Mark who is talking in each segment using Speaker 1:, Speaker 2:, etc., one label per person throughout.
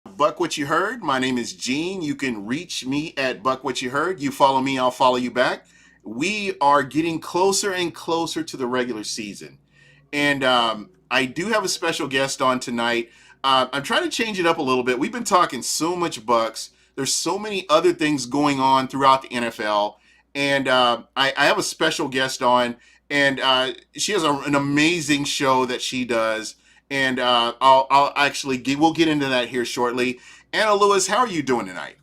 Speaker 1: Buck What You Heard. My name is Gene. You can reach me at Buck What You Heard. You follow me, I'll follow you back. We are getting closer and closer to the regular season. And I do have a special guest on tonight. I'm trying to change it up a little bit. We've been talking so much Bucks. There's so many other things going on throughout the NFL. And I have a special guest on, and she has an amazing show that she does. And I'll actually we'll get into that here shortly. Anna Lewis, how are you doing tonight?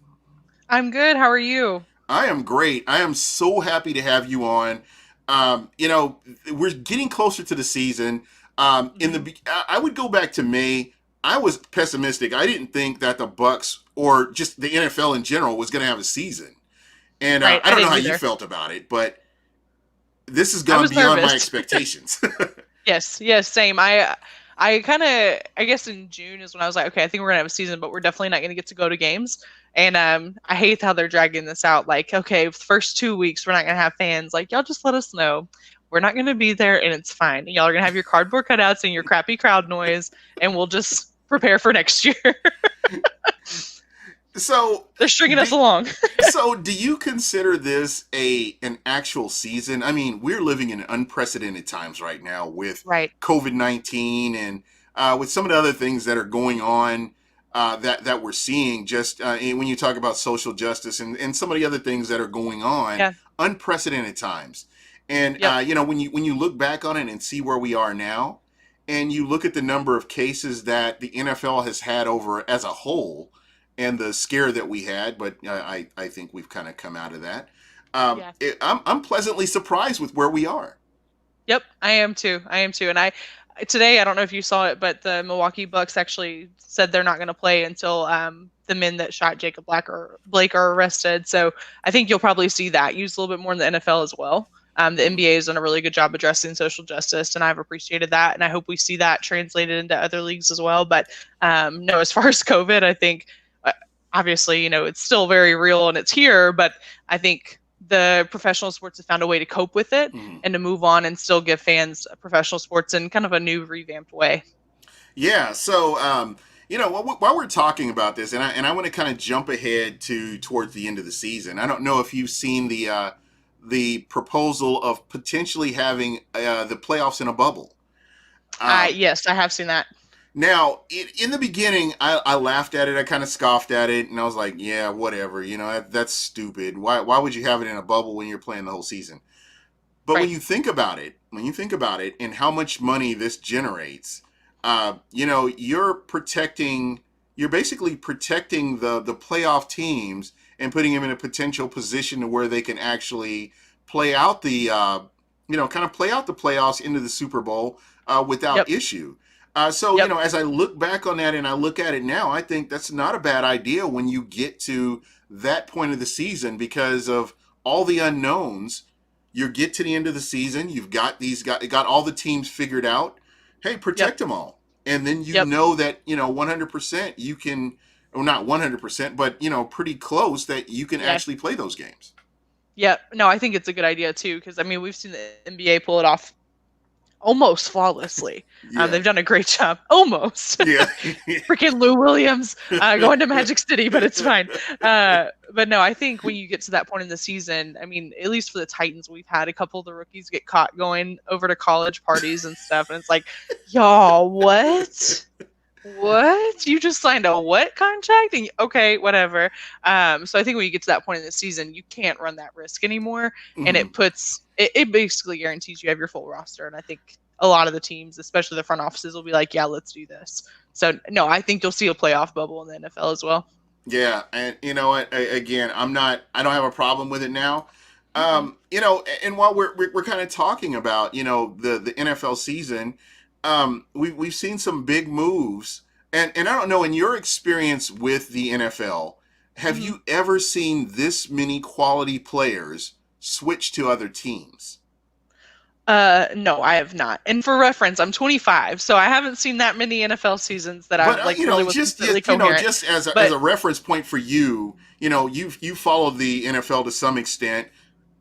Speaker 2: I'm good. How are you?
Speaker 1: I am great. I am so happy to have you on. We're getting closer to the season.
Speaker 2: Mhm.
Speaker 1: I would go back to May. I was pessimistic. I didn't think that the Bucks or just the NFL in general was going to have a season. And
Speaker 2: Right.
Speaker 1: I
Speaker 2: I
Speaker 1: don't know
Speaker 2: didn't
Speaker 1: how you
Speaker 2: either.
Speaker 1: felt about it, but this has
Speaker 2: I
Speaker 1: gone
Speaker 2: was
Speaker 1: beyond my
Speaker 2: nervous.
Speaker 1: expectations.
Speaker 2: Yes. Yes. Same. I kind of. I guess in June is when I was like, okay, I think we're gonna have a season, but we're definitely not gonna get to go to games. And I hate how they're dragging this out. Like, okay, the first 2 weeks we're not gonna have fans. Like, y'all just let us know. We're not gonna be there, and it's fine. Y'all are gonna have your cardboard cutouts and your crappy crowd noise, and we'll just prepare for next year.
Speaker 1: so,
Speaker 2: They're stringing
Speaker 1: do,
Speaker 2: us along.
Speaker 1: So, do you consider this an actual season? I mean, we're living in unprecedented times right now with
Speaker 2: Right.
Speaker 1: COVID-19 and with some of the other things that are going on that we're seeing. Just when you talk about social justice and some of the other things that are going on,
Speaker 2: Yeah.
Speaker 1: unprecedented times. And
Speaker 2: Yep.
Speaker 1: when you look back on it and see where we are now, and you look at the number of cases that the NFL has had over as a whole and the scare that we had, but I think we've kind of come out of that.
Speaker 2: Yeah.
Speaker 1: I'm pleasantly surprised with where we are.
Speaker 2: Yep, I am too. I am too. And I today I don't know if you saw it, but the Milwaukee Bucks actually said they're not going to play until the men that shot Jacob Black or Blake are arrested. So I think you'll probably see that used a little bit more in the NFL as well. The
Speaker 1: Mm.
Speaker 2: NBA has done a really good job addressing social justice, and I've appreciated that. And I hope we see that translated into other leagues as well. But no, as far as COVID, I think uh, obviously it's still very real and it's here, but I think the professional sports have found a way to cope with it
Speaker 1: Mm.
Speaker 2: and to move on and still give fans professional sports in kind of a new revamped way.
Speaker 1: Yeah. So, while we're talking about this, and I want to kind of jump ahead to towards the end of the season. I don't know if you've seen the proposal of potentially having the playoffs in a bubble. Um,
Speaker 2: Yes, I have seen that.
Speaker 1: Now, in the beginning, I laughed at it. I kind of scoffed at it, and I was like, "Yeah, whatever. That's stupid. Why would you have it in a bubble when you're playing the whole season?" But
Speaker 2: Right.
Speaker 1: when you think about it, and how much money this generates, you're basically protecting the playoff teams and putting them in a potential position to where they can actually play out kind of play out the playoffs into the Super Bowl without
Speaker 2: Yep.
Speaker 1: issue. So,
Speaker 2: Yep.
Speaker 1: as I look back on that and I look at it now, I think that's not a bad idea when you get to that point of the season because of all the unknowns. You get to the end of the season, you've got all the teams figured out. Hey,
Speaker 2: Yep.
Speaker 1: protect them all, and then
Speaker 2: Yep.
Speaker 1: that 100% you can, or not 100%, but pretty close that you can
Speaker 2: Yeah.
Speaker 1: actually play those games.
Speaker 2: Yep. No, I think it's a good idea too because I mean we've seen the NBA pull it off almost flawlessly.
Speaker 1: Yeah,
Speaker 2: They've done a great job. Almost.
Speaker 1: yeah,
Speaker 2: Freaking Lou Williams going to Magic City, but it's fine. But no, I think when you get to that point in the season, I mean, at least for the Titans, we've had a couple of the rookies get caught going over to college parties and stuff, and it's like, y'all, what? What? You just signed a what contract? And okay, whatever. So I think when you get to that point in the season, you can't run that risk anymore, and
Speaker 1: Mhm.
Speaker 2: it basically guarantees you have your full roster. And I think a lot of the teams, especially the front offices, will be like, yeah, let's do this. So no, I think you'll see a playoff bubble in the NFL as well.
Speaker 1: Yeah, and you know what? Again, I don't have a problem with it now.
Speaker 2: Mm-mm.
Speaker 1: And while we're kind of talking about the NFL season, we've seen some big moves, and I don't know in your experience with the NFL, have
Speaker 2: Mm-hmm.
Speaker 1: you ever seen this many quality players switch to other teams?
Speaker 2: No, I have not. And for reference, I'm 25, so I haven't seen that many NFL seasons that I
Speaker 1: But
Speaker 2: like really was
Speaker 1: just
Speaker 2: completely coherent.
Speaker 1: just as
Speaker 2: But
Speaker 1: a reference point for you, you followed the NFL to some extent.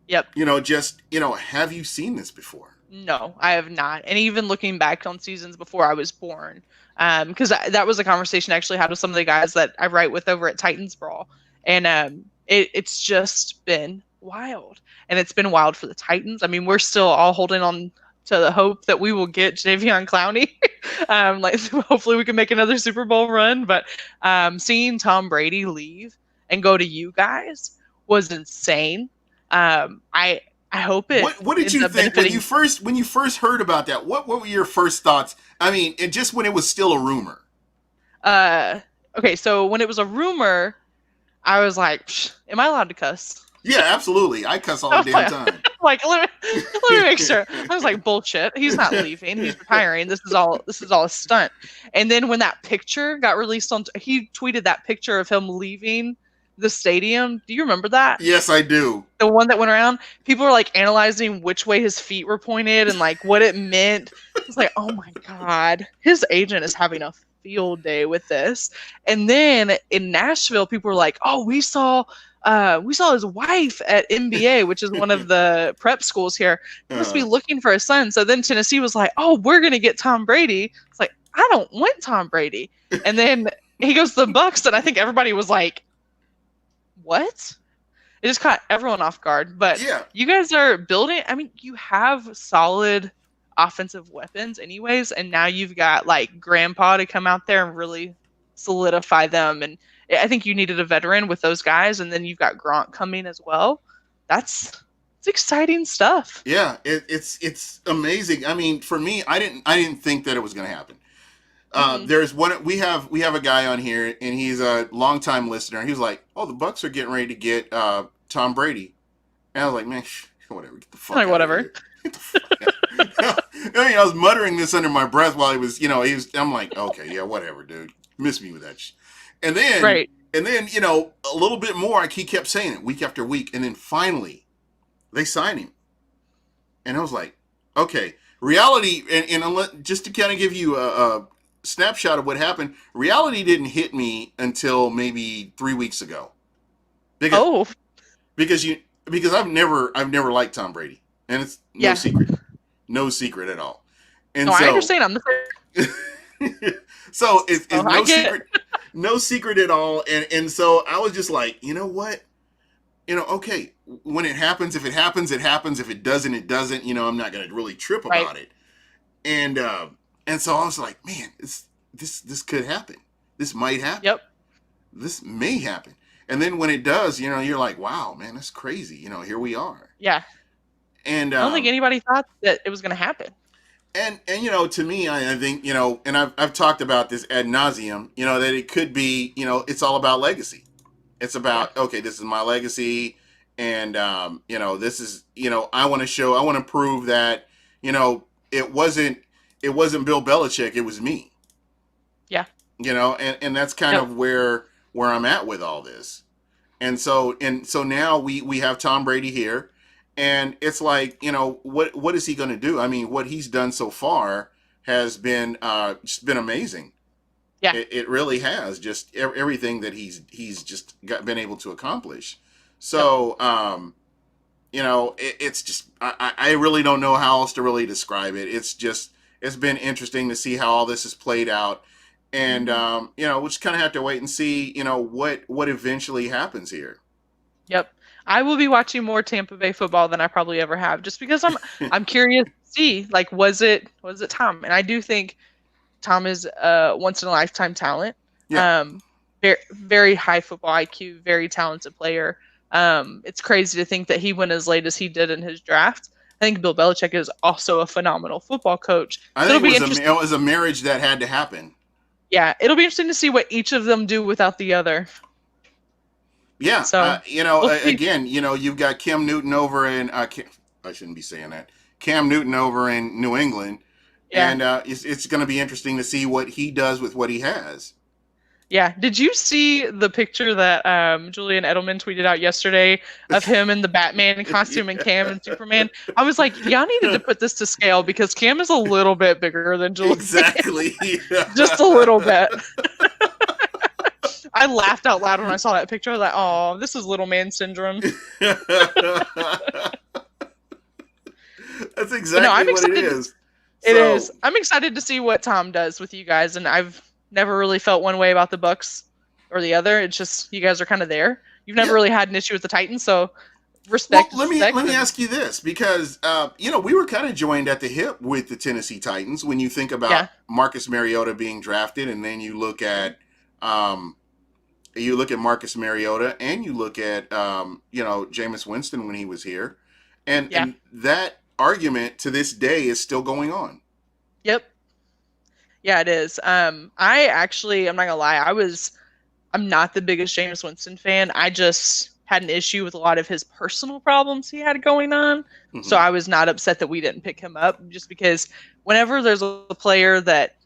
Speaker 2: yep.
Speaker 1: Just have you seen this before?
Speaker 2: No, I have not. And even looking back on seasons before I was born, because that was a conversation I actually had with some of the guys that I write with over at Titans Brawl, and it's just been wild, and it's been wild for the Titans. I mean, we're still all holding on to the hope that we will get Jadeveon Clowney. Like hopefully we can make another Super Bowl run, but seeing Tom Brady leave and go to you guys was insane. I hope it
Speaker 1: What did
Speaker 2: ends
Speaker 1: you
Speaker 2: up
Speaker 1: think
Speaker 2: benefiting.
Speaker 1: when you first heard about that? What were your first thoughts? I mean, and just when it was still a rumor.
Speaker 2: Uh, okay, so when it was a rumor, I was like, "Am I allowed to cuss?"
Speaker 1: Yeah, absolutely. I cuss all the damn time.
Speaker 2: Like, let me make sure. I was like, "Bullshit! He's not leaving. He's retiring. This is all a stunt." And then when that picture got released he tweeted that picture of him leaving the stadium. Do you remember that?
Speaker 1: Yes, I do.
Speaker 2: The one that went around. People were like analyzing which way his feet were pointed and like what it meant. It's like, oh my god, his agent is having a field day with this. And then in Nashville, people were like, oh, we saw his wife at MBA, which is one of the prep schools here. He must be looking for a son. So then Tennessee was like, oh, we're gonna get Tom Brady. It's like, I don't want Tom Brady. And then he goes to the Bucks, and I think everybody was like, what? It just caught everyone off guard. But
Speaker 1: Yeah.
Speaker 2: you guys are building. I mean, you have solid offensive weapons, anyways, and now you've got like Grandpa to come out there and really solidify them. And I think you needed a veteran with those guys, and then you've got Gronk coming as well. It's exciting stuff.
Speaker 1: Yeah, it's amazing. I mean, for me, I didn't think that it was going to happen. There's one we have a guy on here, and he's a longtime listener. He was like, "Oh, the Bucks are getting ready to get Tom Brady," and I was like, "Man, whatever, get the fuck
Speaker 2: Like,
Speaker 1: out
Speaker 2: whatever.
Speaker 1: of here." Get the fuck out. I mean, I was muttering this under my breath while he was. I'm like, "Okay, yeah, whatever, dude. Miss me with that shit." And then,
Speaker 2: Right.
Speaker 1: and then, a little bit more. He kept saying it week after week, and then finally, they signed him, and I was like, "Okay." Reality, and just to kind of give you a snapshot of what happened, reality didn't hit me until maybe 3 weeks ago. Because
Speaker 2: Oh,
Speaker 1: because I've never liked Tom Brady, and it's
Speaker 2: yeah.
Speaker 1: no secret at all. And
Speaker 2: No, I
Speaker 1: so
Speaker 2: understand. I'm the
Speaker 1: so it's
Speaker 2: Oh, I
Speaker 1: no
Speaker 2: get it.
Speaker 1: secret, no secret at all. And so I was just like, you know what, okay, when it happens, if it happens, it happens. If it doesn't, it doesn't. I'm not gonna really trip
Speaker 2: Right.
Speaker 1: about it. And so I was like, man, this could happen. This might happen.
Speaker 2: Yep.
Speaker 1: This may happen. And then when it does, you're like, wow, man, that's crazy. Here we are.
Speaker 2: Yeah.
Speaker 1: And
Speaker 2: I don't think anybody thought that it was going to happen.
Speaker 1: and to me, I think, and I've talked about this ad nauseum, that it could be, it's all about legacy. It's about, okay, this is my legacy. And, this is, I want to prove that, it wasn't Bill Belichick. It was me.
Speaker 2: Yeah.
Speaker 1: And that's kind of where I'm at with all this. And so now we have Tom Brady here, and it's like, what is he going to do? I mean, what he's done so far has been just been amazing.
Speaker 2: Yeah.
Speaker 1: It really has, just everything that he's just been able to accomplish. So, it's just, I really don't know how else to really describe it. It's been interesting to see how all this is played out. And, we'll just kind of have to wait and see, what eventually happens here.
Speaker 2: Yep. I will be watching more Tampa Bay football than I probably ever have, just because I'm curious to see, like, was it Tom? And I do think Tom is a once in a lifetime talent.
Speaker 1: Yeah.
Speaker 2: Very, very high football IQ, very talented player. It's crazy to think that he went as late as he did in his draft. I think Bill Belichick is also a phenomenal football coach.
Speaker 1: I think it was a marriage that had to happen.
Speaker 2: Yeah, it'll be interesting to see what each of them do without the other.
Speaker 1: Yeah,
Speaker 2: So,
Speaker 1: again, you've got Cam Newton over in I shouldn't be saying that. Cam Newton over in New England,
Speaker 2: Yeah.
Speaker 1: and it's going to be interesting to see what he does with what he has.
Speaker 2: Yeah. Did you see the picture that Julian Edelman tweeted out yesterday of him in the Batman costume and Cam and Superman? I was like, y'all needed to put this to scale because Cam is a little bit bigger than Julian.
Speaker 1: Exactly.
Speaker 2: Just a little bit. I laughed out loud when I saw that picture. I was like, oh, this is little man syndrome.
Speaker 1: That's That's
Speaker 2: But no,
Speaker 1: exactly
Speaker 2: I'm
Speaker 1: what it
Speaker 2: excited.
Speaker 1: is.
Speaker 2: It
Speaker 1: So
Speaker 2: is. I'm excited to see what Tom does with you guys, and I've never really felt one way about the Bucks or the other. It's just you guys are kind of there. You've never
Speaker 1: yeah.
Speaker 2: really had an issue with the Titans, so
Speaker 1: Well,
Speaker 2: respect is
Speaker 1: let
Speaker 2: respect.
Speaker 1: me
Speaker 2: And
Speaker 1: ask you this because we were kind of joined at the hip with the Tennessee Titans when you think
Speaker 2: yeah,
Speaker 1: about Marcus Mariota being drafted, and then um, you look at Marcus Mariota, and you look at Jameis Winston when he was here,
Speaker 2: yeah,
Speaker 1: and that argument to this day is still going on.
Speaker 2: yep, yeah, it is. I'm not gonna lie, I'm not the biggest Jameis Winston fan. I just had an issue with a lot of his personal problems he had going on. So
Speaker 1: Hmm.
Speaker 2: I was not upset that we didn't pick him up just because whenever there's a player that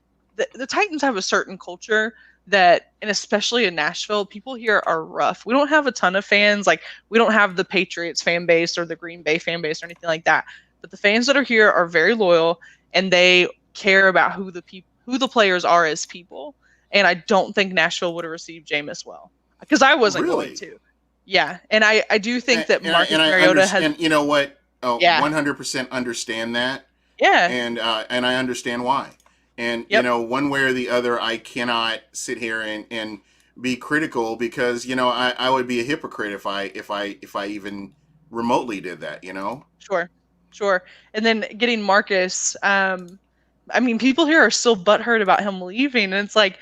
Speaker 2: the Titans have a certain culture that, and especially in Nashville, people here are rough. We don't have a ton of fans. Like, we don't have the Patriots fan base or the Green Bay fan base or anything like that. But the fans that are here are very loyal and they care about who the players are as people, and I don't think Nashville would have received Jameis well because I wasn't going
Speaker 1: Really,
Speaker 2: to. Yeah, and I do think that
Speaker 1: and
Speaker 2: Marcus
Speaker 1: I
Speaker 2: Mariota has.
Speaker 1: understand. You know what?
Speaker 2: Yeah,
Speaker 1: 100% understand that,
Speaker 2: yeah,
Speaker 1: and I understand why. And
Speaker 2: yep,
Speaker 1: one way or the other, I cannot sit here and be critical because I would be a hypocrite if I even remotely did that.
Speaker 2: sure, sure. And then getting Marcus, I mean, people here are still butthurt about him leaving, and it's like,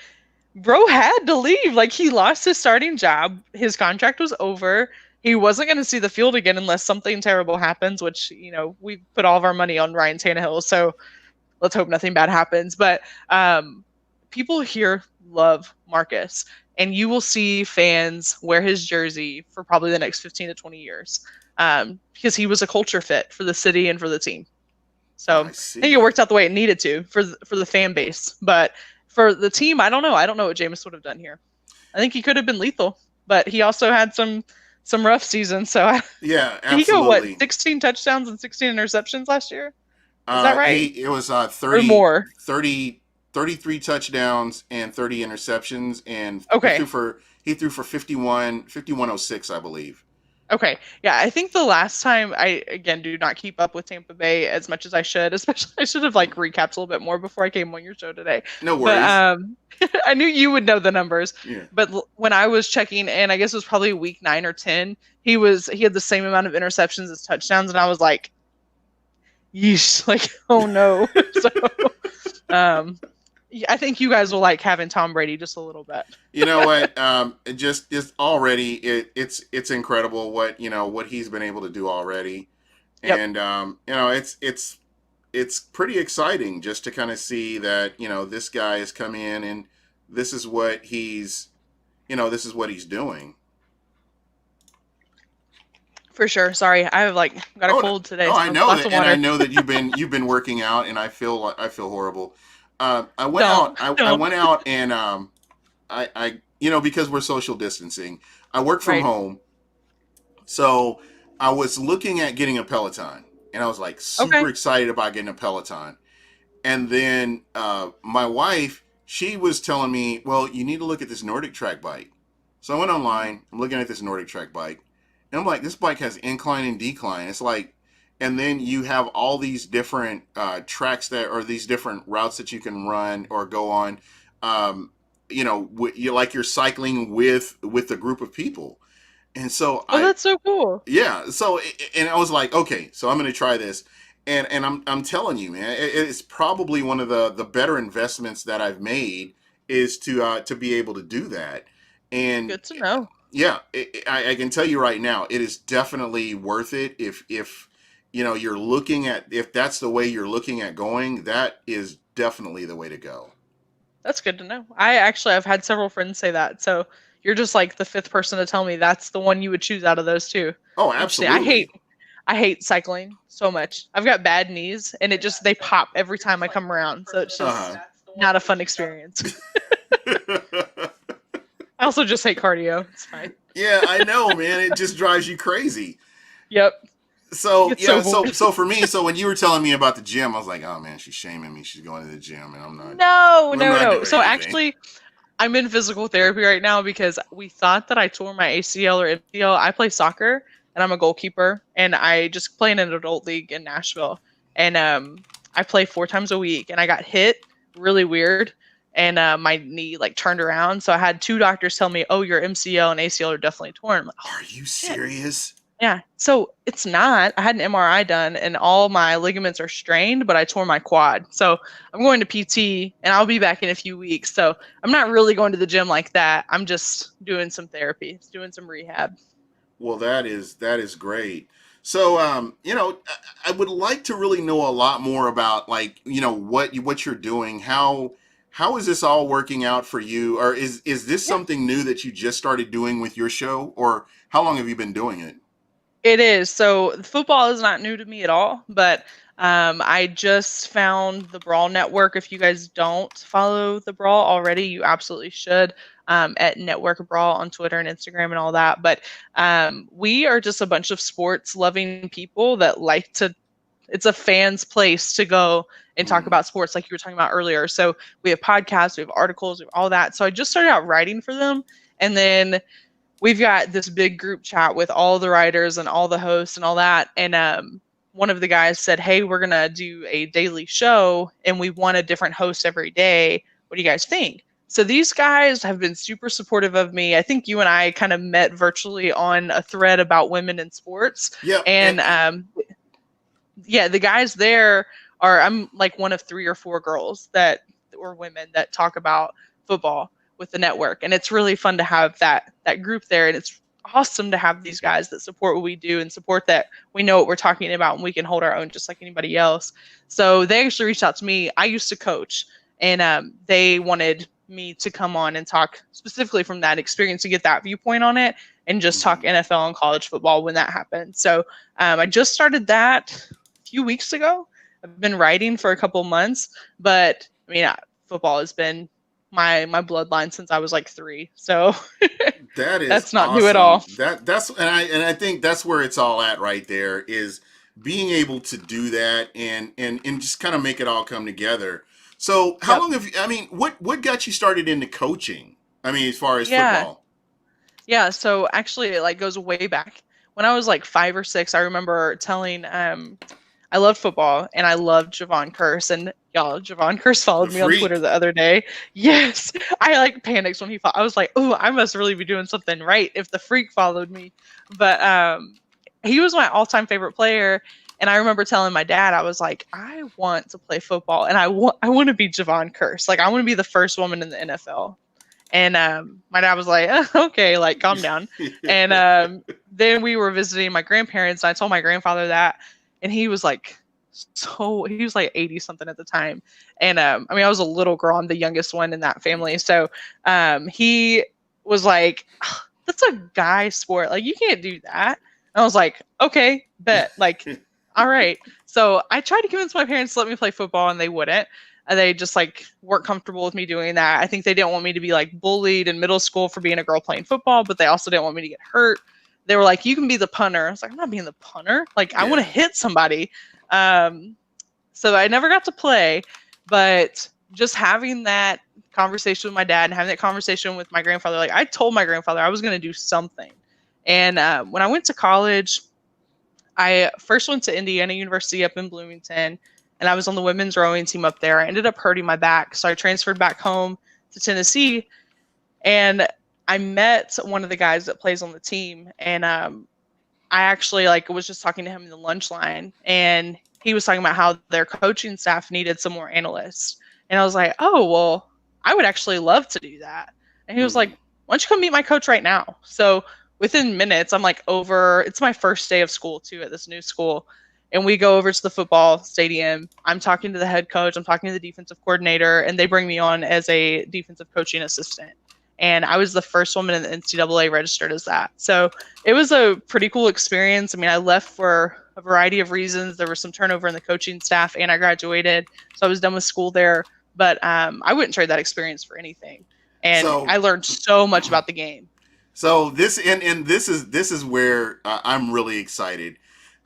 Speaker 2: bro had to leave. Like, he lost his starting job, his contract was over. He wasn't going to see the field again unless something terrible happens, which we put all of our money on Ryan Tannehill, so let's hope nothing bad happens. But people here love Marcus, and you will see fans wear his jersey for probably the next 15 to 20 years because he was a culture fit for the city and for the team. So
Speaker 1: I
Speaker 2: I think it
Speaker 1: see.
Speaker 2: worked out the way it needed to for the fan base. But for the team, I don't know. I don't know what Jameis would have done here. I think he could have been lethal, but he also had some rough seasons. So
Speaker 1: Yeah,
Speaker 2: did he go what
Speaker 1: absolutely.
Speaker 2: 16 touchdowns and 16 interceptions last year? Is that right?
Speaker 1: It was
Speaker 2: Or more?
Speaker 1: 33 touchdowns and 30 interceptions, and
Speaker 2: Okay.
Speaker 1: he threw for 5106, I believe.
Speaker 2: Okay. Yeah, I think the last time I again do not keep up with Tampa Bay as much as I should, especially I should have like recapped a little bit more before I came on your show today.
Speaker 1: No
Speaker 2: But
Speaker 1: worries.
Speaker 2: I knew you would know the numbers.
Speaker 1: Yeah.
Speaker 2: But when I was checking, and I guess it was probably week 9 or 10, he had the same amount of interceptions as touchdowns, and I was like, yeesh, like, oh no. So um yeah, I think you guys will like having Tom Brady just a little bit.
Speaker 1: You know what? Just already, it's incredible what he's been able to do already,
Speaker 2: Yep,
Speaker 1: and it's pretty exciting just to kind of see that this guy has come in and this is what he's doing.
Speaker 2: for sure. Sorry, I have like got a
Speaker 1: Oh,
Speaker 2: cold today,
Speaker 1: oh, I
Speaker 2: so
Speaker 1: know
Speaker 2: lots
Speaker 1: that,
Speaker 2: of
Speaker 1: and I
Speaker 2: water.
Speaker 1: know that you've been working out, and I feel horrible. I went
Speaker 2: Don't,
Speaker 1: out. I
Speaker 2: don't.
Speaker 1: went out and I because we're social distancing. I work from
Speaker 2: Right.
Speaker 1: home, so I was looking at getting a Peloton, and I was like super
Speaker 2: Okay.
Speaker 1: excited about getting a Peloton. And then my wife, she was telling me, well, you need to look at this Nordic Track bike. So I went online. I'm looking at this Nordic Track bike, and I'm like, this bike has incline and decline. It's like, and then you have all these different tracks that, or these different routes that you can run or go on. Um, you like you're cycling with a group of people, and so
Speaker 2: Oh,
Speaker 1: I
Speaker 2: that's so cool.
Speaker 1: yeah. So and I was like, okay, so I'm going to try this, and I'm telling you, man, it's probably one of the better investments that I've made is to be able to do that, and
Speaker 2: Good to know.
Speaker 1: yeah, I can tell you right now, it is definitely worth it if you're looking at if that's the way you're looking at going, that is definitely the way to go.
Speaker 2: That's good to know. I've had several friends say that. So you're just like the fifth person to tell me that's the one you would choose out of those two.
Speaker 1: Oh,
Speaker 2: Interesting.
Speaker 1: absolutely.
Speaker 2: I hate cycling so much. I've got bad knees and it just they pop every time I come around. So it's just
Speaker 1: Uh
Speaker 2: not a fun experience.
Speaker 1: huh.
Speaker 2: I also just hate cardio. It's fine.
Speaker 1: Yeah, I know, man. It just drives you crazy.
Speaker 2: Yep.
Speaker 1: So
Speaker 2: It's so
Speaker 1: so
Speaker 2: bored.
Speaker 1: for me, so when you were telling me about the gym, I was like, oh man, she's shaming me. She's going to the gym, and
Speaker 2: No,
Speaker 1: I'm
Speaker 2: no,
Speaker 1: not
Speaker 2: no.
Speaker 1: doing
Speaker 2: So
Speaker 1: anything.
Speaker 2: actually I'm in physical therapy right now because we thought that I tore my ACL or MCL. I play soccer and I'm a goalkeeper and I just play in an adult league in Nashville. and I play 4 times a week, and I got hit really weird, and my knee like turned around. So I had 2 doctors tell me, "Oh, your MCL and ACL are definitely torn." I'm like, "Oh
Speaker 1: Are you
Speaker 2: shit."
Speaker 1: serious?
Speaker 2: Yeah. So it's not. I had an MRI done and all my ligaments are strained, but I tore my quad. So I'm going to PT and I'll be back in a few weeks. So I'm not really going to the gym like that. I'm just doing some therapy, doing some rehab.
Speaker 1: Well, that is great. So, I would like to really know a lot more about, like, what you're doing. How is this all working out for you? Or is this
Speaker 2: Yeah.
Speaker 1: something new that you just started doing with your show, or how long have you been doing it?
Speaker 2: It is. So football is not new to me at all, but I just found the Brawl Network. If you guys don't follow the Brawl already, you absolutely should. At Network Brawl on Twitter and Instagram and all that. But we are just a bunch of sports loving people that like to. It's a fan's place to go and talk
Speaker 1: Mm,
Speaker 2: about sports, like you were talking about earlier. So we have podcasts, we have articles, we have all that. So I just started out writing for them, and then we've got this big group chat with all the writers and all the hosts and all that. And one of the guys said, "Hey, we're gonna do a daily show, and we want a different host every day. What do you guys think?" So these guys have been super supportive of me. I think you and I kind of met virtually on a thread about women in sports,
Speaker 1: yep.
Speaker 2: and yeah, the guys there are. I'm like one of 3 or 4 girls that or women that talk about football with the network, and it's really fun to have that group there, and it's awesome to have these guys that support what we do and support that we know what we're talking about and we can hold our own just like anybody else. So they actually reached out to me. I used to coach, and they wanted me to come on and talk specifically from that experience to get that viewpoint on it and just talk
Speaker 1: Mhm.
Speaker 2: NFL and college football when that happened. So I just started that a few weeks ago. I've been writing for a couple months, but I mean, football has been my bloodline since I was like 3. So
Speaker 1: That is
Speaker 2: that's not new at
Speaker 1: awesome.
Speaker 2: all.
Speaker 1: That's and I think that's where it's all at right there, is being able to do that and just kind of make it all come together. So, how
Speaker 2: Yep.
Speaker 1: long have you, I mean, what got you started into coaching? I mean, as far as
Speaker 2: Yeah.
Speaker 1: football.
Speaker 2: Yeah. So actually it like goes way back. When I was like 5 or 6, I remember telling I loved football and I loved Javon Curse. And y'all, Javon Curse
Speaker 1: The
Speaker 2: followed me on Twitter
Speaker 1: freak.
Speaker 2: the other day. Yes. I like panicked when he I was like, oh, I must really be doing something right if the freak followed me. But he was my all-time favorite player. And I remember telling my dad, I was like, I want to play football and I want to be Javon Curse. Like I want to be the first woman in the NFL. And my dad was like, okay, like calm down. And then we were visiting my grandparents, and I told my grandfather that, and he was like, he was like 80 something at the time. And I mean, I was a little girl, I'm the youngest one in that family. So he was like, that's a guy sport. Like, you can't do that. And I was like, okay, bet. Like, all right. So I tried to convince my parents to let me play football, and they wouldn't. They just like weren't comfortable with me doing that. I think they didn't want me to be like bullied in middle school for being a girl playing football, but they also didn't want me to get hurt. They were like, "You can be the punter." I was like, "I'm not being the punter. Like, I want to
Speaker 1: Yeah.
Speaker 2: hit somebody." Um, so I never got to play, but just having that conversation with my dad and having that conversation with my grandfather, like I told my grandfather I was going to do something. And when I went to college, I first went to Indiana University up in Bloomington, and I was on the women's rowing team up there. I ended up hurting my back, so I transferred back home to Tennessee, and I met one of the guys that plays on the team, and I actually like was just talking to him in the lunch line, and he was talking about how their coaching staff needed some more analysts, and I was like, oh well, I would actually love to do that, and he was like,
Speaker 1: Mhm.
Speaker 2: why don't you come meet my coach right now? So within minutes, I'm like over. It's my first day of school too at this new school, and we go over to the football stadium. I'm talking to the head coach. I'm talking to the defensive coordinator, and they bring me on as a defensive coaching assistant. And I was the first woman in the NCAA registered as that. So it was a pretty cool experience. I mean, I left for a variety of reasons. There was some turnover in the coaching staff, and I graduated, so I was done with school there. But I wouldn't trade that experience for anything. And I
Speaker 1: So,
Speaker 2: learned so much about the game.
Speaker 1: so this and this is where I'm really excited.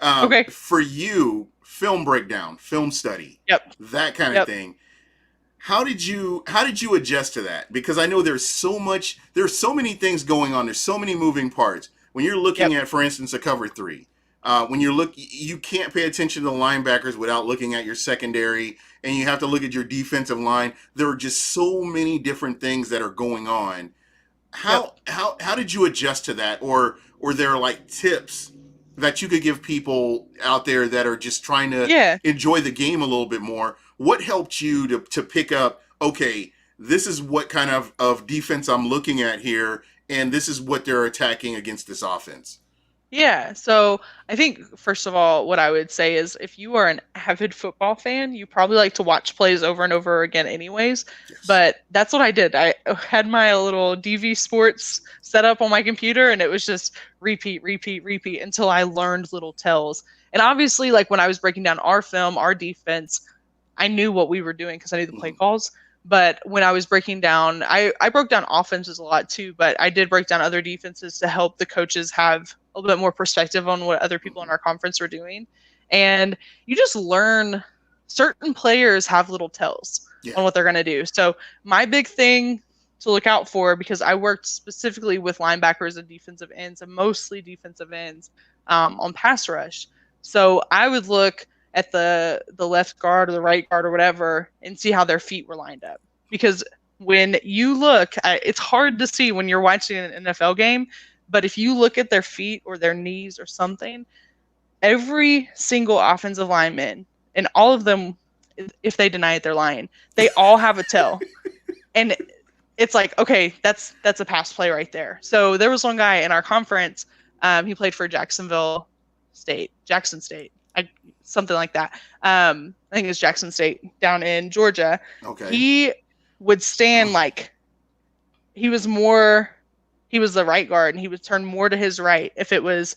Speaker 2: Okay.
Speaker 1: For you, film breakdown, film study,
Speaker 2: Yep.
Speaker 1: that kind of
Speaker 2: Yep.
Speaker 1: thing. How did you adjust to that? Because I know there's so many things going on. There's so many moving parts. When you're looking
Speaker 2: Yep.
Speaker 1: at, for instance, a cover three, When you can't pay attention to the linebackers without looking at your secondary, and you have to look at your defensive line. There are just so many different things that are going on.
Speaker 2: Yep.
Speaker 1: How did you adjust to that, or there are like tips that you could give people out there that are just trying to
Speaker 2: Yeah.
Speaker 1: enjoy the game a little bit more? What helped you to pick up? Okay, this is what kind of defense I'm looking at here, and this is what they're attacking against this offense.
Speaker 2: Yeah, so I think first of all, what I would say is if you are an avid football fan, you probably like to watch plays over and over again, anyways.
Speaker 1: Yes.
Speaker 2: But that's what I did. I had my little DV Sports set up on my computer, and it was just repeat, repeat, repeat until I learned little tells. And obviously, like when I was breaking down our film, our defense, I knew what we were doing because I knew the play
Speaker 1: Mhm.
Speaker 2: calls. But when I was breaking down, I broke down offenses a lot too, but I did break down other defenses to help the coaches have a little bit more perspective on what other people in
Speaker 1: Mhm.
Speaker 2: our conference were doing. And you just learn certain players have little tells
Speaker 1: Yeah.
Speaker 2: on what they're going to do. So, my big thing to look out for, because I worked specifically with linebackers and defensive ends, and mostly defensive ends on pass rush. So, I would look at the left guard or the right guard or whatever and see how their feet were lined up, because when you look, it's hard to see when you're watching an NFL game, but if you look at their feet or their knees or something, every single offensive lineman, and all of them, if they deny it, they're lying. They all have a tell, and it's like, okay, that's a pass play right there. So there was one guy in our conference. He played for Jackson State, something like that. I think it was Jackson State down in Georgia.
Speaker 1: Okay.
Speaker 2: He would stand like he was more. He was the right guard, and he would turn more to his right if it was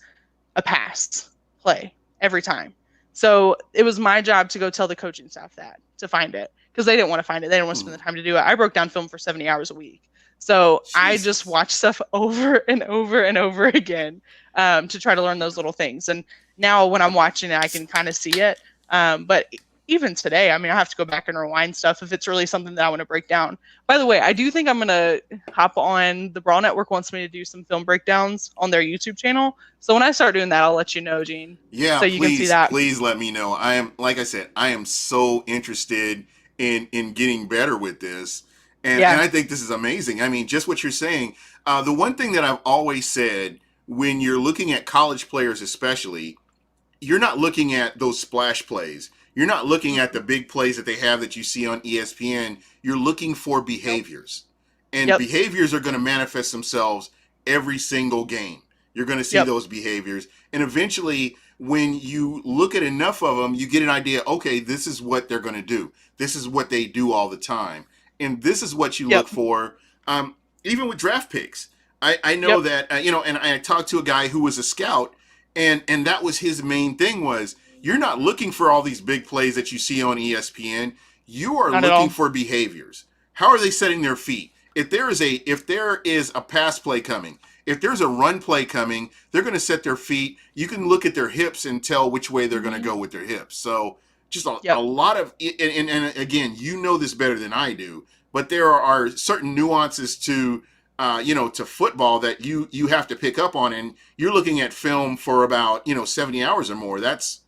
Speaker 2: a pass play every time. So it was my job to go tell the coaching staff that, to find it, because they didn't want to find it. They didn't want to spend the
Speaker 1: Mhm.
Speaker 2: time to do it. I broke down film for 70 hours a week. So I just
Speaker 1: Jesus.
Speaker 2: watch stuff over and over and over again to try to learn those little things. And now when I'm watching it, I can kind of see it. But even today, I mean, I have to go back and rewind stuff if it's really something that I want to break down. By the way, I do think I'm going to hop on. The Brawl Network wants me to do some film breakdowns on their YouTube channel. So when I start doing that, I'll let you know, Gene,
Speaker 1: Yeah,
Speaker 2: so you can see
Speaker 1: please,
Speaker 2: that.
Speaker 1: please let me know. I am, like I said, I am so interested in getting better with this, and
Speaker 2: Yeah.
Speaker 1: I think this is amazing. I mean, just what you're saying. The one thing that I've always said when you're looking at college players, especially, you're not looking at those splash plays. You're not looking at the
Speaker 2: Mm-mm.
Speaker 1: big plays that they have that you see on ESPN. You're looking for
Speaker 2: Nope.
Speaker 1: behaviors. And
Speaker 2: Yep.
Speaker 1: behaviors are going to manifest themselves every single game. You're going to see
Speaker 2: Yep.
Speaker 1: those behaviors. And eventually, when you look at enough of them, you get an idea, okay, this is what they're going to do. This is what they do all the time. And this is what you look
Speaker 2: Yep.
Speaker 1: for, even with draft picks. I know
Speaker 2: Yep.
Speaker 1: that, and I talked to a guy who was a scout, and that was his main thing was you're not looking for all these big plays that you see on ESPN. You are
Speaker 2: Not at
Speaker 1: looking
Speaker 2: all.
Speaker 1: for behaviors. How are they setting their feet? If there is a pass play coming, if there's a run play coming, they're going to set their feet. You can look at their hips and tell which way they're going to
Speaker 2: Mm-hmm.
Speaker 1: go with their hips. So just a
Speaker 2: Yep.
Speaker 1: lot of and again, you know this better than I do, but there are certain nuances to to football that you have to pick up on, and you're looking at film for about 70 hours or more. That's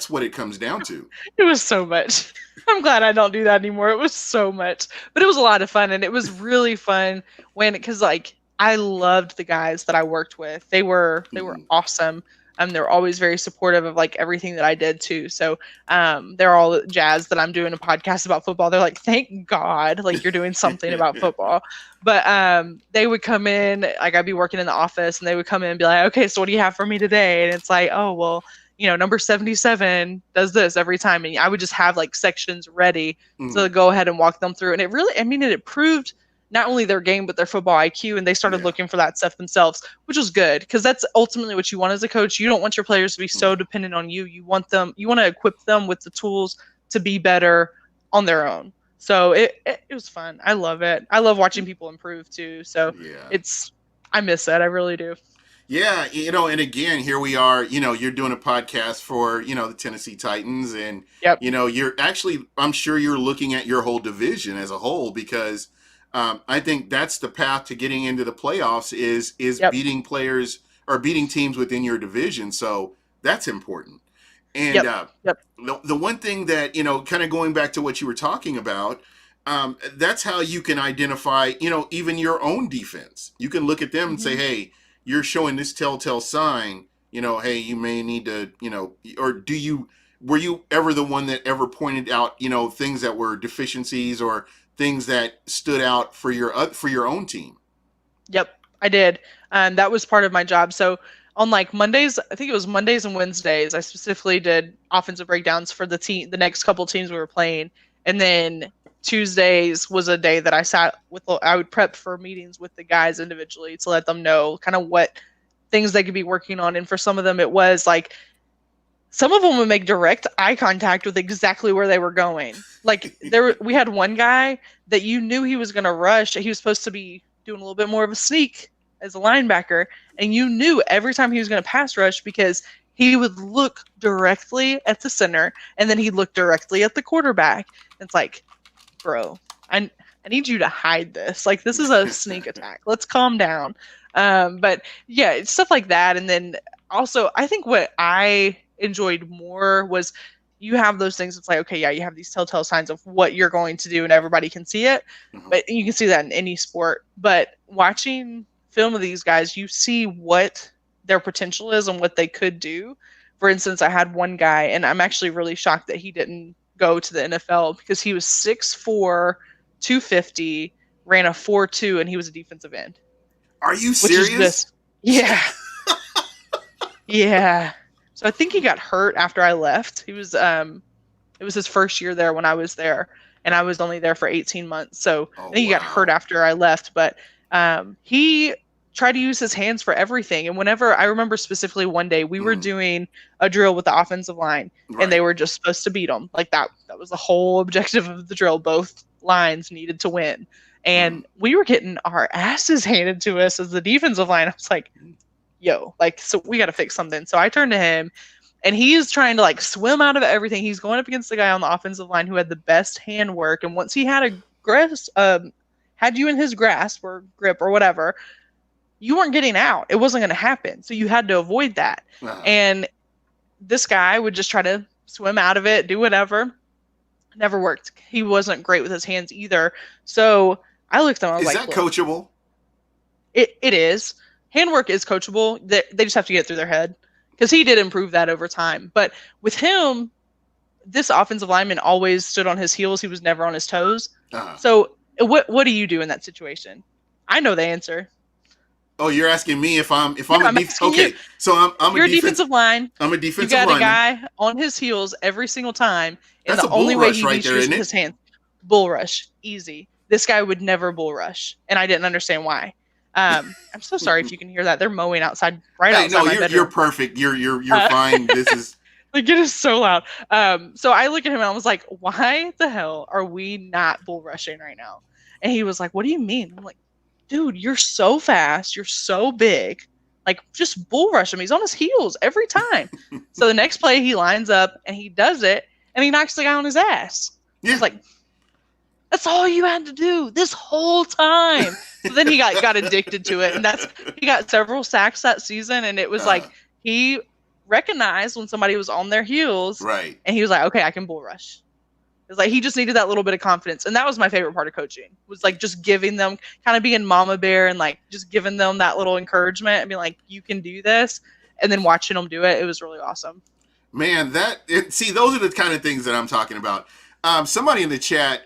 Speaker 1: what it comes down to.
Speaker 2: It was so much. I'm glad I don't do that anymore. It was so much, but it was a lot of fun, and it was really fun because like I loved the guys that I worked with. They were
Speaker 1: Mhm.
Speaker 2: awesome. They're always very supportive of like everything that I did too. So they're all jazzed that I'm doing a podcast about football. They're like, thank God, like you're doing something about football. But they would come in, like I'd be working in the office, and they would come in and be like, okay, so what do you have for me today? And it's like, oh well, number 77 does this every time. And I would just have like sections ready to
Speaker 1: Mhm.
Speaker 2: go ahead and walk them through. And it really, I mean, it improved not only their game, but their football IQ. And they started
Speaker 1: Yeah.
Speaker 2: looking for that stuff themselves, which was good because that's ultimately what you want as a coach. You don't want your players to be so
Speaker 1: Mhm.
Speaker 2: dependent on you. You want to equip them with the tools to be better on their own. So it was fun. I love it. I love watching people improve too. So
Speaker 1: Yeah.
Speaker 2: it's, I miss it. I really do.
Speaker 1: Yeah, and again, here we are, you're doing a podcast for, the Tennessee Titans, and
Speaker 2: Yep.
Speaker 1: you're actually, I'm sure you're looking at your whole division as a whole, because I think that's the path to getting into the playoffs is
Speaker 2: Yep.
Speaker 1: beating players or beating teams within your division. So That's important. And
Speaker 2: Yep. Yep.
Speaker 1: the one thing that, kind of going back to what you were talking about, that's how you can identify, even your own defense. You can look at them and say,
Speaker 2: Hmm.
Speaker 1: hey, you're showing this telltale sign, hey, you may need to, or were you ever the one that ever pointed out, things that were deficiencies or things that stood out for your own team?
Speaker 2: Yep, I did. And that was part of my job. So on like Mondays, I think it was Mondays and Wednesdays, I specifically did offensive breakdowns for the next couple teams we were playing. And then Tuesdays was a day that I would prep for meetings with the guys individually to let them know kind of what things they could be working on. And for some of them, it was like some of them would make direct eye contact with exactly where they were going. Like we had one guy that you knew he was going to rush. He was supposed to be doing a little bit more of a sneak as a linebacker, and you knew every time he was going to pass rush because he would look directly at the center and then he'd look directly at the quarterback. It's like, bro, I need you to hide this. Like, this is a sneak attack. Let's calm down. But yeah, it's stuff like that. And then also, I think what I enjoyed more was you have those things. It's like, okay, yeah, you have these telltale signs of what you're going to do and everybody can see it.
Speaker 1: Mhm.
Speaker 2: But you can see that in any sport. But watching film of these guys, you see what their potential is and what they could do. For instance, I had one guy, and I'm actually really shocked that he didn't go to the NFL because he was 6'4", 250, ran a 4.2, and he was a defensive end.
Speaker 1: Are you
Speaker 2: Which is
Speaker 1: serious?
Speaker 2: just, yeah. Yeah. So I think he got hurt after I left. It was his first year there when I was there, and I was only there for 18 months. So I think he got hurt after I left, but he tried to use his hands for everything. And whenever I remember specifically one day we were doing a drill with the offensive line,
Speaker 1: Right.
Speaker 2: and they were just supposed to beat them. Like that was the whole objective of the drill. Both lines needed to win. And we were getting our asses handed to us as the defensive line. I was like, yo, like, so we got to fix something. So I turned to him, and he's trying to like swim out of everything. He's going up against the guy on the offensive line who had the best handwork. And once he had had you in his grasp or grip or whatever, you weren't getting out. It wasn't going to happen. So you had to avoid that.
Speaker 1: Uh-huh.
Speaker 2: And this guy would just try to swim out of it, do whatever. Never worked. He wasn't great with his hands either. So I looked at him. I was
Speaker 1: Is
Speaker 2: like,
Speaker 1: that coachable?
Speaker 2: It is. Handwork is coachable. They just have to get it through their head, because he did improve that over time. But with him, this offensive lineman always stood on his heels. He was never on his toes.
Speaker 1: Uh-huh.
Speaker 2: So what do you do in that situation? I know the answer.
Speaker 1: Oh, you're asking me if I'm
Speaker 2: asking
Speaker 1: okay.
Speaker 2: you.
Speaker 1: So
Speaker 2: You're a defensive line.
Speaker 1: I'm a
Speaker 2: You
Speaker 1: defensive
Speaker 2: got
Speaker 1: lineman.
Speaker 2: a guy on his heels every single time, and
Speaker 1: That's
Speaker 2: the
Speaker 1: a bull
Speaker 2: only way
Speaker 1: rush
Speaker 2: he
Speaker 1: right
Speaker 2: beats
Speaker 1: there,
Speaker 2: you is
Speaker 1: isn't
Speaker 2: with
Speaker 1: it?
Speaker 2: his hands. Bull rush, easy. This guy would never bull rush, and I didn't understand why. I'm so sorry if you can hear that. They're mowing outside outside my bedroom.
Speaker 1: You're perfect. You're fine. This is
Speaker 2: like, it is so loud. So I look at him and I was like, why the hell are we not bull rushing right now? And he was like, what do you mean? I'm like, dude, you're so fast. You're so big. Like, just bull rush him. He's on his heels every time. So the next play, he lines up and he does it, and he knocks the guy on his ass.
Speaker 1: yeah.
Speaker 2: It's like, that's all you had to do this whole time. So then he got addicted to it, and he got several sacks that season, and it was like he recognized when somebody was on their heels,
Speaker 1: right.
Speaker 2: and he was like, okay, I can bull rush. It's like he just needed that little bit of confidence, and that was my favorite part of coaching, was like just giving them, kind of being mama bear and like just giving them that little encouragement and being like, you can do this, and then watching them do it. It was really awesome.
Speaker 1: Man, see, those are the kind of things that I'm talking about. Somebody in the chat,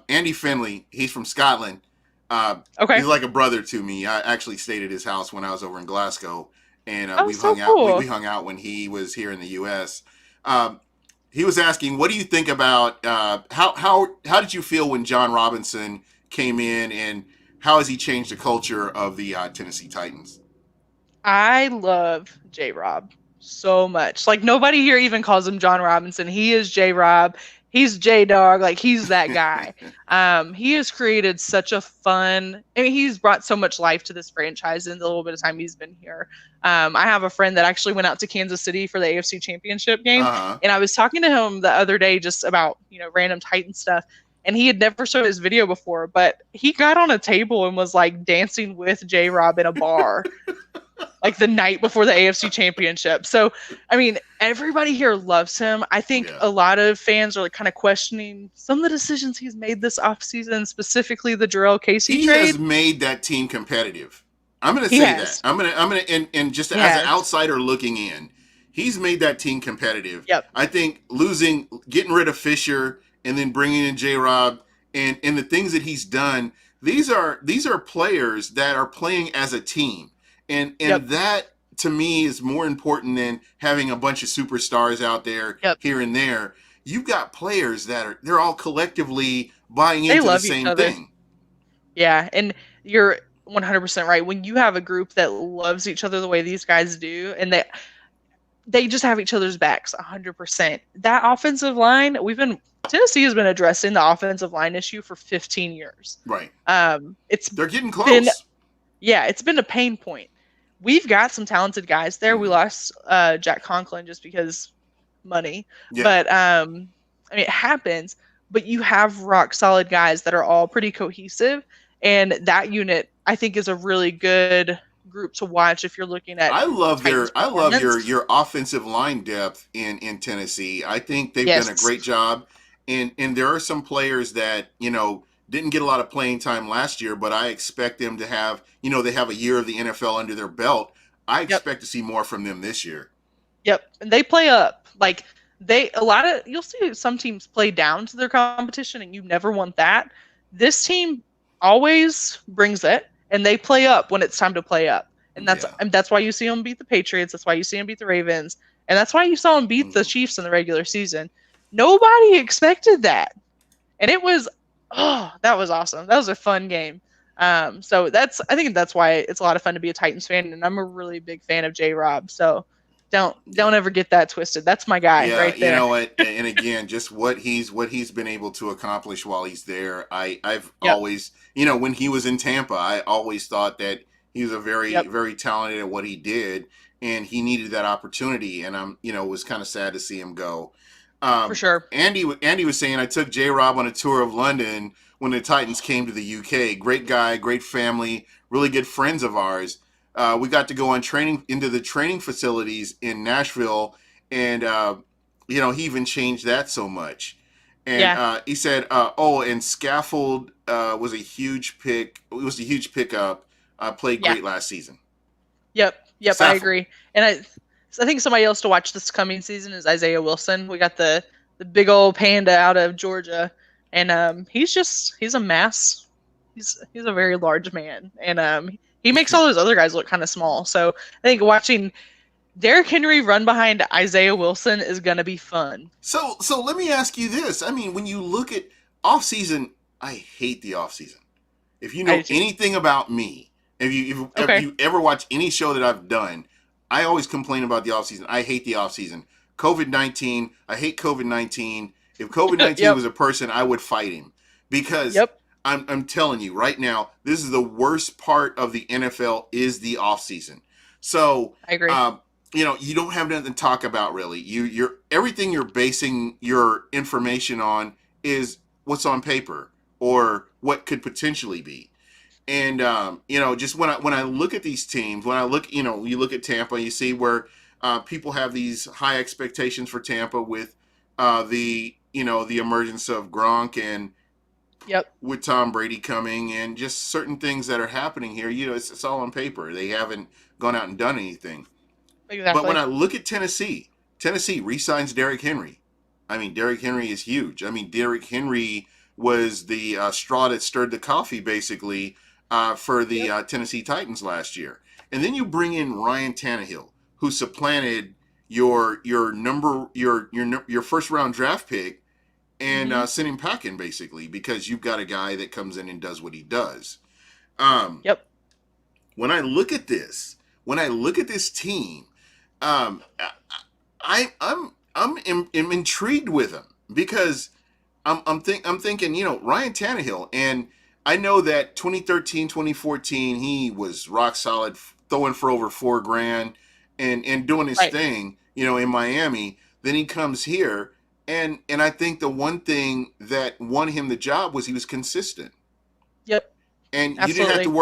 Speaker 1: Andy Finley, he's from Scotland.
Speaker 2: Okay.
Speaker 1: He's like a brother to me. I actually stayed at his house when I was over in Glasgow, and we've
Speaker 2: so
Speaker 1: hung
Speaker 2: cool.
Speaker 1: out. We hung out when he was here in the U.S. He was asking, what do you think about how did you feel when John Robinson came in, and how has he changed the culture of the Tennessee Titans?
Speaker 2: I love J-Rob so much. Like, nobody here even calls him John Robinson. He is J-Rob. He's J-Dog. Like, he's that guy. He has created such a fun, I mean, he's brought so much life to this franchise in the little bit of time he's been here. I have a friend that actually went out to Kansas City for the AFC Championship game. And I was talking to him the other day just about, random Titan stuff. And he had never shown his video before, but he got on a table and was like dancing with J-Rob in a bar. like the night before the AFC Championship. So, I mean, everybody here loves him. I think
Speaker 1: Yeah.
Speaker 2: a lot of fans are like kind of questioning some of the decisions he's made this offseason, specifically the Jarrell Casey
Speaker 1: He has
Speaker 2: trade.
Speaker 1: made that team competitive. I'm going to
Speaker 2: He
Speaker 1: say that.
Speaker 2: has.
Speaker 1: I'm going to, and just
Speaker 2: He
Speaker 1: as an
Speaker 2: has.
Speaker 1: outsider looking in, he's made that team competitive.
Speaker 2: Yep.
Speaker 1: I think getting rid of Fisher and then bringing in J. Rob and the things that he's done. These are players that are playing as a team, and
Speaker 2: Yep.
Speaker 1: that to me is more important than having a bunch of superstars out there
Speaker 2: Yep.
Speaker 1: here and there. You've got players they're all collectively buying
Speaker 2: They
Speaker 1: into the
Speaker 2: love each
Speaker 1: same
Speaker 2: other.
Speaker 1: thing.
Speaker 2: Yeah, and you're 100% right. When you have a group that loves each other the way these guys do, and they just have each other's backs 100%. That offensive line, Tennessee has been addressing the offensive line issue for 15 years.
Speaker 1: Right.
Speaker 2: It's
Speaker 1: They're getting
Speaker 2: been
Speaker 1: close.
Speaker 2: it's been a pain point. We've got some talented guys there. We lost Jack Conklin just because money,
Speaker 1: Yeah.
Speaker 2: but I mean it happens. But you have rock solid guys that are all pretty cohesive, and that unit I think is a really good group to watch if you're looking at
Speaker 1: I love
Speaker 2: Titans
Speaker 1: your offensive line depth in Tennessee. I think they've done a
Speaker 2: Yes.
Speaker 1: great job. And there are some players that, didn't get a lot of playing time last year, but I expect them to have, they have a year of the NFL under their belt. I expect to see more from them this year.
Speaker 2: Yep. And they play up. Like you'll see some teams play down to their competition, and you never want that. This team always brings it, and they play up when it's time to play up. And that's why you see them beat the Patriots. That's why you see them beat the Ravens. And that's why you saw them beat the Chiefs in the regular season. Nobody expected that. And that was awesome. That was a fun game. So I think that's why it's a lot of fun to be a Titans fan, and I'm a really big fan of J. Rob. So don't ever get that twisted. That's my guy right there.
Speaker 1: You know what? And again, just what he's been able to accomplish while he's there. I've always, when he was in Tampa, I always thought that he was a very, very talented at what he did, and he needed that opportunity. And it was kind of sad to see him go.
Speaker 2: For sure.
Speaker 1: Andy was saying, I took J. Rob on a tour of London when the Titans came to the UK. Great guy, great family, really good friends of ours. We got to go on into the training facilities in Nashville, and he even changed that so much. And he said, and Scaffold was a huge pick. It was a huge pickup. Played great last season.
Speaker 2: Yep, Scaffold. I agree. And I think somebody else to watch this coming season is Isaiah Wilson. We got the big old panda out of Georgia, and he's a mass. He's a very large man, and he makes all those other guys look kind of small. So I think watching Derrick Henry run behind Isaiah Wilson is going to be fun.
Speaker 1: So let me ask you this. I mean, when you look at offseason, I hate the offseason. If you know anything about me, if you ever watch any show that I've done, I always complain about the offseason. I hate the offseason. COVID-19, I hate COVID-19. If COVID-19 was a person, I would fight him. Because I'm telling you right now, this is the worst part of the NFL is the offseason. So
Speaker 2: I agree.
Speaker 1: You don't have nothing to talk about really. You're everything you're basing your information on is what's on paper or what could potentially be. And just when I look at these teams, when I look, you look at Tampa, you see where people have these high expectations for Tampa with the emergence of Gronk and with Tom Brady coming and just certain things that are happening here. It's all on paper. They haven't gone out and done anything.
Speaker 2: Exactly.
Speaker 1: But when I look at Tennessee re-signs Derrick Henry. I mean, Derrick Henry is huge. I mean, Derrick Henry was the straw that stirred the coffee, basically, for the Tennessee Titans last year. And then you bring in Ryan Tannehill, who supplanted your first round draft pick and sent him packing, basically, because you've got a guy that comes in and does what he does. When I look at this team, I'm intrigued with him because I'm thinking, Ryan Tannehill, and I know that 2013, 2014, he was rock solid, throwing for over $4,000 and doing his thing, in Miami. Then he comes here, and I think the one thing that won him the job was he was consistent. And you didn't have to
Speaker 2: Absolutely.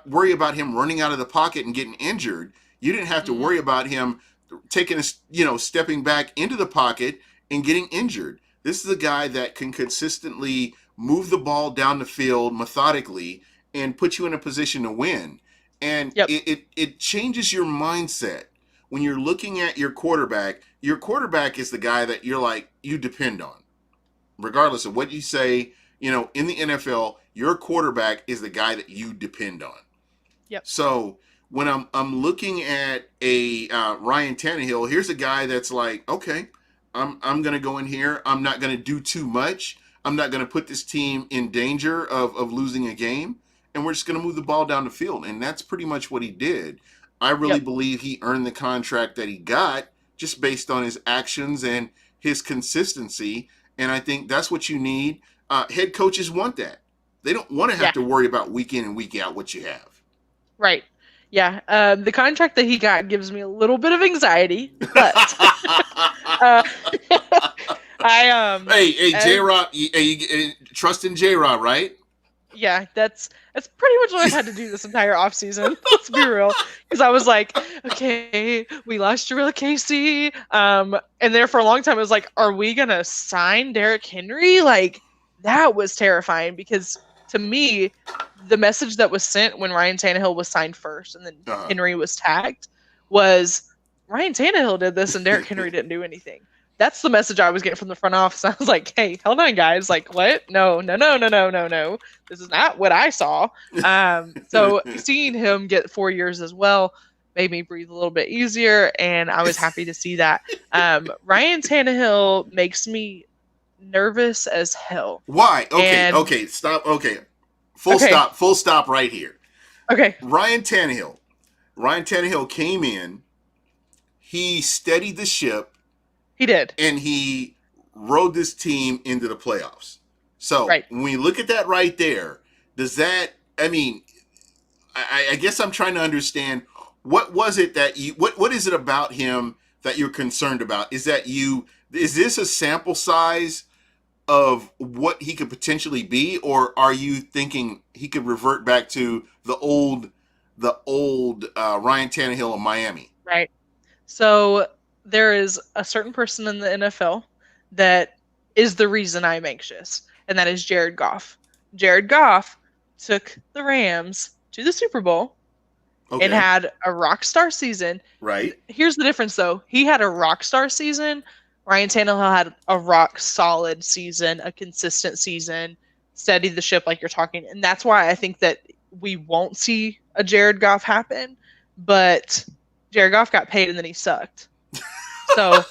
Speaker 1: worry about him running out of the pocket and getting injured. You didn't have to
Speaker 2: Mhm.
Speaker 1: worry about him taking stepping back into the pocket and getting injured. This is a guy that can consistently move the ball down the field methodically and put you in a position to win. And
Speaker 2: Yep.
Speaker 1: it changes your mindset when you're looking at your quarterback. Your quarterback is the guy that you depend on, regardless of what you say. In the NFL, your quarterback is the guy that you depend on.
Speaker 2: Yep.
Speaker 1: So when I'm looking at a Ryan Tannehill, here's a guy that's like, okay, I'm gonna go in here. I'm not gonna do too much. I'm not gonna put this team in danger of losing a game, and we're just gonna move the ball down the field. And that's pretty much what he did. I really
Speaker 2: Yep.
Speaker 1: believe he earned the contract that he got just based on his actions and his consistency. And I think that's what you need. Head coaches want that. They don't want to have
Speaker 2: Yeah.
Speaker 1: to worry about week in and week out what you have.
Speaker 2: Right. Yeah. The contract that he got gives me a little bit of anxiety, but uh, I
Speaker 1: Hey,
Speaker 2: as
Speaker 1: J Rob, trust in J Rob, right?
Speaker 2: yeah, that's pretty much what I've had to do this entire off season. Let's be real, because I was like, okay, we lost Jarilla Casey, and there for a long time it was like, are we gonna sign Derrick Henry? Like that was terrifying because to me, the message that was sent when Ryan Tannehill was signed first and then
Speaker 1: Uh-huh.
Speaker 2: Henry was tagged was Ryan Tannehill did this and Derrick Henry didn't do anything. That's the message I was getting from the front office. I was like, hey, hold on, guys. Like, what? No, no, no, no, no, no, no. This is not what I saw. So seeing him get 4 years as well made me breathe a little bit easier, and I was happy to see that. Ryan Tannehill makes me nervous as hell.
Speaker 1: Why? Okay,
Speaker 2: And
Speaker 1: okay, stop. Okay,
Speaker 2: okay,
Speaker 1: full stop right here.
Speaker 2: okay,
Speaker 1: Ryan Tannehill. Ryan Tannehill came in. He steadied the ship
Speaker 2: he did.
Speaker 1: and he rode this team into the playoffs. So
Speaker 2: Right.
Speaker 1: when we look at that right there, does that? I mean, I guess I'm trying to understand what was it that you what is it about him that you're concerned about? Is this a sample size of what he could potentially be, or are you thinking he could revert back to the old Ryan Tannehill of Miami?
Speaker 2: Right. So there is a certain person in the NFL that is the reason I'm anxious, and that is Jared Goff. Jared Goff took the Rams to the Super Bowl and
Speaker 1: Okay,
Speaker 2: had a rock star season.
Speaker 1: right.
Speaker 2: Here's the difference, though. He had a rock star season. Ryan Tannehill had a rock solid season, a consistent season, steadied the ship like you're talking. And that's why I think that we won't see a Jared Goff happen. But Jared Goff got paid and then he sucked. So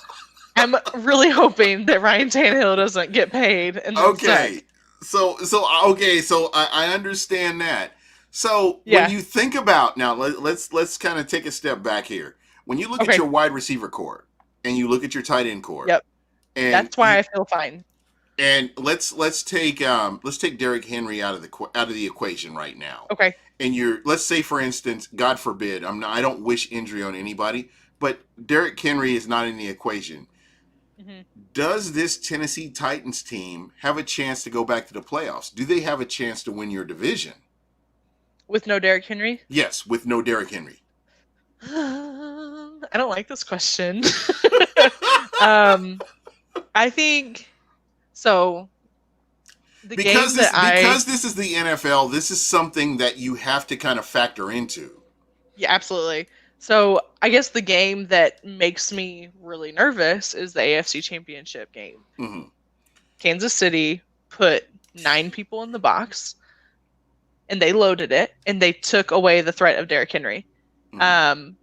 Speaker 2: I'm really hoping that Ryan Tannehill doesn't get paid and then suck.
Speaker 1: Okay. So I understand that. So when
Speaker 2: Yeah.
Speaker 1: you think about now, let's kind of take a step back here. When you look at
Speaker 2: Okay.
Speaker 1: your wide receiver core and you look at your tight end core,
Speaker 2: Yep.
Speaker 1: and
Speaker 2: That's why I feel fine.
Speaker 1: let's take Derrick Henry out of the equation right now.
Speaker 2: Okay.
Speaker 1: And let's say for instance, God forbid, I don't wish injury on anybody, but Derrick Henry is not in the equation.
Speaker 2: Hmm.
Speaker 1: Does this Tennessee Titans team have a chance to go back to the playoffs? Do they have a chance to win your division?
Speaker 2: With no Derrick Henry?
Speaker 1: Yes, with no Derrick Henry.
Speaker 2: I don't like this question. I think so. The
Speaker 1: Because
Speaker 2: game that
Speaker 1: because this is the NFL, this is something that you have to kind of factor into.
Speaker 2: yeah, absolutely. So I guess the game that makes me really nervous is the AFC Championship game.
Speaker 1: Hmm.
Speaker 2: Kansas City put 9 people in the box, and they loaded it, and they took away the threat of Derrick Henry.
Speaker 1: Hmm.
Speaker 2: Um,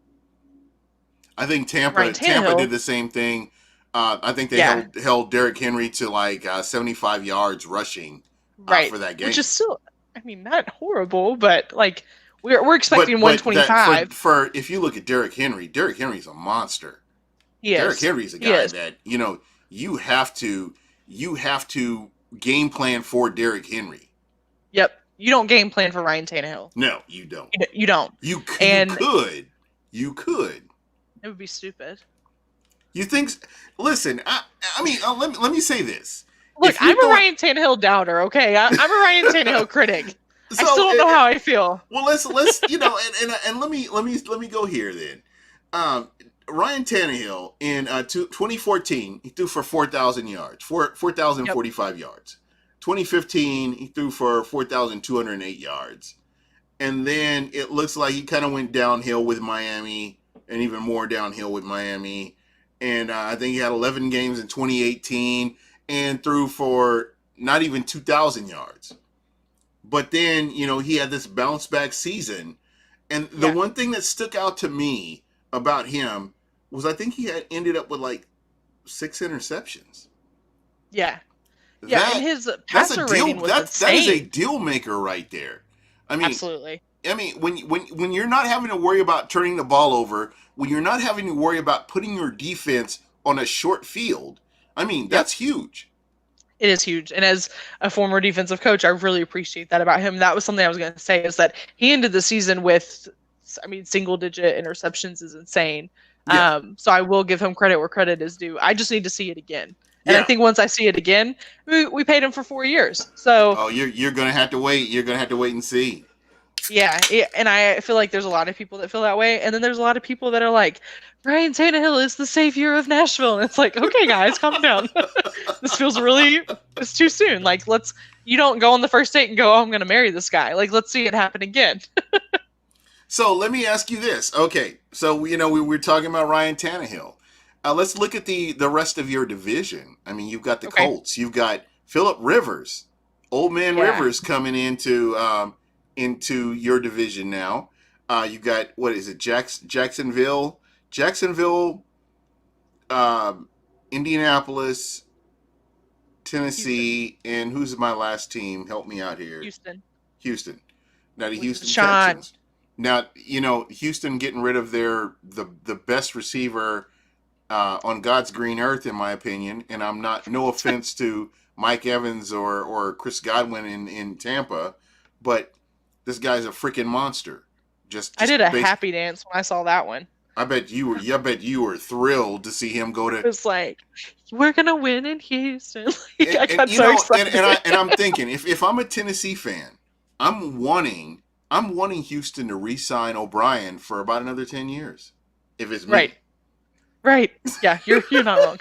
Speaker 1: I think
Speaker 2: Ryan
Speaker 1: Tampa
Speaker 2: Tannehill,
Speaker 1: did the same thing. I think they
Speaker 2: yeah,
Speaker 1: held Derrick Henry to like 75 yards rushing
Speaker 2: right,
Speaker 1: for that game.
Speaker 2: which is still, I mean, not horrible, but like we're expecting
Speaker 1: But that
Speaker 2: 125.
Speaker 1: for if you look at Derrick Henry's a monster.
Speaker 2: He
Speaker 1: Derrick
Speaker 2: is.
Speaker 1: Henry's a
Speaker 2: He
Speaker 1: guy
Speaker 2: is.
Speaker 1: that you have to game plan for Derrick Henry.
Speaker 2: Yep. You don't game plan for Ryan Tannehill.
Speaker 1: No, you don't.
Speaker 2: You don't.
Speaker 1: You
Speaker 2: And
Speaker 1: could.
Speaker 2: it would be stupid.
Speaker 1: You think? Listen, I mean, let me say this.
Speaker 2: Look,
Speaker 1: if you're
Speaker 2: I'm a
Speaker 1: going,
Speaker 2: Ryan Tannehill doubter. Okay, I'm a Ryan Tannehill critic. I still
Speaker 1: so
Speaker 2: don't know how I feel.
Speaker 1: well, let's and let me go here then. Um, Ryan Tannehill in 2014 he threw for 4,000 yards, 4,045 yards. 2015 he threw for 4,208 yards, and then it looks like he kind of went downhill with Miami, and even more downhill with Miami. And I think he had 11 games in 2018 and threw for not even 2,000 yards. But then, he had this bounce back season. And the
Speaker 2: Yeah,
Speaker 1: one thing that stuck out to me about him was I think he had ended up with like 6 interceptions.
Speaker 2: yeah, yeah. And
Speaker 1: That
Speaker 2: his
Speaker 1: that's a
Speaker 2: passer
Speaker 1: deal.
Speaker 2: rating was
Speaker 1: That is a
Speaker 2: insane.
Speaker 1: deal maker right there. I mean,
Speaker 2: Absolutely.
Speaker 1: when you're not having to worry about turning the ball over, when you're not having to worry about putting your defense on a short field, I mean,
Speaker 2: Yep.
Speaker 1: that's huge.
Speaker 2: It is huge. And as a former defensive coach, I really appreciate that about him. That was something I was going to say is that he ended the season with, I mean, single digit interceptions is insane.
Speaker 1: Yeah,
Speaker 2: So I will give him credit where credit is due. I just need to see it again. And I
Speaker 1: yeah.
Speaker 2: think once I see it again, we paid him for 4 years. So
Speaker 1: Oh, you're gonna have to wait. You're gonna have to wait and see.
Speaker 2: yeah, and I feel like there's a lot of people that feel that way, and then there's a lot of people that are like, Ryan Tannehill is the savior of Nashville, and it's like, okay, guys, calm down. This feels really, it's too soon. Like, you don't go on the first date and go, oh, I'm gonna marry this guy. Like, let's see it happen again.
Speaker 1: So let me ask you this. Okay, so we were talking about Ryan Tannehill. Let's look at the rest of your division. I mean, you've got the
Speaker 2: Okay.
Speaker 1: Colts. You've got Philip Rivers, Old Man
Speaker 2: Yeah.
Speaker 1: Rivers coming into your division now. You got what is it? Jacksonville, um, Indianapolis,
Speaker 2: Houston.
Speaker 1: Tennessee, and who's my last team? Help me out here.
Speaker 2: Houston.
Speaker 1: Houston. Now the
Speaker 2: With
Speaker 1: Houston
Speaker 2: Deshaun.
Speaker 1: Texans. Now Houston getting rid of the best receiver on God's green earth, in my opinion. And I'm not no offense to Mike Evans or Chris Godwin in Tampa, but this guy's a freaking monster.
Speaker 2: I did a
Speaker 1: Based.
Speaker 2: happy dance when I saw that one.
Speaker 1: I bet you were thrilled to see him go
Speaker 2: It
Speaker 1: to.
Speaker 2: was like, we're gonna win in Houston. Like, I
Speaker 1: And
Speaker 2: got so excited.
Speaker 1: I'm thinking if I'm a Tennessee fan, I'm wanting Houston to re-sign O'Brien for about another 10 years. If it's
Speaker 2: Right.
Speaker 1: me.
Speaker 2: Right. Yeah, you're not wrong.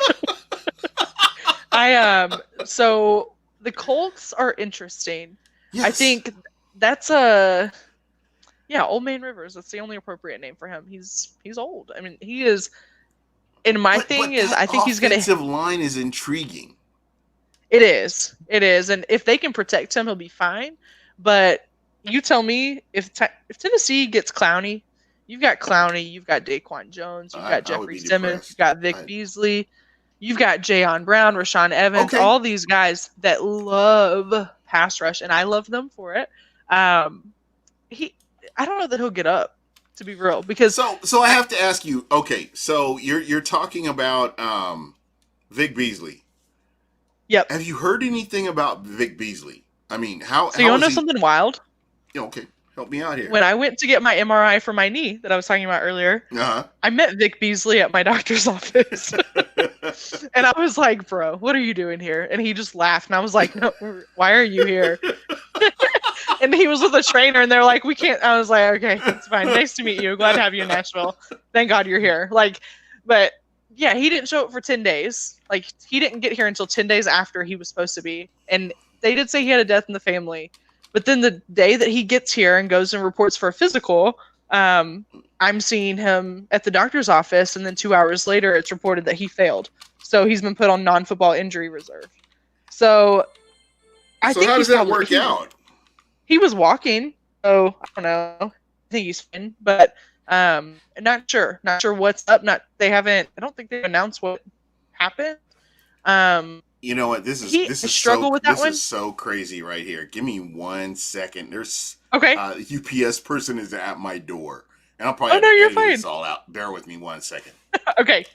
Speaker 2: I so the Colts are interesting. I
Speaker 1: Yes.
Speaker 2: think that's a yeah, Old Man Rivers. That's the only appropriate name for him. He's old. I mean, he is. And my thing
Speaker 1: But
Speaker 2: is,
Speaker 1: that
Speaker 2: I think he's gonna.
Speaker 1: offensive line is intriguing.
Speaker 2: It is, and if they can protect him, he'll be fine. But you tell me if Tennessee gets Clowney, you've got Daquan Jones, you've got
Speaker 1: I would
Speaker 2: Jeffrey
Speaker 1: be
Speaker 2: Simmons, you've
Speaker 1: depressed.
Speaker 2: got Vic Beasley, you've got Jayon Brown, Rashawn Evans,
Speaker 1: Okay.
Speaker 2: all these guys that love pass rush, and I love them for it. Um, he, I don't know that he'll get up, to be real, because
Speaker 1: So I have to ask you. Okay, so you're talking about Vic Beasley.
Speaker 2: yep.
Speaker 1: Have you heard anything about Vic Beasley? I mean, how
Speaker 2: So you
Speaker 1: how
Speaker 2: want
Speaker 1: is
Speaker 2: to know
Speaker 1: he?
Speaker 2: something wild?
Speaker 1: Okay, help me out here.
Speaker 2: When I went to get my MRI for my knee that I was talking about earlier,
Speaker 1: Uh
Speaker 2: I met Vic Beasley at my doctor's office.
Speaker 1: huh.
Speaker 2: And I was like, bro, what are you doing here? And he just laughed. And I was like, no, why are you here? And he was with a trainer, and they're like, we can't. I was like, okay, it's fine. Nice to meet you. Glad to have you in Nashville. Thank God you're here. Like, but yeah, he didn't show up for 10 days. Like, he didn't get here until 10 days after he was supposed to be. And they did say he had a death in the family. But then the day that he gets here and goes and reports for a physical, I'm seeing him at the doctor's office. And then 2 hours later, it's reported that he failed. So he's been put on non-football injury reserve. So I
Speaker 1: So
Speaker 2: think
Speaker 1: how does
Speaker 2: he's
Speaker 1: that
Speaker 2: probably
Speaker 1: work out?
Speaker 2: he was walking, so I don't know. I think he's fine, but not sure. Not sure what's up. Not they haven't. I don't think they've announced what happened. Um,
Speaker 1: You know what? This is
Speaker 2: he
Speaker 1: this
Speaker 2: I
Speaker 1: is so
Speaker 2: struggle with that
Speaker 1: this
Speaker 2: one.
Speaker 1: is so crazy right here. Give me 1 second. There's
Speaker 2: Okay.
Speaker 1: UPS person is at my door, and I'll probably
Speaker 2: Oh
Speaker 1: have
Speaker 2: no,
Speaker 1: to
Speaker 2: you're
Speaker 1: edit
Speaker 2: fine.
Speaker 1: this all out. Bear with me 1 second.
Speaker 2: Okay.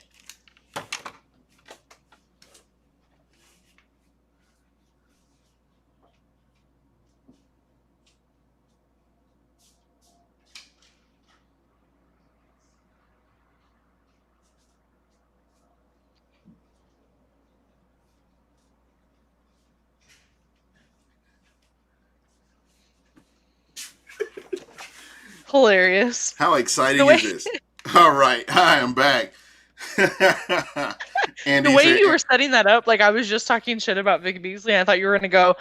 Speaker 2: Hilarious.
Speaker 1: How
Speaker 2: The
Speaker 1: exciting
Speaker 2: way
Speaker 1: is this? All right, I am back.
Speaker 2: the
Speaker 1: Andy
Speaker 2: way you
Speaker 1: said,
Speaker 2: were setting that up, like I was just talking shit about Vic Beasley, and I thought you were gonna go,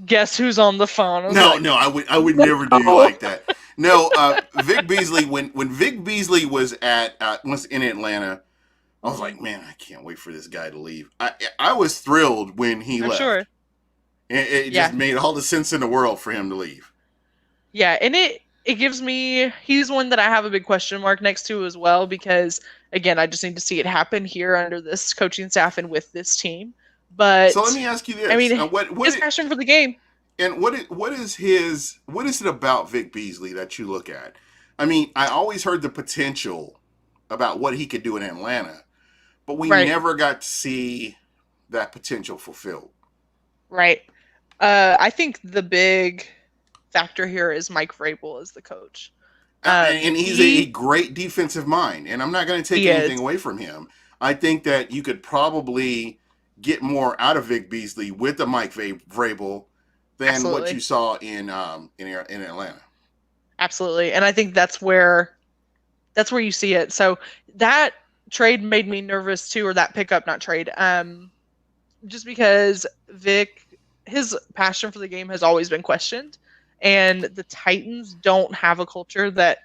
Speaker 2: guess who's on the phone? I was
Speaker 1: "No,
Speaker 2: like,
Speaker 1: no, I would never do you
Speaker 2: no.
Speaker 1: like that." No, Vic Beasley. When Vic Beasley was at was in Atlanta, I was
Speaker 2: Mhm.
Speaker 1: like, "Man, I can't wait for this guy to leave." I was thrilled when he
Speaker 2: I'm
Speaker 1: left.
Speaker 2: sure.
Speaker 1: It just
Speaker 2: Yeah.
Speaker 1: made all the sense in the world for him to leave.
Speaker 2: Yeah, and it gives me he's one that I have a big question mark next to as well because again, I just need to see it happen here under this coaching staff and with this team.
Speaker 1: So let
Speaker 2: But
Speaker 1: me ask you
Speaker 2: I
Speaker 1: this:
Speaker 2: mean, his passion for the game.
Speaker 1: what is it about Vic Beasley that you look at? I mean, I always heard the potential about what he could do in Atlanta, but we
Speaker 2: Right,
Speaker 1: never got to see that potential fulfilled.
Speaker 2: right. I think the big factor here is Mike Vrabel as the coach.
Speaker 1: And he's a
Speaker 2: He
Speaker 1: great defensive mind, and I'm not going to take
Speaker 2: he
Speaker 1: anything
Speaker 2: is
Speaker 1: away from him. I think that you could probably get more out of Vic Beasley with the Mike Vrabel than what you
Speaker 2: absolutely,
Speaker 1: saw in Atlanta.
Speaker 2: absolutely, and I think that's where you see it. So that trade made me nervous too, or that pickup, not trade. Just because Vic, his passion for the game has always been questioned, and the Titans don't have a culture that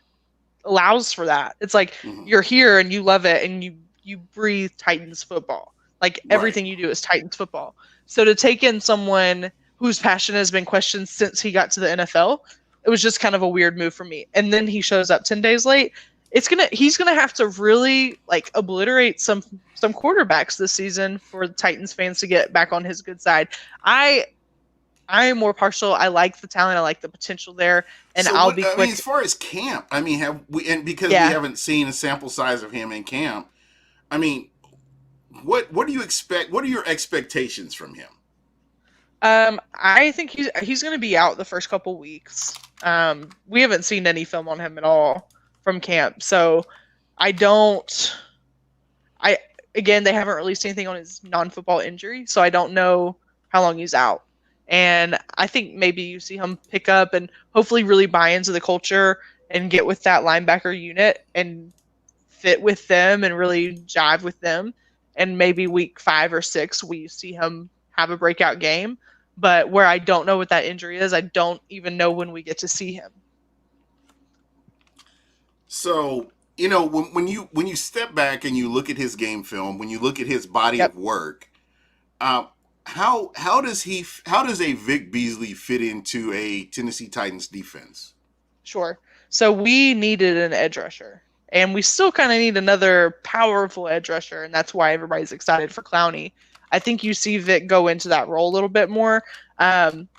Speaker 2: allows for that. It's like
Speaker 1: Hmm.
Speaker 2: you're here and you love it, and you breathe Titans football. Like
Speaker 1: Right.
Speaker 2: everything you do is Titans football. So to take in someone whose passion has been questioned since he got to the NFL, it was just kind of a weird move for me. And then he shows up 10 days late. He's gonna have to really like obliterate some quarterbacks this season for the Titans fans to get back on his good side. I I am more partial. I like the talent. I like the potential there, and
Speaker 1: So
Speaker 2: I'll
Speaker 1: what
Speaker 2: be
Speaker 1: I mean, as
Speaker 2: quick.
Speaker 1: far as camp, I mean, have we and because we
Speaker 2: Yeah.
Speaker 1: haven't seen a sample size of him in camp, I mean, what do you expect? What are your expectations from him?
Speaker 2: I think he's going to be out the first couple weeks. We haven't seen any film on him at all from camp, so I don't. I again, they haven't released anything on his non-football injury, so I don't know how long he's out. And I think maybe you see him pick up and hopefully really buy into the culture and get with that linebacker unit and fit with them and really jive with them. And maybe week 5 or 6, we see him have a breakout game. But where I don't know what that injury is, I don't even know when we get to see him.
Speaker 1: So when you step back and you look at his game film, when you look at his body
Speaker 2: Yep,
Speaker 1: of work, uh, how does a Vic Beasley fit into a Tennessee Titans defense?
Speaker 2: sure. So we needed an edge rusher. And we still kind of need another powerful edge rusher, and that's why everybody's excited for Clowney. I think you see Vic go into that role a little bit more.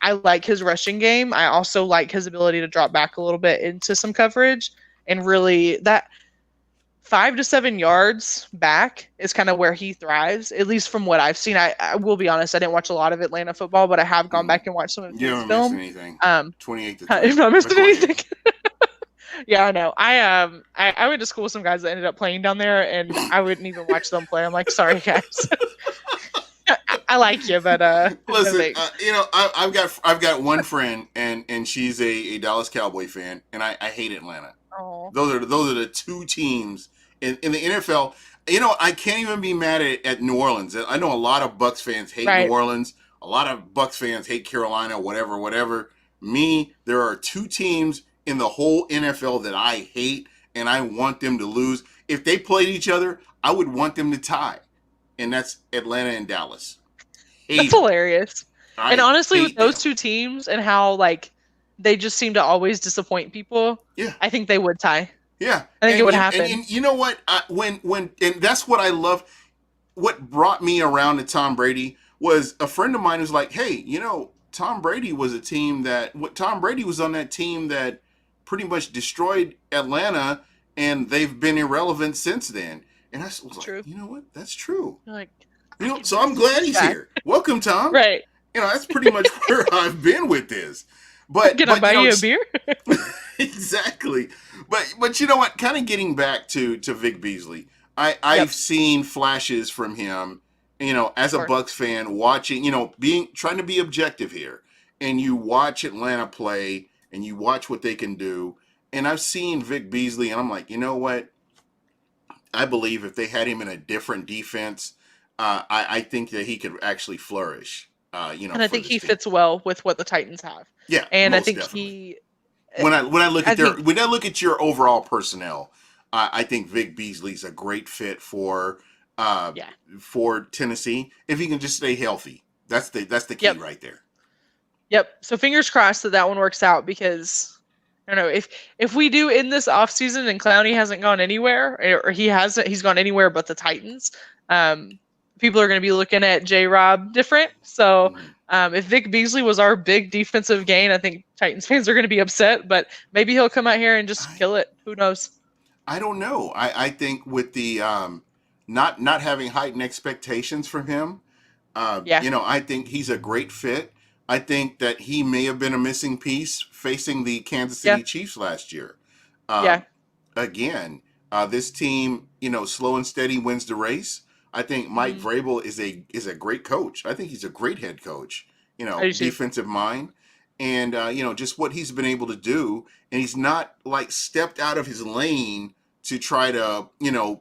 Speaker 2: I like his rushing game. I also like his ability to drop back a little bit into some coverage and really that 5 to 7 yards back is kind of where he thrives, at least from what I've seen. I will be honest, I didn't watch a lot of Atlanta football, but I have gone
Speaker 1: Mm.
Speaker 2: back and watched some of
Speaker 1: You
Speaker 2: his
Speaker 1: haven't missed
Speaker 2: film.
Speaker 1: anything.
Speaker 2: Um,
Speaker 1: 28 to
Speaker 2: if
Speaker 1: 3.
Speaker 2: I'm
Speaker 1: But
Speaker 2: missing
Speaker 1: go ahead.
Speaker 2: anything, yeah, I know. I went to school with some guys that ended up playing down there, and I wouldn't even watch them play. I'm like, sorry guys, I like you, but no
Speaker 1: Listen,
Speaker 2: thanks.
Speaker 1: I've got one friend, and she's a Dallas Cowboy fan, and I hate Atlanta.
Speaker 2: Oh,
Speaker 1: Those are the two teams in the NFL. I can't even be mad at New Orleans. I know a lot of Bucks fans hate New
Speaker 2: right.
Speaker 1: Orleans. A lot of Bucks fans hate Carolina, whatever, whatever. Me, there are two teams in the whole NFL that I hate, and I want them to lose. If they played each other, I would want them to tie, and that's Atlanta and Dallas.
Speaker 2: That's
Speaker 1: Hate them.
Speaker 2: hilarious. And
Speaker 1: I
Speaker 2: honestly, with
Speaker 1: hate
Speaker 2: those
Speaker 1: them.
Speaker 2: two teams and how like they just seem to always disappoint people,
Speaker 1: Yeah.
Speaker 2: I think they would tie.
Speaker 1: Yeah,
Speaker 2: I think it
Speaker 1: and
Speaker 2: would
Speaker 1: and
Speaker 2: happen.
Speaker 1: you know what? And that's what I love. What brought me around to Tom Brady was a friend of mine who's like, "Hey, Tom Brady was a team that what Tom Brady was on that team that pretty much destroyed Atlanta, and they've been irrelevant since then." And I was like,
Speaker 2: True.
Speaker 1: you know what? That's true.
Speaker 2: You're like, I can
Speaker 1: So
Speaker 2: bring
Speaker 1: I'm
Speaker 2: some
Speaker 1: glad
Speaker 2: juice
Speaker 1: he's
Speaker 2: back.
Speaker 1: here. Welcome, Tom.
Speaker 2: Right.
Speaker 1: That's pretty much where I've been with this. But
Speaker 2: Can I
Speaker 1: but
Speaker 2: buy you a beer?
Speaker 1: exactly. But you know what? Kind of getting back to Vic Beasley, I've
Speaker 2: Yep.
Speaker 1: seen flashes from him. As a
Speaker 2: Sure.
Speaker 1: Bucks fan, watching, being trying to be objective here, and you watch Atlanta play, and you watch what they can do. and I've seen Vic Beasley, and I'm like, you know what? I believe if they had him in a different defense, I think that he could actually flourish.
Speaker 2: And I
Speaker 1: For
Speaker 2: think
Speaker 1: this
Speaker 2: he
Speaker 1: team.
Speaker 2: fits well with what the Titans have.
Speaker 1: Yeah,
Speaker 2: And I
Speaker 1: most
Speaker 2: think
Speaker 1: definitely.
Speaker 2: he,
Speaker 1: When I look
Speaker 2: I
Speaker 1: at
Speaker 2: think,
Speaker 1: your overall personnel, I think Vic Beasley's a great fit uh,
Speaker 2: yeah,
Speaker 1: for Tennessee if he can just stay healthy. That's the key
Speaker 2: yep,
Speaker 1: right there.
Speaker 2: yep. So fingers crossed that one works out because I don't know if we do in this offseason and Clowney hasn't gone anywhere or he's gone anywhere but the Titans. Um, People are going to be looking at J. Rob different. So
Speaker 1: Mhm.
Speaker 2: if Vic Beasley was our big defensive gain, I think Titans fans are going to be upset. But maybe he'll come out here and just
Speaker 1: I
Speaker 2: kill it. Who knows?
Speaker 1: I don't know. I think with the not having heightened expectations from him,
Speaker 2: Yeah,
Speaker 1: I think he's a great fit. I think that he may have been a missing piece facing the Kansas
Speaker 2: yeah,
Speaker 1: City Chiefs last year.
Speaker 2: yeah.
Speaker 1: Um, Again, this team, slow and steady wins the race. I think Mike
Speaker 2: Hmm.
Speaker 1: Vrabel is a great coach. I think he's a great head coach.
Speaker 2: I do too.
Speaker 1: Defensive mind, and just what he's been able to do. And he's not like stepped out of his lane to try to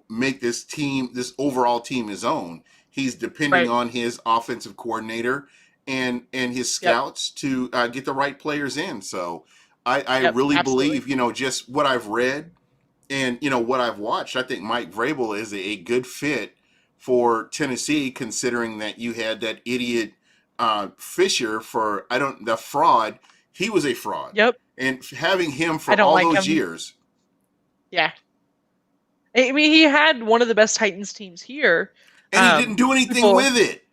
Speaker 1: make this overall team his own. He's depending
Speaker 2: Right.
Speaker 1: on his offensive coordinator and his
Speaker 2: Yep.
Speaker 1: scouts to get the right players in. So I
Speaker 2: Yep.
Speaker 1: really
Speaker 2: Absolutely.
Speaker 1: believe, just what I've read and what I've watched. I think Mike Vrabel is a good fit for Tennessee, considering that you had that idiot Fisher for I don't the fraud. He was a fraud,
Speaker 2: Yep.
Speaker 1: and having him
Speaker 2: I
Speaker 1: for
Speaker 2: don't
Speaker 1: all
Speaker 2: like
Speaker 1: those
Speaker 2: him.
Speaker 1: years.
Speaker 2: Yeah. I mean, he had one of the best Titans teams here.
Speaker 1: And he didn't do anything
Speaker 2: People
Speaker 1: with it.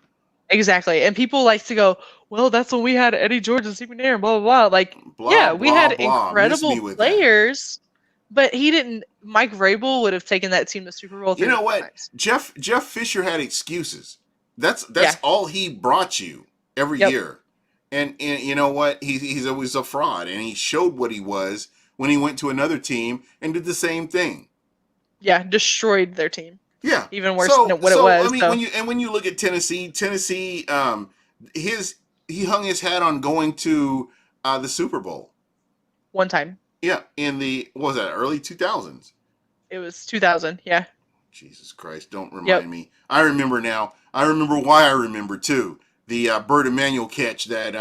Speaker 2: exactly, and people like to go, well, that's when we had Eddie George and Steve McNair, and blah blah blah. Like,
Speaker 1: Blah
Speaker 2: yeah, we had
Speaker 1: blah blah. Miss me
Speaker 2: incredible
Speaker 1: with that.
Speaker 2: players, but he didn't. Mike Vrabel would have taken that team to Super Bowl
Speaker 1: You
Speaker 2: three or
Speaker 1: know
Speaker 2: four
Speaker 1: what?
Speaker 2: times.
Speaker 1: Jeff Fisher had excuses. That's
Speaker 2: Yeah.
Speaker 1: all he brought you every
Speaker 2: Yep.
Speaker 1: year. And you know what? He's always a fraud, and he showed what he was when he went to another team and did the same thing.
Speaker 2: Yeah. Destroyed their team,
Speaker 1: Yeah.
Speaker 2: even worse
Speaker 1: So
Speaker 2: than what it
Speaker 1: so I
Speaker 2: was.
Speaker 1: mean
Speaker 2: So
Speaker 1: when you look at Tennessee, his he hung his hat on going to the Super Bowl.
Speaker 2: one time,
Speaker 1: Yeah, in the what was that early 2000s?
Speaker 2: it was 2000. Yeah.
Speaker 1: Jesus Christ, don't
Speaker 2: Yep.
Speaker 1: remind me. I remember now. I remember why I remember too. The Bert Emanuel catch that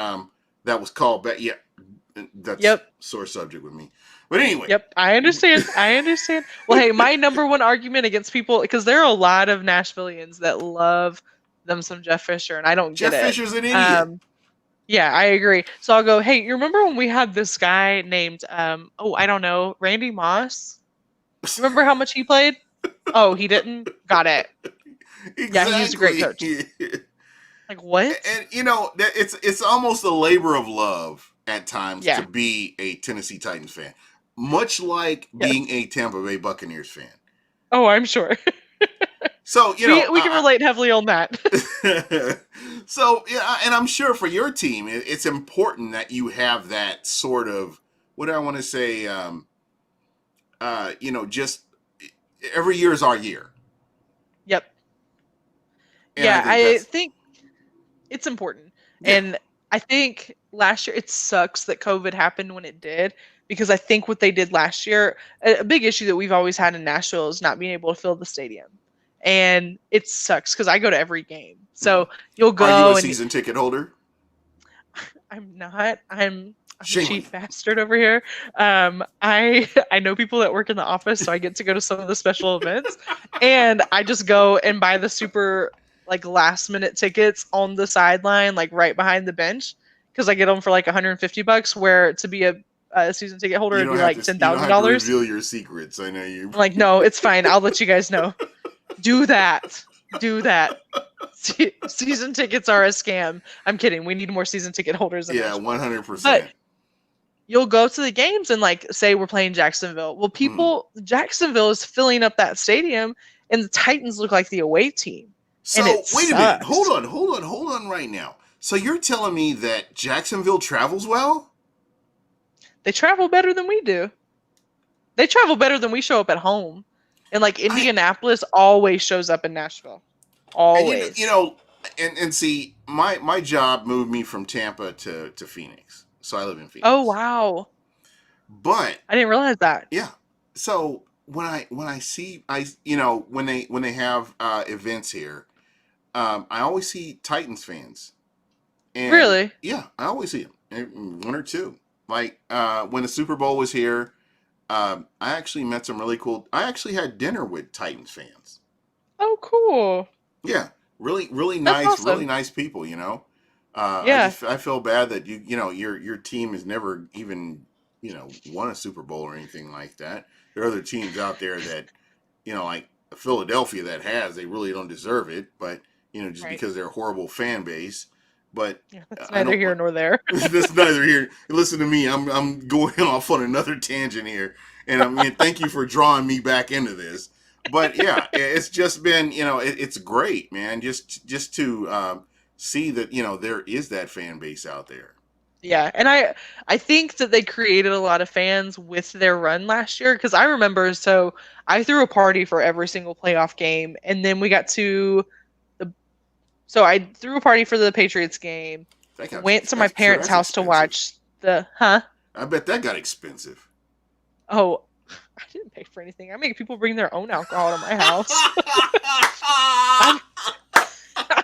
Speaker 1: was called back. Yeah, that's
Speaker 2: Yep.
Speaker 1: sore subject with me. But anyway,
Speaker 2: Yep. I understand. I understand. Well, hey, my number one argument against people because there are a lot of Nashvilleians that love them some Jeff Fisher, and I don't get
Speaker 1: Jeff
Speaker 2: it.
Speaker 1: Fisher's an idiot.
Speaker 2: Um, Yeah, I agree. So I'll go, hey, you remember when we had this guy named I don't know, Randy Moss? Remember how much he played? Oh, he didn't? Got it. Yeah, he was a great coach.
Speaker 1: Exactly.
Speaker 2: Like what?
Speaker 1: And that it's almost a labor of love at times to
Speaker 2: Yeah.
Speaker 1: be a Tennessee Titans fan, much like
Speaker 2: Yes.
Speaker 1: being a Tampa Bay Buccaneers fan.
Speaker 2: Oh, I'm sure.
Speaker 1: So
Speaker 2: We can relate heavily on that.
Speaker 1: so yeah, and I'm sure for your team, it's important that you have that sort of what do I want to say. Just every year is our year,
Speaker 2: Yep.
Speaker 1: and
Speaker 2: Yeah,
Speaker 1: think
Speaker 2: I
Speaker 1: that's
Speaker 2: think it's important.
Speaker 1: yeah.
Speaker 2: And I think last year it sucks that COVID happened when it did because I think what they did last year, a big issue that we've always had in Nashville is not being able to fill the stadium. And it sucks because I go to every game. So you'll
Speaker 1: Are you a
Speaker 2: go and
Speaker 1: season ticket holder?
Speaker 2: I'm not. I'm a
Speaker 1: Shame on you.
Speaker 2: cheap bastard over here. I know people that work in the office, so I get to go to some of the special events, and I just go and buy the super like last minute tickets on the sideline, like right behind the bench, because I get them for like $150. Where to be a season ticket holder,
Speaker 1: You
Speaker 2: it'd
Speaker 1: don't
Speaker 2: be
Speaker 1: have
Speaker 2: like
Speaker 1: to.
Speaker 2: ten
Speaker 1: You don't
Speaker 2: thousand
Speaker 1: have to
Speaker 2: dollars.
Speaker 1: reveal your secrets. I know you.
Speaker 2: I'm like, no, it's fine. I'll let you guys know. Do that. Do that. Season tickets are a scam. I'm kidding. We need more season ticket holders in
Speaker 1: Yeah,
Speaker 2: Nashville.
Speaker 1: 100%.
Speaker 2: But you'll go to the games and like say we're playing Jacksonville. Well, Jacksonville is filling up that stadium, and the Titans look like the away team,
Speaker 1: So
Speaker 2: and it
Speaker 1: wait a minute.
Speaker 2: sucks.
Speaker 1: Hold on right now. So you're telling me that Jacksonville travels well?
Speaker 2: They travel better than we do. They travel better than we show up at home, and like Indianapolis always shows up in Nashville. Always.
Speaker 1: And and see, my job moved me from Tampa to Phoenix. So I live in Phoenix.
Speaker 2: Oh wow.
Speaker 1: But
Speaker 2: I didn't realize that.
Speaker 1: yeah, so when I see when they have events here, I always see Titans fans, and
Speaker 2: Really?
Speaker 1: yeah, I always see them, one or two. Like when the Super Bowl was here, I actually met some really cool. I actually had dinner with Titans fans.
Speaker 2: Oh, cool.
Speaker 1: Yeah,
Speaker 2: That's
Speaker 1: really
Speaker 2: awesome.
Speaker 1: nice people.
Speaker 2: Yeah.
Speaker 1: I feel bad that your team has never even won a Super Bowl or anything like that. There are other teams out there that like Philadelphia that has, they really don't deserve it, but just
Speaker 2: Right.
Speaker 1: because they're a horrible fan base. But
Speaker 2: Yeah, that's
Speaker 1: I
Speaker 2: neither
Speaker 1: don't.
Speaker 2: here nor there.
Speaker 1: That's neither here. Listen to me. I'm going off on another tangent here, and I mean, thank you for drawing me back into this. But yeah, it's just been it's great, man. Just to see that there is that fan base out there.
Speaker 2: Yeah, and I think that they created a lot of fans with their run last year because I remember so I threw a party for every single playoff game, and then we got to the so I threw a party for the Patriots game, went to my parents'
Speaker 1: That's
Speaker 2: house to
Speaker 1: expensive.
Speaker 2: watch the huh?
Speaker 1: I bet that got expensive.
Speaker 2: Oh, I didn't pay for anything. I make people bring their own alcohol to my house.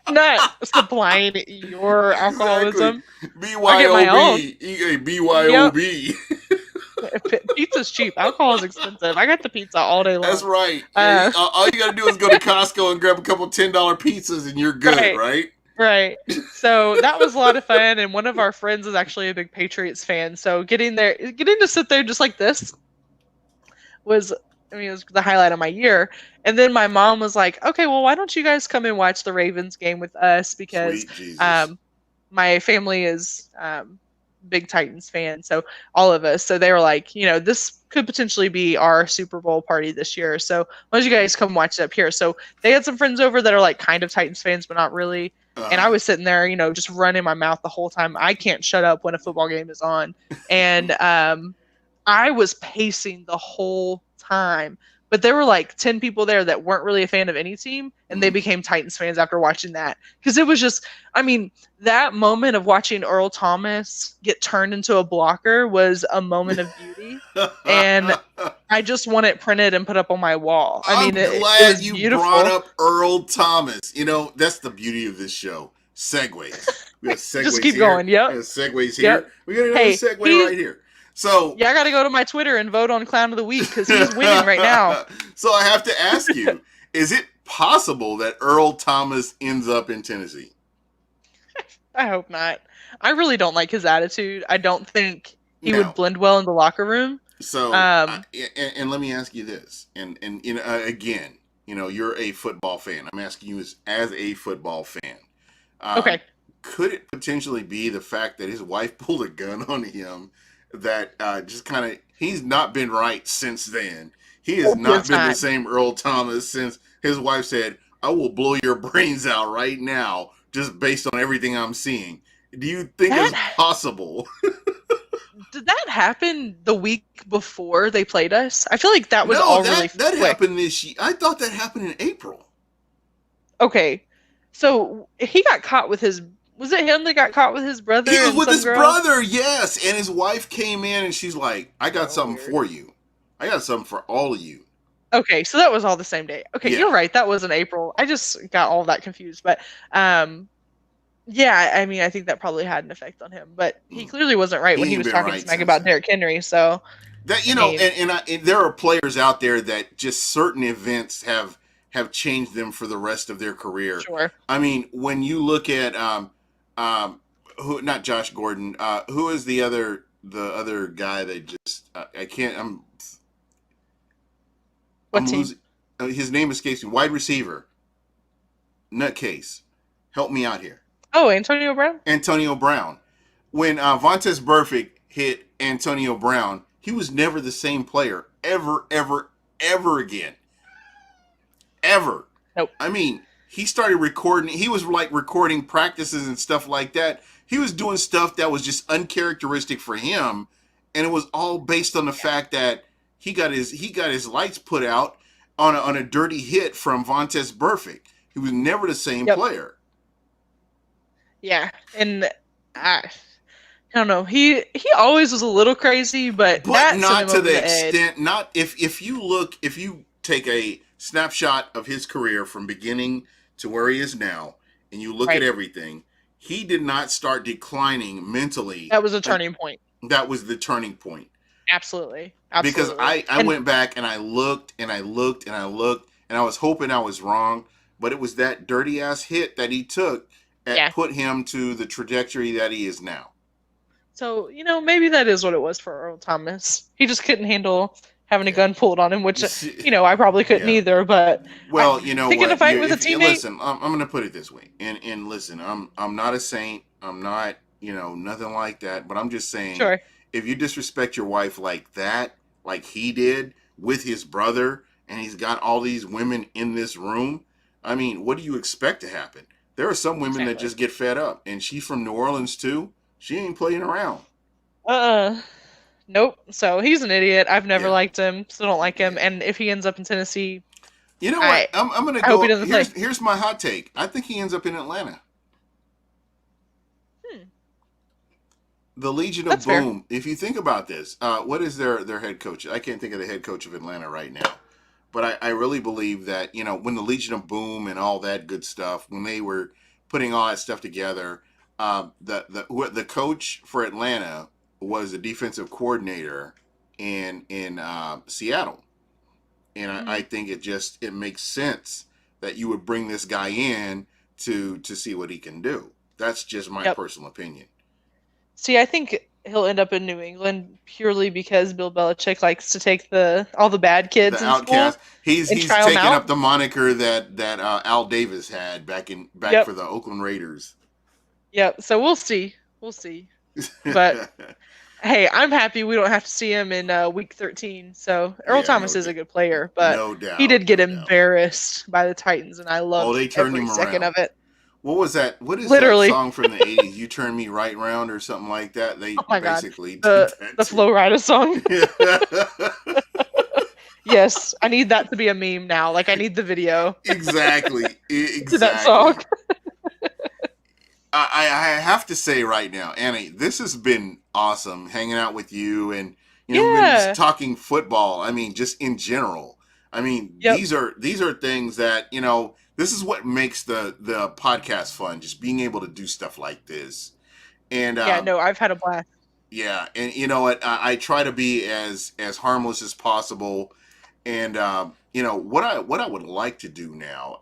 Speaker 2: I'm not supplying your
Speaker 1: Exactly.
Speaker 2: alcoholism. I get my own.
Speaker 1: BYOB.
Speaker 2: Yep.
Speaker 1: BYOB.
Speaker 2: Pizza's cheap. Alcohol is expensive. I got the pizza all day
Speaker 1: That's
Speaker 2: long.
Speaker 1: right.
Speaker 2: Uh,
Speaker 1: All you gotta do is go to Costco and grab a couple $10 pizzas, and you're good,
Speaker 2: right,
Speaker 1: right?
Speaker 2: right. So that was a lot of fun. And one of our friends is actually a big Patriots fan. So getting to sit there just like this was, I mean, it was the highlight of my year. And then my mom was like, okay, well, why don't you guys come and watch the Ravens game with us? Because
Speaker 1: Sweet Jesus.
Speaker 2: um, my family is big Titans fan, so all of us. So they were like, this could potentially be our Super Bowl party this year. So why don't you guys come watch it up here? So they had some friends over that are like kind of Titans fans, but not really. And I
Speaker 1: Uh,
Speaker 2: was sitting there, just running my mouth the whole time. I can't shut up when a football game is on, and I was pacing the whole time. But there were like 10 people there that weren't really a fan of any team, and they
Speaker 1: mm.
Speaker 2: became Titans fans after watching that. Because it was just, I mean, that moment of watching Earl Thomas get turned into a blocker was a moment of beauty. And I just want it printed and put up on my wall. I mean,
Speaker 1: I'm
Speaker 2: it
Speaker 1: glad
Speaker 2: was
Speaker 1: you brought
Speaker 2: beautiful.
Speaker 1: up Earl Thomas. That's the beauty of this show. Segues. We have
Speaker 2: Just
Speaker 1: segues
Speaker 2: keep
Speaker 1: here.
Speaker 2: going.
Speaker 1: We
Speaker 2: Yep.
Speaker 1: have segues here.
Speaker 2: Yep.
Speaker 1: We got another
Speaker 2: Hey,
Speaker 1: segue
Speaker 2: he,
Speaker 1: right here. So,
Speaker 2: yeah, I got to go to my Twitter and vote on Clown of the Week because he's winning right now.
Speaker 1: so I have to ask you: is it possible that Earl Thomas ends up in Tennessee?
Speaker 2: I hope not. I really don't like his attitude. I don't think he would
Speaker 1: Now,
Speaker 2: blend well in the locker room.
Speaker 1: so,
Speaker 2: Um,
Speaker 1: and let me ask you this, and again, you're a football fan. I'm asking you as a football fan. Um,
Speaker 2: okay.
Speaker 1: could it potentially be the fact that his wife pulled a gun on him that just kind of he's not been right since then? He has
Speaker 2: He
Speaker 1: not
Speaker 2: is
Speaker 1: been the
Speaker 2: not.
Speaker 1: same Earl Thomas since his wife said, "I will blow your brains out right now," just based on everything I'm seeing. Do you think it's
Speaker 2: That
Speaker 1: possible?
Speaker 2: did that happen the week before they played us? I feel like that was
Speaker 1: No,
Speaker 2: all really
Speaker 1: that
Speaker 2: quick.
Speaker 1: happened this year. I thought that happened in April.
Speaker 2: Okay. So he got caught with his was it him that got caught with his brother
Speaker 1: He was
Speaker 2: and
Speaker 1: with
Speaker 2: some
Speaker 1: his
Speaker 2: girl?
Speaker 1: brother, yes, and his wife came in and she's like, "I got
Speaker 2: So
Speaker 1: something
Speaker 2: weird.
Speaker 1: for you. I got something for all of you."
Speaker 2: Okay, so that was all the same day. Okay,
Speaker 1: Yeah.
Speaker 2: you're right. That was in April. I just got all that confused, but um yeah, I mean, I think that probably had an effect on him, but he
Speaker 1: Mm.
Speaker 2: clearly wasn't right when
Speaker 1: He
Speaker 2: he
Speaker 1: ain't
Speaker 2: was
Speaker 1: been
Speaker 2: talking
Speaker 1: right
Speaker 2: smack
Speaker 1: since
Speaker 2: about
Speaker 1: then.
Speaker 2: Derrick Henry. So,
Speaker 1: That
Speaker 2: I mean,
Speaker 1: and there are players out there that just certain events have changed them for the rest of their career.
Speaker 2: sure.
Speaker 1: I mean, when you look at who not Josh Gordon, who is the other guy that just I can't
Speaker 2: What
Speaker 1: I'm
Speaker 2: team?
Speaker 1: losing his name escapes me. Wide receiver, nutcase, help me out here.
Speaker 2: Oh, Antonio Brown?
Speaker 1: Antonio Brown. When Vontaze Burfict hit Antonio Brown, he was never the same player ever, ever, ever again. Ever.
Speaker 2: Nope.
Speaker 1: I mean, he started recording. He was like recording practices and stuff like that. He was doing stuff that was just uncharacteristic for him, and it was all based on the fact that he got his lights put out on a dirty hit from Vontaze Burfict. He was never the same
Speaker 2: Yep.
Speaker 1: player.
Speaker 2: Yeah. And I I don't know. He always was a little crazy, but
Speaker 1: But
Speaker 2: that sent
Speaker 1: not
Speaker 2: him
Speaker 1: to
Speaker 2: over
Speaker 1: the
Speaker 2: the edge.
Speaker 1: extent. Not if you take a snapshot of his career from beginning to where he is now, and you look at
Speaker 2: Right.
Speaker 1: everything, he did not start declining mentally.
Speaker 2: That was a turning point.
Speaker 1: That was the turning point.
Speaker 2: Absolutely.
Speaker 1: Because
Speaker 2: Absolutely.
Speaker 1: I
Speaker 2: And
Speaker 1: went back and I looked and I looked and I looked and I was hoping I was wrong, but it was that dirty ass hit that he took that
Speaker 2: yeah.
Speaker 1: put him to the trajectory that he is now.
Speaker 2: So, maybe that is what it was for Earl Thomas. He just couldn't handle having a
Speaker 1: Yeah.
Speaker 2: gun pulled on him, which, I probably couldn't
Speaker 1: Yeah.
Speaker 2: either, but
Speaker 1: Well, you know
Speaker 2: picking a
Speaker 1: what?
Speaker 2: fight with a
Speaker 1: If you
Speaker 2: teammate,
Speaker 1: listen, I'm going to put it this way, and listen, I'm not a saint. I'm not, nothing like that. But I'm just saying,
Speaker 2: sure.
Speaker 1: if you disrespect your wife like that, like he did with his brother, and he's got all these women in this room, I mean, what do you expect to happen? There are some women that
Speaker 2: Exactly.
Speaker 1: just get fed up, and she's from New Orleans too. She ain't playing around.
Speaker 2: Uh, nope. So he's an idiot. I've never
Speaker 1: Yeah,
Speaker 2: liked him, still don't like him.
Speaker 1: yeah.
Speaker 2: And if he ends up in Tennessee,
Speaker 1: You know what?
Speaker 2: I
Speaker 1: I'm gonna
Speaker 2: I hope he
Speaker 1: go.
Speaker 2: doesn't play.
Speaker 1: Here's my hot take. I think he ends up in Atlanta.
Speaker 2: Hmm,
Speaker 1: The Legion of
Speaker 2: that's fair.
Speaker 1: Boom. If you think about this, what is their head coach? I can't think of the head coach of Atlanta right now, but I really believe that when the Legion of Boom and all that good stuff, when they were putting all that stuff together, the coach for Atlanta was the defensive coordinator in Seattle, and I
Speaker 2: Mhm.
Speaker 1: think it makes sense that you would bring this guy in to see what he can do. That's just my
Speaker 2: Yep.
Speaker 1: personal opinion.
Speaker 2: See, I think he'll end up in New England purely because Bill Belichick likes to take all the bad
Speaker 1: The
Speaker 2: kids in school
Speaker 1: outcast. He's
Speaker 2: and
Speaker 1: he's
Speaker 2: try them
Speaker 1: taking
Speaker 2: out.
Speaker 1: up the moniker that Al Davis had back
Speaker 2: Yep.
Speaker 1: for the Oakland Raiders.
Speaker 2: Yep. So we'll see. We'll see. But hey, I'm happy we don't have to see him in week 13. So Earl
Speaker 1: Yeah,
Speaker 2: Thomas is a good player, but
Speaker 1: no
Speaker 2: he
Speaker 1: doubt,
Speaker 2: did get
Speaker 1: no doubt.
Speaker 2: embarrassed by the Titans, and I
Speaker 1: Oh,
Speaker 2: loved
Speaker 1: they turned
Speaker 2: every
Speaker 1: him
Speaker 2: second
Speaker 1: around.
Speaker 2: of it.
Speaker 1: What was that? What is that
Speaker 2: Literally.
Speaker 1: song from the '80s? You turn me right round or something like that. They
Speaker 2: Oh my God.
Speaker 1: basically did
Speaker 2: The
Speaker 1: that
Speaker 2: the
Speaker 1: too.
Speaker 2: Flow Rida song. Yes, I need that to be a meme now. Like I need the video
Speaker 1: Exactly,
Speaker 2: to that song.
Speaker 1: exactly. I have to say right now, Annie, this has been awesome hanging out with you, and we've been just
Speaker 2: Yeah.
Speaker 1: talking football. I mean, just in general. I mean,
Speaker 2: Yep.
Speaker 1: these are things that this is what makes the podcast fun. Just being able to do stuff like this, and
Speaker 2: Yeah, no, I've had a blast.
Speaker 1: yeah, and you know what? I try to be as harmless as possible, and what I would like to do now,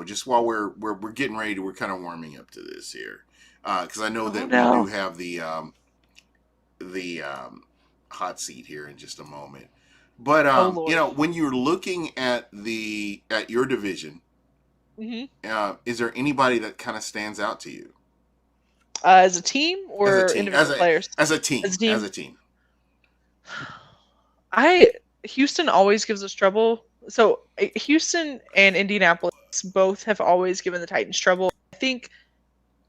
Speaker 1: just while we're getting ready to, we're kind of warming up to this here, because I know
Speaker 2: Oh
Speaker 1: that we do
Speaker 2: no.
Speaker 1: have the hot seat here in just a moment. But
Speaker 2: Oh Lord.
Speaker 1: when you're looking at your division,
Speaker 2: Hmm.
Speaker 1: is there anybody that kind of stands out to you
Speaker 2: As a team
Speaker 1: as a
Speaker 2: or
Speaker 1: team,
Speaker 2: individual players?
Speaker 1: as a
Speaker 2: As a
Speaker 1: team, as
Speaker 2: team,
Speaker 1: a team?
Speaker 2: I Houston always gives us trouble. So Houston and Indianapolis both have always given the Titans trouble. I think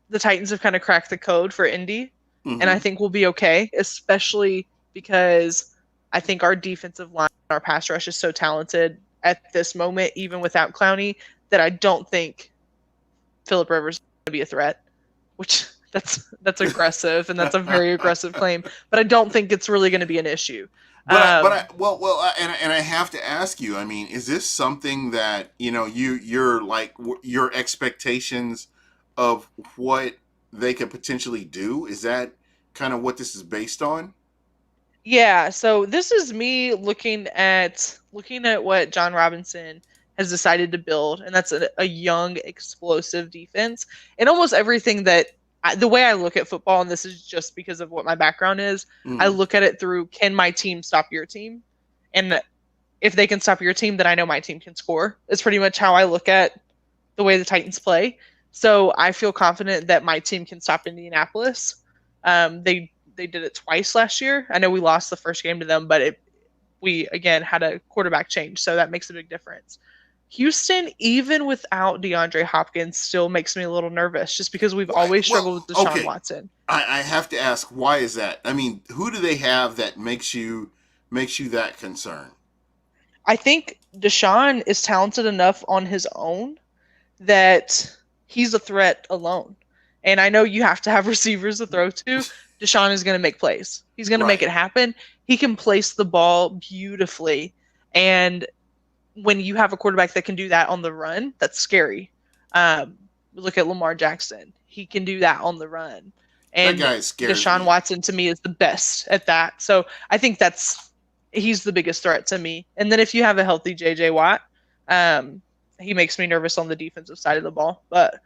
Speaker 2: the Titans have kind of cracked the code for Indy, and I
Speaker 1: Mm-hmm.
Speaker 2: think we'll be okay, especially because I think our defensive line, our pass rush is so talented at this moment, even without Clowney, that I don't think Philip Rivers is going to be a threat. Which that's aggressive, and that's a very aggressive claim. But I don't think it's really going to be an issue. Um,
Speaker 1: And I have to ask you. I mean, is this something that you're like your expectations of what they could potentially do? Is that kind of what this is based on?
Speaker 2: Yeah, so this is me looking at what John Robinson has decided to build, and that's a young, explosive defense. And almost everything the way I look at football, and this is just because of what my background is, I
Speaker 1: Hmm.
Speaker 2: look at it through, can my team stop your team? And if they can stop your team, then I know my team can score. It's pretty much how I look at the way the Titans play. So I feel confident that my team can stop Indianapolis. They did it twice last year. I know we lost the first game to them, but we again had a quarterback change, so that makes a big difference. Houston, even without DeAndre Hopkins, still makes me a little nervous just because we've
Speaker 1: Why?
Speaker 2: always struggled
Speaker 1: Well,
Speaker 2: with Deshaun
Speaker 1: okay.
Speaker 2: Watson.
Speaker 1: I have to ask, why is that? I mean, who do they have that makes you that concerned?
Speaker 2: I think Deshaun is talented enough on his own that he's a threat alone. And I know you have to have receivers to throw to, Deshaun is going to make plays. He's going to make
Speaker 1: Right.
Speaker 2: it happen. He can place the ball beautifully. And when you have a quarterback that can do that on the run, that's scary. Look at Lamar Jackson. He can do that on the run.
Speaker 1: That
Speaker 2: And
Speaker 1: guy scares
Speaker 2: Deshaun
Speaker 1: me.
Speaker 2: Watson to me is the best at that. So I think he's the biggest threat to me. And then if you have a healthy JJ Watt, he makes me nervous on the defensive side of the ball. But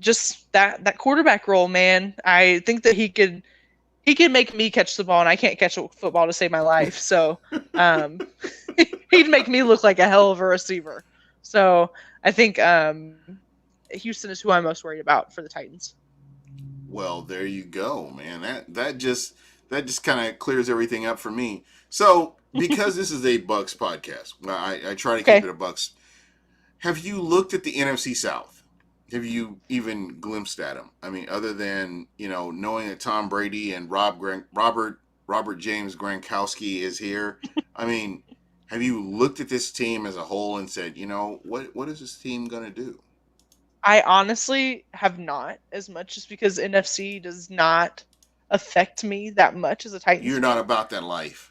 Speaker 2: just that quarterback role, man, I think that he could make me catch the ball, and I can't catch a football to save my life. So he'd make me look like a hell of a receiver. So I think Houston is who I'm most worried about for the Titans.
Speaker 1: Well, there you go, man. That just kind of clears everything up for me. So, because this is a Bucks podcast, I try to keep it a Bucks. Have you looked at the NFC South? Have you even glimpsed at them? I mean, other than knowing that Tom Brady and Robert James Gronkowski is here. I mean, have you looked at this team as a whole and said, what is this team gonna do?
Speaker 2: I honestly have not as much, just because NFC does not affect me that much as a Titans
Speaker 1: You're
Speaker 2: fan.
Speaker 1: not about that life.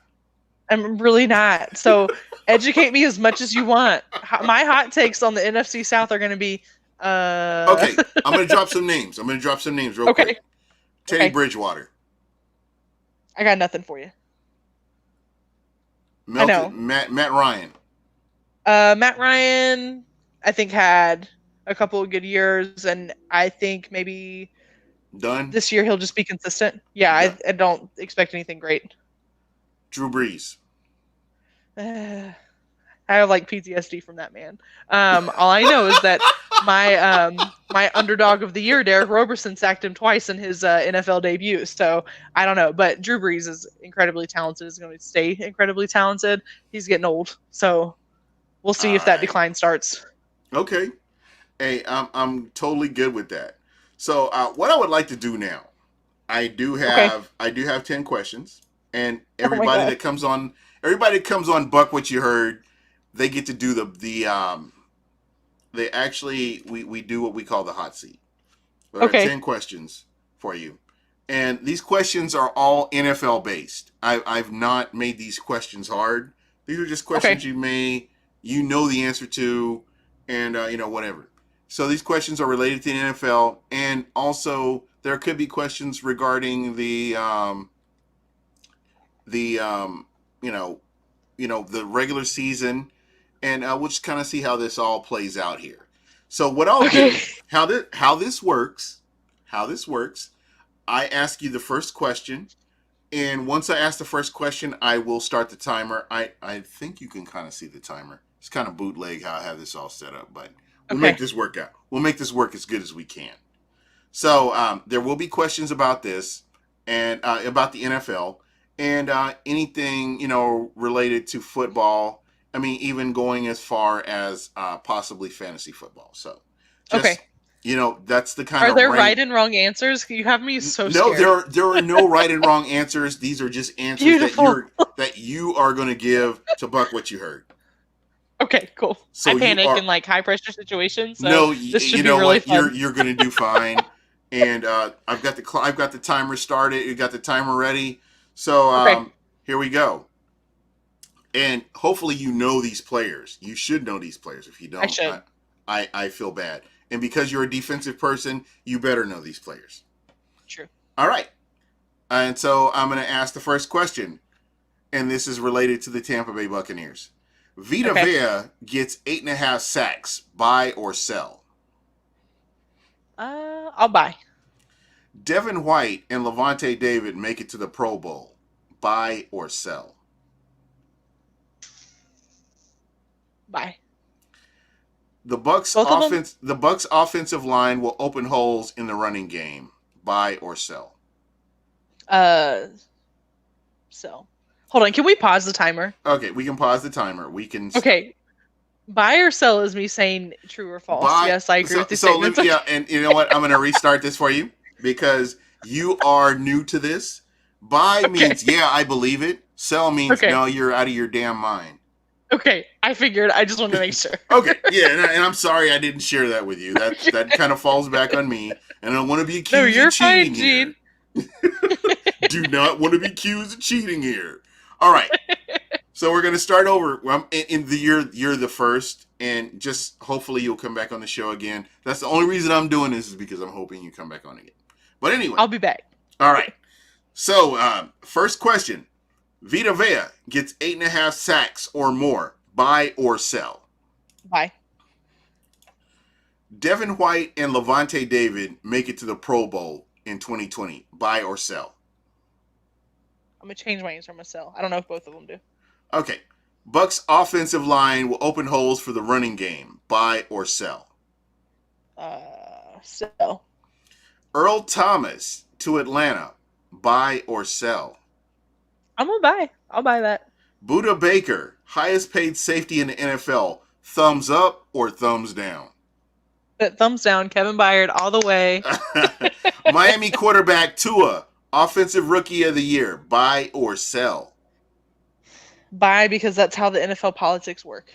Speaker 2: I'm really not. So educate me as much as you want. My hot takes on the NFC South are going to be.
Speaker 1: Okay, I'm going to drop some names. Real quick. Teddy Bridgewater.
Speaker 2: I got nothing for you.
Speaker 1: I know. Matt Ryan.
Speaker 2: Matt Ryan, I think, had a couple of good years, and I think maybe
Speaker 1: done
Speaker 2: this year he'll just be consistent. Yeah. I don't expect anything great.
Speaker 1: Drew Brees.
Speaker 2: I have like PTSD from that man. All I know is that my underdog of the year, Derek Roberson, sacked him twice in his NFL debut. So I don't know, but Drew Brees is incredibly talented. Is going to stay incredibly talented. He's getting old, so we'll see if that decline starts.
Speaker 1: Okay, hey, I'm totally good with that. So what I would like to do now, I do have 10 questions, and everybody that comes on Buck What You Heard, they get to do we do what we call the hot seat. There are 10 questions for you. And these questions are all NFL based. I've not made these questions hard. These are just questions you know the answer to, and whatever. So these questions are related to the NFL, and also there could be questions regarding the regular season, and we'll just kind of see how this all plays out here. So what I'll do, how this works, I ask you the first question, and once I ask the first question, I will start the timer. I think you can kind of see the timer. It's kind of bootleg how I have this all set up, but we'll make this work out. We'll make this work as good as we can. So there will be questions about this and about the NFL and anything related to football. I mean, even going as far as possibly fantasy football. So, that's the kind of.
Speaker 2: Are there right and wrong answers? You have me so scared.
Speaker 1: No, there are no right and wrong answers. These are just answers that you are going to give to Buck What You Heard.
Speaker 2: Okay, cool. So I panic in like high pressure situations. So
Speaker 1: no,
Speaker 2: this should be really fun.
Speaker 1: You're going to do fine. And I've got the timer started. You got the timer ready. So here we go. And hopefully you know these players. You should know these players. If you don't,
Speaker 2: I should.
Speaker 1: I feel bad. And because you're a defensive person, you better know these players.
Speaker 2: True.
Speaker 1: All right. And so I'm going to ask the first question. And this is related to the Tampa Bay Buccaneers. Vita Vea gets 8.5 sacks. Buy or sell?
Speaker 2: I'll buy.
Speaker 1: Devin White and Levante David make it to the Pro Bowl. Buy or sell?
Speaker 2: Buy.
Speaker 1: The Bucks offensive line will open holes in the running game. Buy or sell?
Speaker 2: Sell. Hold on, can we pause the timer?
Speaker 1: Okay, we can pause the timer. We can.
Speaker 2: Okay. Buy or sell is me saying true or false. Yes, I agree with these statements.
Speaker 1: And you know what? I'm going to restart this for you because you are new to this. Buy means, I believe it. Sell means, no, you're out of your damn mind.
Speaker 2: Okay, I figured. I just wanted to make sure.
Speaker 1: Okay, and I'm sorry I didn't share that with you. That kind of falls back on me, and I don't want to be accused of cheating here. do not want to be accused of cheating here. All right. So we're gonna start over. In the you're the first, and just hopefully you'll come back on the show again. That's the only reason I'm doing this is because I'm hoping you come back on again. But anyway,
Speaker 2: I'll be back.
Speaker 1: all right. So first question: Vita Vea gets 8.5 sacks or more. Buy or sell?
Speaker 2: Bye.
Speaker 1: Devin White and Levante David make it to the Pro Bowl in 2020. Buy or sell?
Speaker 2: I'm gonna change my answer myself. I don't know if both of them do.
Speaker 1: Okay. Bucks offensive line will open holes for the running game. Buy or sell?
Speaker 2: Sell.
Speaker 1: Earl Thomas to Atlanta. Buy or sell?
Speaker 2: I'm gonna buy. I'll buy that.
Speaker 1: Buda Baker, highest paid safety in the NFL. Thumbs up or thumbs down?
Speaker 2: But thumbs down, Kevin Byard all the way.
Speaker 1: Miami quarterback Tua, offensive rookie of the year. Buy or sell?
Speaker 2: Buy, because that's how the NFL politics work.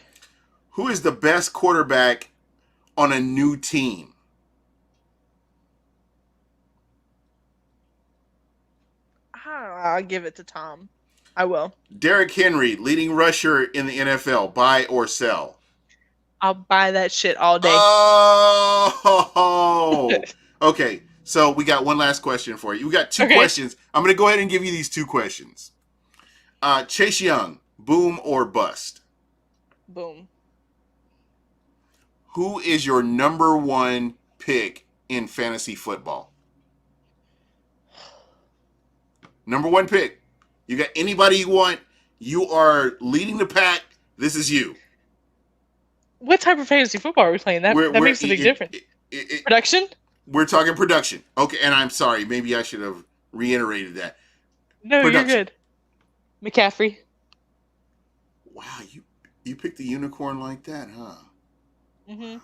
Speaker 1: Who is the best quarterback on a new team?
Speaker 2: I'll give it to Tom. I will.
Speaker 1: Derrick Henry, leading rusher in the NFL. Buy or sell?
Speaker 2: I'll buy that shit all day.
Speaker 1: Oh, okay. So we got one last question for you. We got two questions. I'm going to go ahead and give you these two questions. Chase Young, boom or bust?
Speaker 2: Boom.
Speaker 1: Who is your number one pick in fantasy football? Number one pick. You got anybody you want. You are leading the pack. This is you.
Speaker 2: What type of fantasy football are we playing? That makes a big difference. Production?
Speaker 1: We're talking production. Okay, and I'm sorry. Maybe I should have reiterated that.
Speaker 2: No, production. You're good. McCaffrey.
Speaker 1: Wow, you picked the unicorn like that, huh?
Speaker 2: Mm-hmm.
Speaker 1: Wow.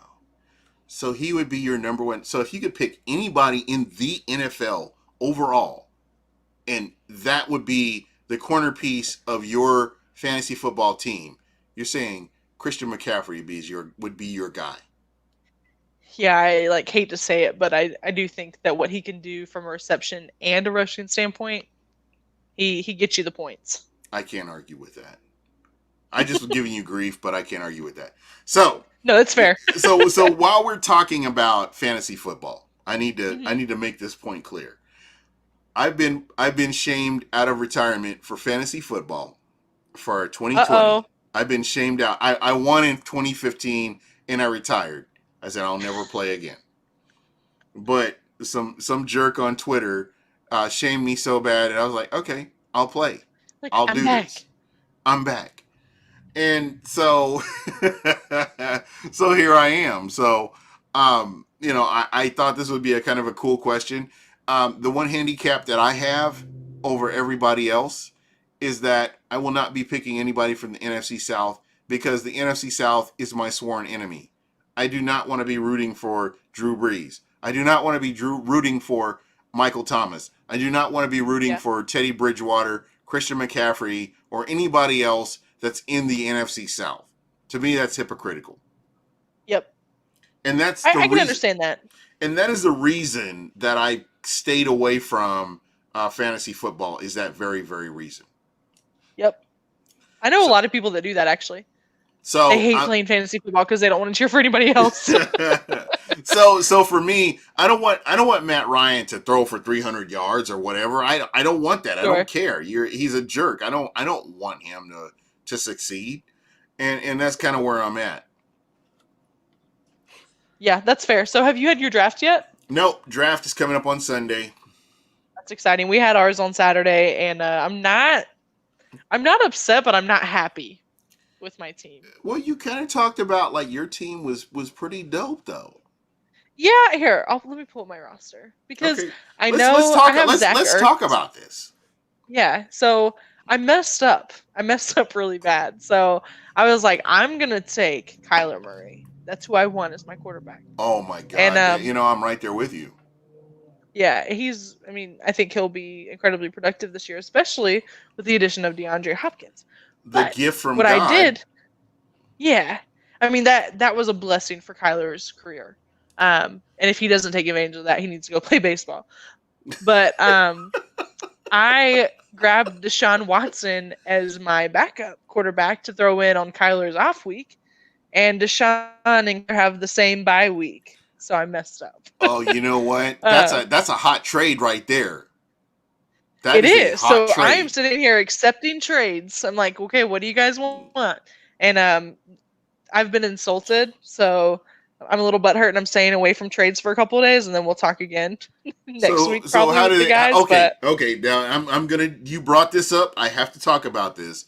Speaker 1: So he would be your number one. So if you could pick anybody in the NFL overall, and that would be the corner piece of your fantasy football team, you're saying Christian McCaffrey would be your guy.
Speaker 2: Yeah, I hate to say it, but I do think that what he can do from a reception and a rushing standpoint, he gets you the points.
Speaker 1: I can't argue with that. I just was giving you grief, but I can't argue with that. So
Speaker 2: no, that's fair.
Speaker 1: so while we're talking about fantasy football, I need to make this point clear. I've been shamed out of retirement for fantasy football for 2020.
Speaker 2: Uh-oh.
Speaker 1: I've been shamed out. I won in 2015 and I retired. I said I'll never play again. But some jerk on Twitter shamed me so bad, and I was like, okay, I'll play. I'll do this. I'm back. And so so here I am. So I thought this would be a kind of a cool question. The one handicap that I have over everybody else is that I will not be picking anybody from the NFC South because the NFC South is my sworn enemy. I do not want to be rooting for Drew Brees. I do not want to be rooting for Michael Thomas. I do not want to be rooting for Teddy Bridgewater, Christian McCaffrey, or anybody else that's in the NFC South. To me, that's hypocritical.
Speaker 2: Yep.
Speaker 1: And that's
Speaker 2: I can understand that.
Speaker 1: And that is the reason that I stayed away from fantasy football, is that very, very reason.
Speaker 2: Yep. I know a lot of people that do that, actually.
Speaker 1: So
Speaker 2: they hate playing fantasy football because they don't want to cheer for anybody else.
Speaker 1: So for me, I don't want Matt Ryan to throw for 300 yards or whatever. I don't want that. Sure. I don't care. He's a jerk. I don't want him to succeed. And that's kind of where I'm at.
Speaker 2: Yeah, that's fair. So have you had your draft yet?
Speaker 1: Nope. Draft is coming up on Sunday.
Speaker 2: That's exciting. We had ours on Saturday, and I'm not upset, but I'm not happy with my team.
Speaker 1: Well, you kind of talked about like your team was pretty dope, though.
Speaker 2: Yeah, here, let me pull up my roster because I know I have Zach Ertz.
Speaker 1: Let's talk about this.
Speaker 2: Yeah, so I messed up. I messed up really bad. So I was like, I'm gonna take Kyler Murray. That's who I want as my quarterback.
Speaker 1: Oh my god! And I'm right there with you.
Speaker 2: Yeah, I think he'll be incredibly productive this year, especially with the addition of DeAndre Hopkins.
Speaker 1: The gift from God.
Speaker 2: I did, yeah. That was a blessing for Kyler's career. And if he doesn't take advantage of that, he needs to go play baseball. But I grabbed Deshaun Watson as my backup quarterback to throw in on Kyler's off week, and Deshaun and Kyler have the same bye week, so I messed up.
Speaker 1: Oh, you know what? That's
Speaker 2: Uh,
Speaker 1: a hot trade right there. That
Speaker 2: it
Speaker 1: is a
Speaker 2: is.
Speaker 1: hot
Speaker 2: So I am
Speaker 1: trade.
Speaker 2: sitting here accepting trades. I'm like, okay, what do you guys want? And I've been insulted, so I'm a little butthurt, and I'm staying away from trades for a couple of days, and then we'll talk again next
Speaker 1: So
Speaker 2: week
Speaker 1: so
Speaker 2: probably
Speaker 1: how
Speaker 2: with
Speaker 1: did
Speaker 2: the
Speaker 1: it?
Speaker 2: guys.
Speaker 1: Okay,
Speaker 2: But
Speaker 1: okay. Now I'm gonna. You brought this up. I have to talk about this.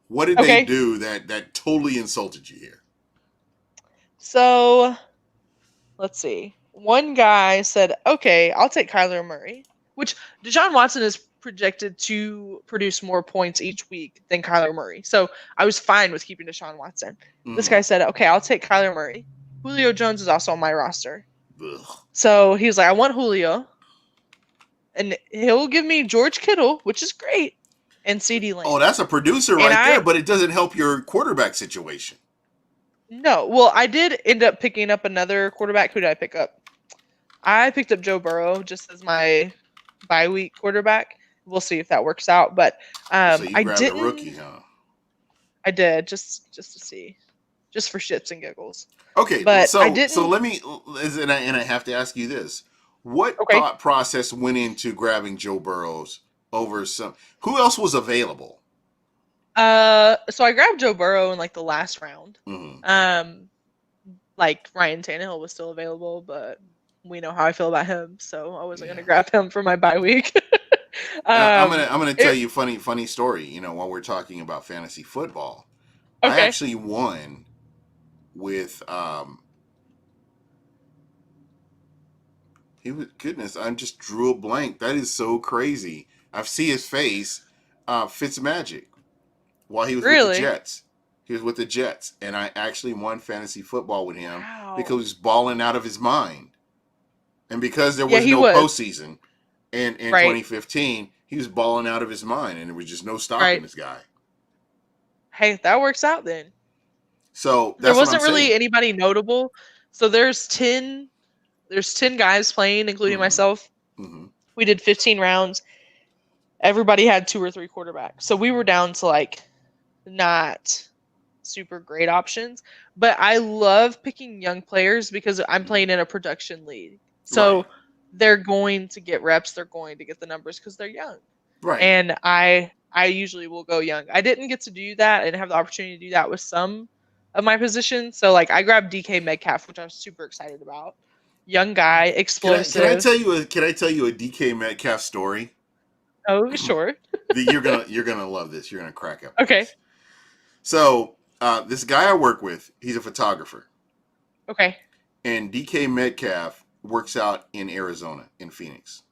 Speaker 1: What did they
Speaker 2: okay,
Speaker 1: do that totally insulted you here?
Speaker 2: so let's see. One guy said, "Okay, I'll take Kyler Murray," which Deshaun Watson is projected to produce more points each week than Kyler Murray. So I was fine with keeping Deshaun Watson. This
Speaker 1: Mm.
Speaker 2: guy said, "Okay, I'll take Kyler Murray." Julio Jones is also on my roster.
Speaker 1: Ugh.
Speaker 2: So he was like, "I want Julio, and he'll give me George Kittle, which is great, and CD
Speaker 1: Oh,
Speaker 2: Lamb."
Speaker 1: that's a producer
Speaker 2: And
Speaker 1: right there, but it doesn't help your quarterback situation.
Speaker 2: no, well, I did end up picking up another quarterback. Who did I pick up? I picked up Joe Burrow just as my bye week quarterback. We'll see if that works out. But
Speaker 1: So you
Speaker 2: I
Speaker 1: grabbed a rookie,
Speaker 2: didn't.
Speaker 1: huh?
Speaker 2: I did just to see, just for shits and giggles.
Speaker 1: Okay,
Speaker 2: But I
Speaker 1: so
Speaker 2: didn't.
Speaker 1: let me, and I have to ask you this: what
Speaker 2: Okay.
Speaker 1: thought process went into grabbing Joe Burrows over some? Who else was available?
Speaker 2: So I grabbed Joe Burrow in like the last round.
Speaker 1: Mm-hmm.
Speaker 2: Um, like Ryan Tannehill was still available, but we know how I feel about him, so I wasn't
Speaker 1: Yeah.
Speaker 2: gonna grab him for my bye week.
Speaker 1: I'm gonna tell
Speaker 2: it,
Speaker 1: you a funny story. You know, while we're talking about fantasy football, I
Speaker 2: okay.
Speaker 1: actually won with he was goodness. I just drew a blank. That is so crazy. I see his face. Fitzmagic while he was with the
Speaker 2: Really?
Speaker 1: Jets. He was with the Jets, and I actually won fantasy football with him because he
Speaker 2: Wow.
Speaker 1: was balling out of his mind. And because there
Speaker 2: Yeah,
Speaker 1: was
Speaker 2: he
Speaker 1: no
Speaker 2: was.
Speaker 1: postseason in
Speaker 2: Right.
Speaker 1: 2015, he was balling out of his mind, and there was just no stopping
Speaker 2: Right.
Speaker 1: this guy.
Speaker 2: Hey, that works out then.
Speaker 1: So
Speaker 2: There
Speaker 1: that's what I'm
Speaker 2: wasn't really
Speaker 1: saying.
Speaker 2: anybody notable. So there's 10 guys playing, including
Speaker 1: Mm-hmm.
Speaker 2: myself.
Speaker 1: Mm-hmm.
Speaker 2: We did 15 rounds. Everybody had two or three quarterbacks. So we were down to like not super great options. But I love picking young players because I'm playing in a production league.
Speaker 1: Right.
Speaker 2: So they're going to get reps, they're going to get the numbers because they're young.
Speaker 1: Right.
Speaker 2: And I usually will go young. I didn't get to do that and have the opportunity to do that with some of my positions. So like I grabbed DK Metcalf, which I was super excited about. Young guy,
Speaker 1: Can I
Speaker 2: explosive.
Speaker 1: tell you a DK Metcalf story?
Speaker 2: Oh, sure.
Speaker 1: You're gonna love this. You're gonna crack up at
Speaker 2: Okay.
Speaker 1: this. So this guy I work with, he's a photographer,
Speaker 2: Okay.
Speaker 1: and DK Metcalf works out in Arizona, in Phoenix.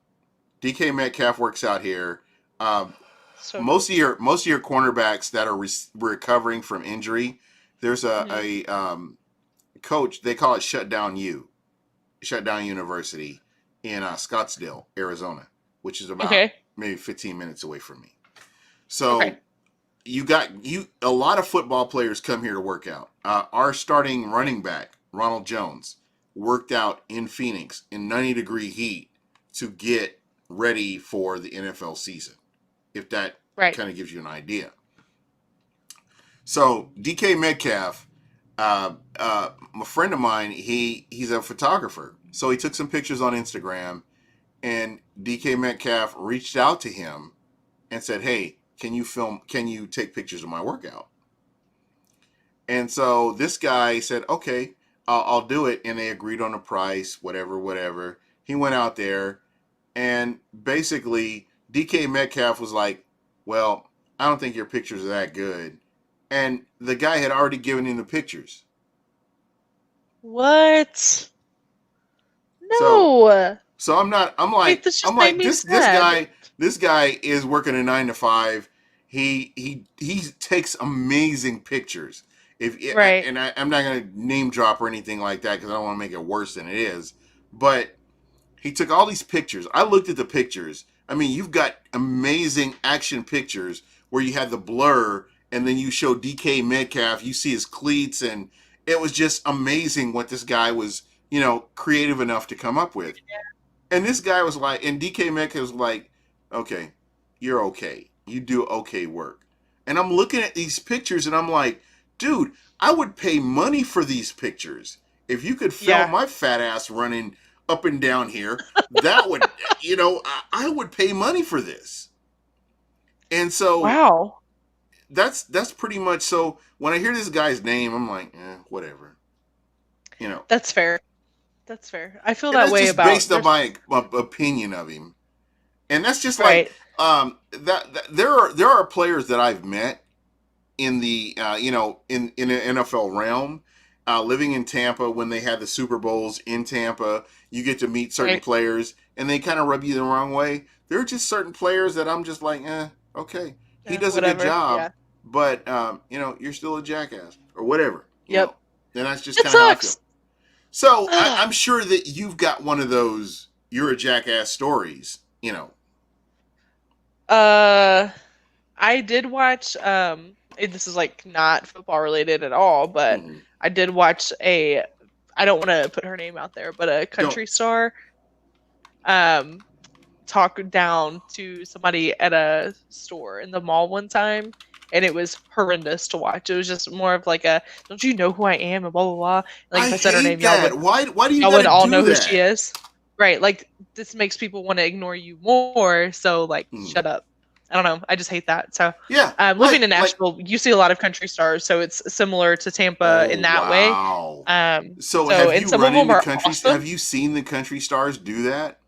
Speaker 1: DK Metcalf works out here. Um,
Speaker 2: So
Speaker 1: most
Speaker 2: cool.
Speaker 1: of your cornerbacks that are recovering from injury, there's
Speaker 2: Hmm.
Speaker 1: a coach. They call it Shutdown University in Scottsdale, Arizona, which is about
Speaker 2: Okay.
Speaker 1: maybe 15 minutes away from me.
Speaker 2: Okay.
Speaker 1: So you a lot of football players come here to work out. Our starting running back, Ronald Jones, worked out in Phoenix in 90-degree heat to get ready for the NFL season. If that
Speaker 2: Right.
Speaker 1: kind of gives you an idea. So DK Metcalf, a friend of mine, he's a photographer. So he took some pictures on Instagram, and DK Metcalf reached out to him and said, "Hey, can you film? Can you take pictures of my workout?" And so this guy said, "Okay, I'll do it." And they agreed on a price, whatever, whatever. He went out there, and basically DK Metcalf was like, "Well, I don't think your pictures are that good." And the guy had already given him the pictures.
Speaker 2: What?
Speaker 1: So
Speaker 2: No.
Speaker 1: so
Speaker 2: Wait, this just
Speaker 1: I'm
Speaker 2: made
Speaker 1: like
Speaker 2: me
Speaker 1: this
Speaker 2: sad.
Speaker 1: guy is working a 9 to 5. He takes amazing pictures. If
Speaker 2: Right.
Speaker 1: and I'm not gonna name drop or anything like that because I don't want to make it worse than it is. But he took all these pictures. I looked at the pictures. I mean, you've got amazing action pictures where you had the blur and then you show DK Metcalf. You see his cleats, and it was just amazing what this guy was, creative enough to come up with. And this guy was like, and DK Metcalf was like, okay, you're okay. You do okay work. And I'm looking at these pictures and I'm like, dude, I would pay money for these pictures. If you could film
Speaker 2: Yeah.
Speaker 1: my fat ass running up and down here, that would, I would pay money for this. And so
Speaker 2: Wow.
Speaker 1: that's pretty much, so when I hear this guy's name, I'm like, whatever, you know.
Speaker 2: That's fair. That's fair. I feel
Speaker 1: And
Speaker 2: that
Speaker 1: that's
Speaker 2: way
Speaker 1: just
Speaker 2: about
Speaker 1: based on
Speaker 2: there's
Speaker 1: my opinion of him. And that's just like,
Speaker 2: right.
Speaker 1: that there are players that I've met in the in the NFL realm, living in Tampa when they had the Super Bowls in Tampa. You get to meet certain
Speaker 2: Right.
Speaker 1: players, and they kind of rub you the wrong way. There are just certain players that I'm just like, okay, he does a good
Speaker 2: Whatever. Yeah.
Speaker 1: job, but you're still a jackass or whatever,
Speaker 2: Yep.
Speaker 1: And that's just
Speaker 2: It
Speaker 1: kind of how I feel.
Speaker 2: sucks.
Speaker 1: So I'm sure that you've got one of those "you're a jackass" stories.
Speaker 2: Uh, I did watch this is like not football related at all, but
Speaker 1: Mm-hmm.
Speaker 2: I did watch a I don't want to put her name out there, but a
Speaker 1: Don't.
Speaker 2: country star um talk down to somebody at a store in the mall one time, and it was horrendous to watch. It was just more of like a don't you know who I am and blah blah blah. Like
Speaker 1: I
Speaker 2: if I said her
Speaker 1: hate
Speaker 2: name,
Speaker 1: that. Why do you
Speaker 2: y'all
Speaker 1: got
Speaker 2: would
Speaker 1: to
Speaker 2: all
Speaker 1: do
Speaker 2: know who she
Speaker 1: that?
Speaker 2: is. Right. Like this makes people want to ignore you more, so like
Speaker 1: Mm.
Speaker 2: shut up. I don't know. I just hate that. So
Speaker 1: Yeah,
Speaker 2: living in Nashville, you see a lot of country stars, so it's similar to Tampa
Speaker 1: oh
Speaker 2: in that way.
Speaker 1: wow. So
Speaker 2: So
Speaker 1: have
Speaker 2: and
Speaker 1: you
Speaker 2: some of
Speaker 1: run
Speaker 2: them
Speaker 1: into
Speaker 2: are
Speaker 1: country? Have
Speaker 2: awesome.
Speaker 1: you seen the country stars do that?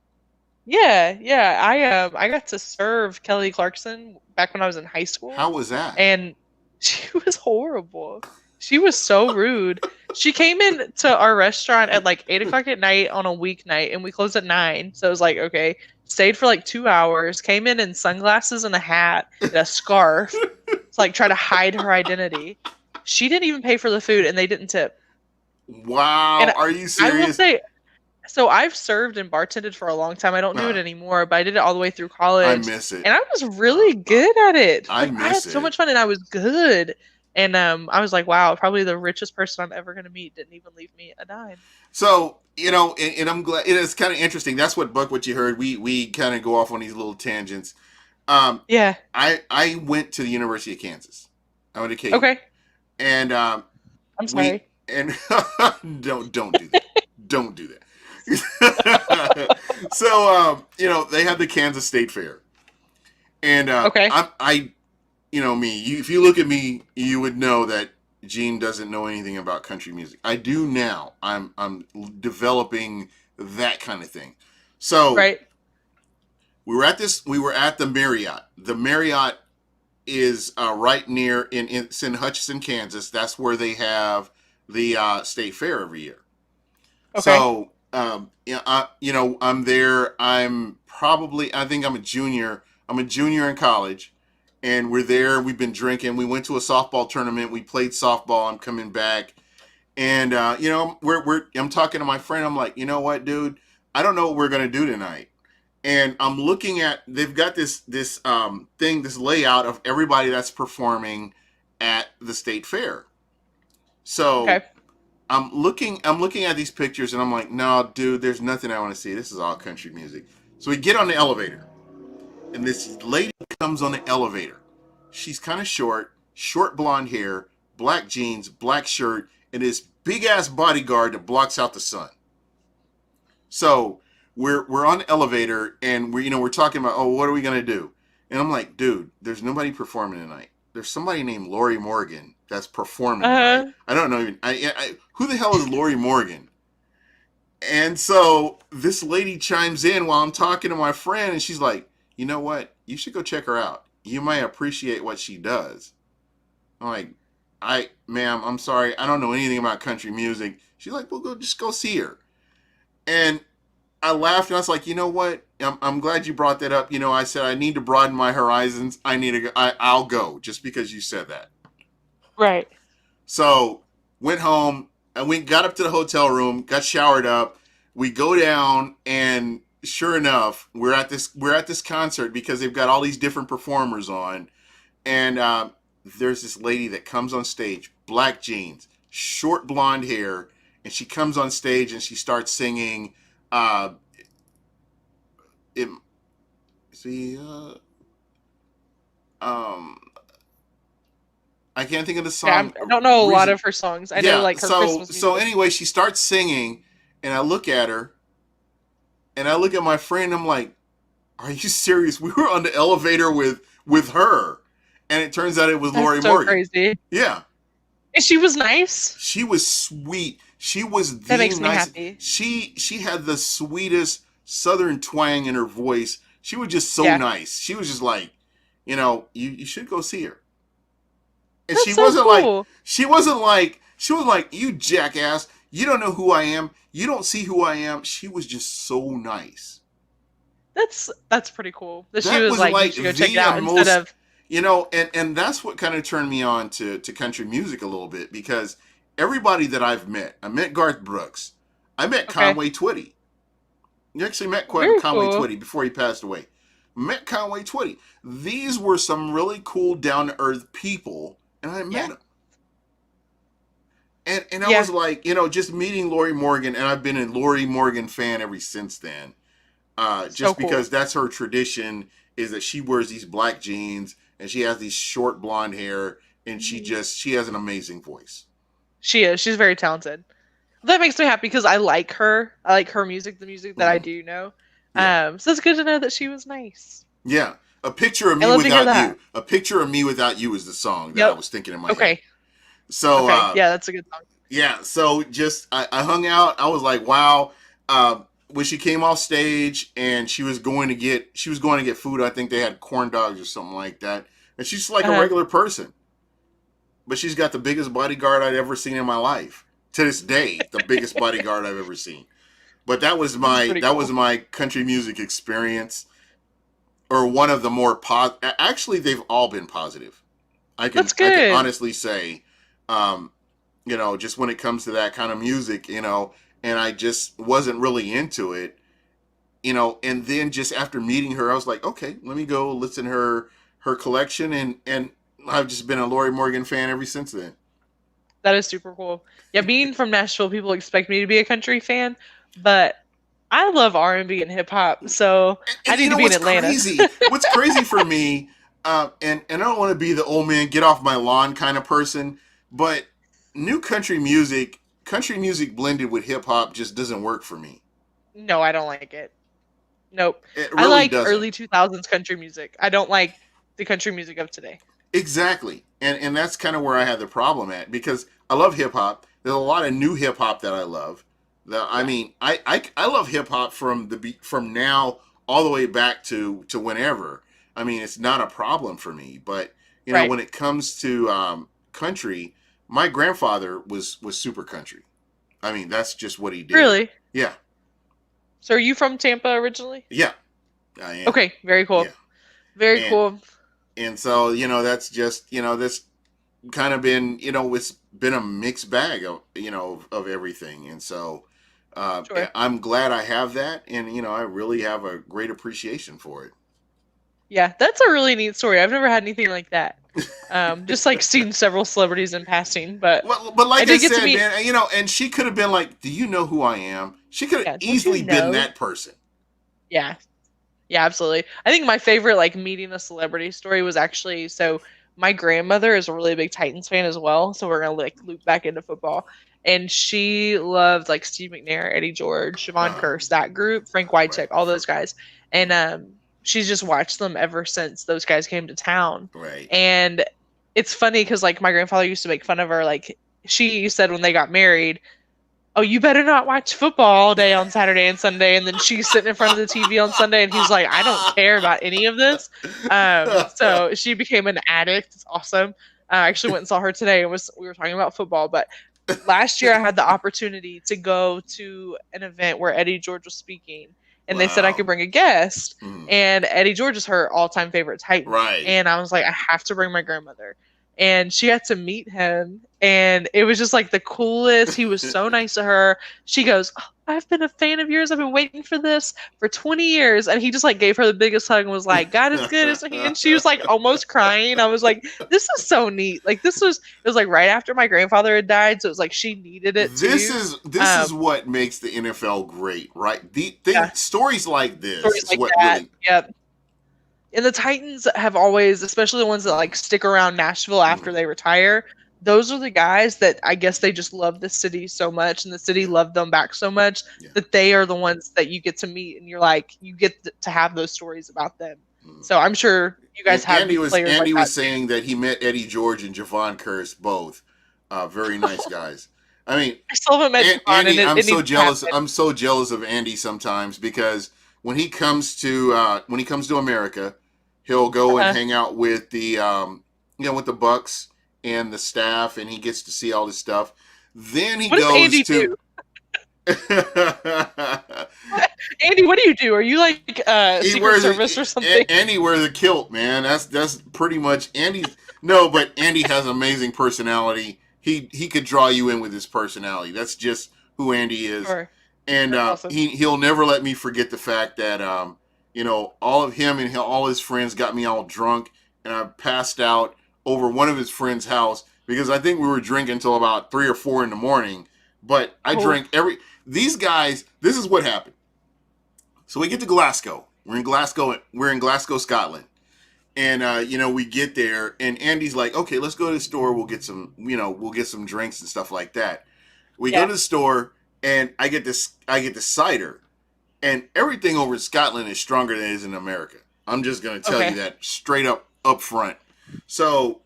Speaker 2: Yeah, yeah. I got to serve Kelly Clarkson back when I was in high school,
Speaker 1: How was that?
Speaker 2: and she was horrible. She was so rude. She came in to our restaurant at like 8 o'clock at night on a weeknight, and we closed at 9. So it was like, okay, stayed for like 2 hours, came in sunglasses and a hat and a scarf to like try to hide her identity. She didn't even pay for the food, and they didn't tip.
Speaker 1: Wow,
Speaker 2: And
Speaker 1: are you
Speaker 2: I will
Speaker 1: serious?
Speaker 2: say, so I've served and bartended for a long time. I don't do it
Speaker 1: Uh,
Speaker 2: anymore, but I did it all the way through
Speaker 1: I
Speaker 2: college,
Speaker 1: miss it.
Speaker 2: and I was really good at it.
Speaker 1: I
Speaker 2: Like I
Speaker 1: miss
Speaker 2: had so
Speaker 1: it.
Speaker 2: much fun, and I was good. And I was like, wow, probably the richest person I'm ever gonna meet didn't even leave me a dime.
Speaker 1: So and I'm glad it is kind of interesting. That's what you heard. We kind of go off on these little tangents. Um,
Speaker 2: Yeah.
Speaker 1: I went to the University of Kansas. I went to KU,
Speaker 2: Okay.
Speaker 1: and
Speaker 2: I'm
Speaker 1: we
Speaker 2: sorry.
Speaker 1: and don't do that. Don't do that. So they had the Kansas State Fair, and
Speaker 2: Okay.
Speaker 1: if you look at me, you would know that Gene doesn't know anything about country music. I do now. I'm developing that kind of thing. So
Speaker 2: Right.
Speaker 1: we were at the Marriott. The Marriott is right near it's in Hutchinson, Kansas. That's where they have the state fair every year.
Speaker 2: Okay.
Speaker 1: So I'm there. I think I'm a junior. I'm a junior in college, and we're there. We've been drinking. We went to a softball tournament. We played softball. I'm coming back, and I'm talking to my friend. I'm like, you know what, dude? I don't know what we're gonna do tonight. And I'm looking at they've got this layout of everybody that's performing at the state fair.
Speaker 2: Okay.
Speaker 1: So I'm looking at these pictures and I'm like, no, dude, there's nothing I want to see. This is all country music. So we get on the elevator, and this lady comes on the elevator. She's kind of short blonde hair, black jeans, black shirt, and this big ass bodyguard that blocks out the sun. So we're on the elevator and we're talking about, oh, what are we gonna do? And I'm like, dude, there's nobody performing tonight. There's somebody named Lori Morgan that's performing tonight.
Speaker 2: Uh
Speaker 1: I don't know even who the hell is Lori Morgan? And so this lady chimes in while I'm talking to my friend, and she's like, you know what? You should go check her out. You might appreciate what she does. I'm like, ma'am, I'm sorry, I don't know anything about country music. She's like, well, just go see her. And I laughed and I was like, you know what? I'm glad you brought that up. I said I need to broaden my horizons. I'll go just because you said that.
Speaker 2: right.
Speaker 1: So went home and we got up to the hotel room, got showered up. We go down and sure enough, we're at this concert because they've got all these different performers on, and there's this lady that comes on stage, black jeans, short blonde hair, and she comes on stage and she starts singing. Uh, it, see, um, I can't think of the
Speaker 2: Yeah,
Speaker 1: song.
Speaker 2: I don't know a lot
Speaker 1: Reason.
Speaker 2: of her songs. I know
Speaker 1: Yeah.
Speaker 2: like her Christmas
Speaker 1: So
Speaker 2: music.
Speaker 1: anyway, she starts singing, and I look at her, and I look at my friend. I'm like, "Are you serious? We were on the elevator with her, and it turns out it was
Speaker 2: That's
Speaker 1: Lori
Speaker 2: so
Speaker 1: Morgan.
Speaker 2: crazy.
Speaker 1: Yeah,
Speaker 2: And she was nice.
Speaker 1: she was sweet. She was
Speaker 2: That
Speaker 1: the
Speaker 2: makes me
Speaker 1: nicest.
Speaker 2: happy.
Speaker 1: She had the sweetest Southern twang in her voice. She was just so
Speaker 2: Yeah.
Speaker 1: nice. She was just like, you should go see her. And
Speaker 2: That's so cool.
Speaker 1: she was like, you jackass, you don't know who I am, you don't see who I am. She was just so nice.
Speaker 2: That's pretty cool. That she
Speaker 1: That
Speaker 2: was
Speaker 1: was
Speaker 2: like, you
Speaker 1: like
Speaker 2: should go check it
Speaker 1: the
Speaker 2: out instead
Speaker 1: most,
Speaker 2: of
Speaker 1: and that's what kind of turned me on to country music a little bit, because everybody that I met Garth Brooks, I met
Speaker 2: okay.
Speaker 1: Conway Twitty. You actually met
Speaker 2: Very
Speaker 1: Conway
Speaker 2: cool.
Speaker 1: Twitty before he passed away. Met Conway Twitty. These were some really cool, down to earth people, and I met them. And I was like, just meeting Lori Morgan, and I've been a Lori Morgan fan ever since then. Just
Speaker 2: cool.
Speaker 1: because that's her tradition, is that she wears these black jeans and she has these short blonde hair, and she has an amazing voice.
Speaker 2: She is. She's very talented. That makes me happy because I like her. I like her music, the music that I do know.
Speaker 1: Yeah.
Speaker 2: So it's good to know that she was nice.
Speaker 1: Yeah. A Picture of Me
Speaker 2: I love to hear
Speaker 1: Without
Speaker 2: that.
Speaker 1: You. A Picture of Me Without You is the song that I was thinking in my head. So
Speaker 2: yeah, that's a good song.
Speaker 1: Yeah, so just I hung out. I was like, wow. When she came off stage and she was going to get food, I think they had corn dogs or something like that. And she's like a regular person. But she's got the biggest bodyguard I'd ever seen in my life. To this day, the biggest bodyguard I've ever seen. But that was my country music experience, or one of the more actually, they've all been positive. I can honestly say, just when it comes to that kind of music, and I just wasn't really into it, and then just after meeting her, I was like, okay, let me go listen to her collection, and I've just been a Lori Morgan fan ever since then.
Speaker 2: That is super cool. Yeah, being from Nashville, people expect me to be a country fan, but I love R&B and hip hop, so I need to be in Atlanta.
Speaker 1: What's crazy for me, and I don't want to be the old man, get off my lawn kind of person, but new country music blended with hip hop just doesn't work for me.
Speaker 2: No, I don't like it. Nope.
Speaker 1: It really
Speaker 2: I like
Speaker 1: doesn't.
Speaker 2: early 2000s country music. I don't like the country music of today.
Speaker 1: Exactly. And that's kind of where I had the problem at, because I love hip hop. There's a lot of new hip hop that I love. I mean, I love hip hop from now all the way back to whenever. I mean, it's not a problem for me. But when it comes to country, my grandfather was super country. I mean, that's just what he did.
Speaker 2: Really?
Speaker 1: Yeah.
Speaker 2: So are you from Tampa originally?
Speaker 1: Yeah, I am.
Speaker 2: Okay, very cool.
Speaker 1: Yeah.
Speaker 2: Very cool.
Speaker 1: And so, that's just, this kind of been, it's been a mixed bag of, of everything. And so I'm glad I have that. And, I really have a great appreciation for it.
Speaker 2: Yeah, that's a really neat story. I've never had anything like that. Just like seen several celebrities in passing, but
Speaker 1: like I said, man, and she could have been like, "Do you know who I am?" She could have easily been that person.
Speaker 2: Yeah, absolutely. I think my favorite like meeting a celebrity story was actually, so my grandmother is a really big Titans fan as well, so we're gonna like loop back into football, and she loved like Steve McNair, Eddie George, Siobhan Curse, that group, Frank Wycheck, all those guys, and she's just watched them ever since those guys came to town.
Speaker 1: Right.
Speaker 2: And it's funny because like my grandfather used to make fun of her. Like she said when they got married, "Oh, you better not watch football all day on Saturday and Sunday." And then she's sitting in front of the TV on Sunday, and he's like, "I don't care about any of this." So she became an addict. It's awesome. I actually went and saw her today, and we were talking about football. But last year I had the opportunity to go to an event where Eddie George was speaking. And they said I could bring a guest, and Eddie George is her all-time favorite Titan.
Speaker 1: Right.
Speaker 2: And I was like, I have to bring my grandmother. And she got to meet him, and it was just like the coolest. He was so nice to her. She goes, "Oh, I've been a fan of yours. I've been waiting for this for 20 years. And he just like gave her the biggest hug and was like, "God is good, isn't he?" And she was like almost crying. I was like, this is so neat. Like it was like right after my grandfather had died. So it was like she needed it too.
Speaker 1: This is what makes the NFL great, right? Stories like this is what really.
Speaker 2: Yep. And the Titans have always, especially the ones that like stick around Nashville after they retire, those are the guys that I guess they just love the city so much and the city
Speaker 1: Yeah,
Speaker 2: loved them back so much
Speaker 1: yeah.
Speaker 2: that they are the ones that you get to meet and you're like, you get to have those stories about them.
Speaker 1: Mm.
Speaker 2: So I'm sure you guys
Speaker 1: And
Speaker 2: have players like
Speaker 1: Andy
Speaker 2: that
Speaker 1: was
Speaker 2: too.
Speaker 1: saying that he met Eddie George and Javon Curse both, very nice guys. I mean,
Speaker 2: I still haven't met Javon and
Speaker 1: Andy, I'm
Speaker 2: it
Speaker 1: so
Speaker 2: needs to
Speaker 1: jealous.
Speaker 2: happen.
Speaker 1: I'm so jealous of Andy sometimes because when he comes to America, he'll go and
Speaker 2: Uh,
Speaker 1: hang out with the with the Bucks and the staff, and he gets to see all this stuff. Then he
Speaker 2: what does
Speaker 1: goes
Speaker 2: Andy
Speaker 1: to
Speaker 2: do? Andy, what do you do? Are you like
Speaker 1: he
Speaker 2: Secret
Speaker 1: wears
Speaker 2: Service or something?
Speaker 1: Andy wears a kilt, man. That's pretty much Andy's. No, but Andy has amazing personality. He could draw you in with his personality. That's just who Andy is,
Speaker 2: Sure.
Speaker 1: and
Speaker 2: That's awesome.
Speaker 1: he'll never let me forget the fact that all of him and all his friends got me all drunk, and I passed out over one of his friends' house because I think we were drinking until about 3 or 4 in the morning. But I
Speaker 2: Oh,
Speaker 1: drank every these guys. This is what happened. So we get to Glasgow. We're in Glasgow. We're in Glasgow, Scotland. And we get there, and Andy's like, "Okay, let's go to the store. We'll get some drinks and stuff like that." We go
Speaker 2: yeah.
Speaker 1: to the store, and I get the cider, and everything over in Scotland is stronger than it is in America. I'm just gonna tell you
Speaker 2: Okay.
Speaker 1: that straight up front. So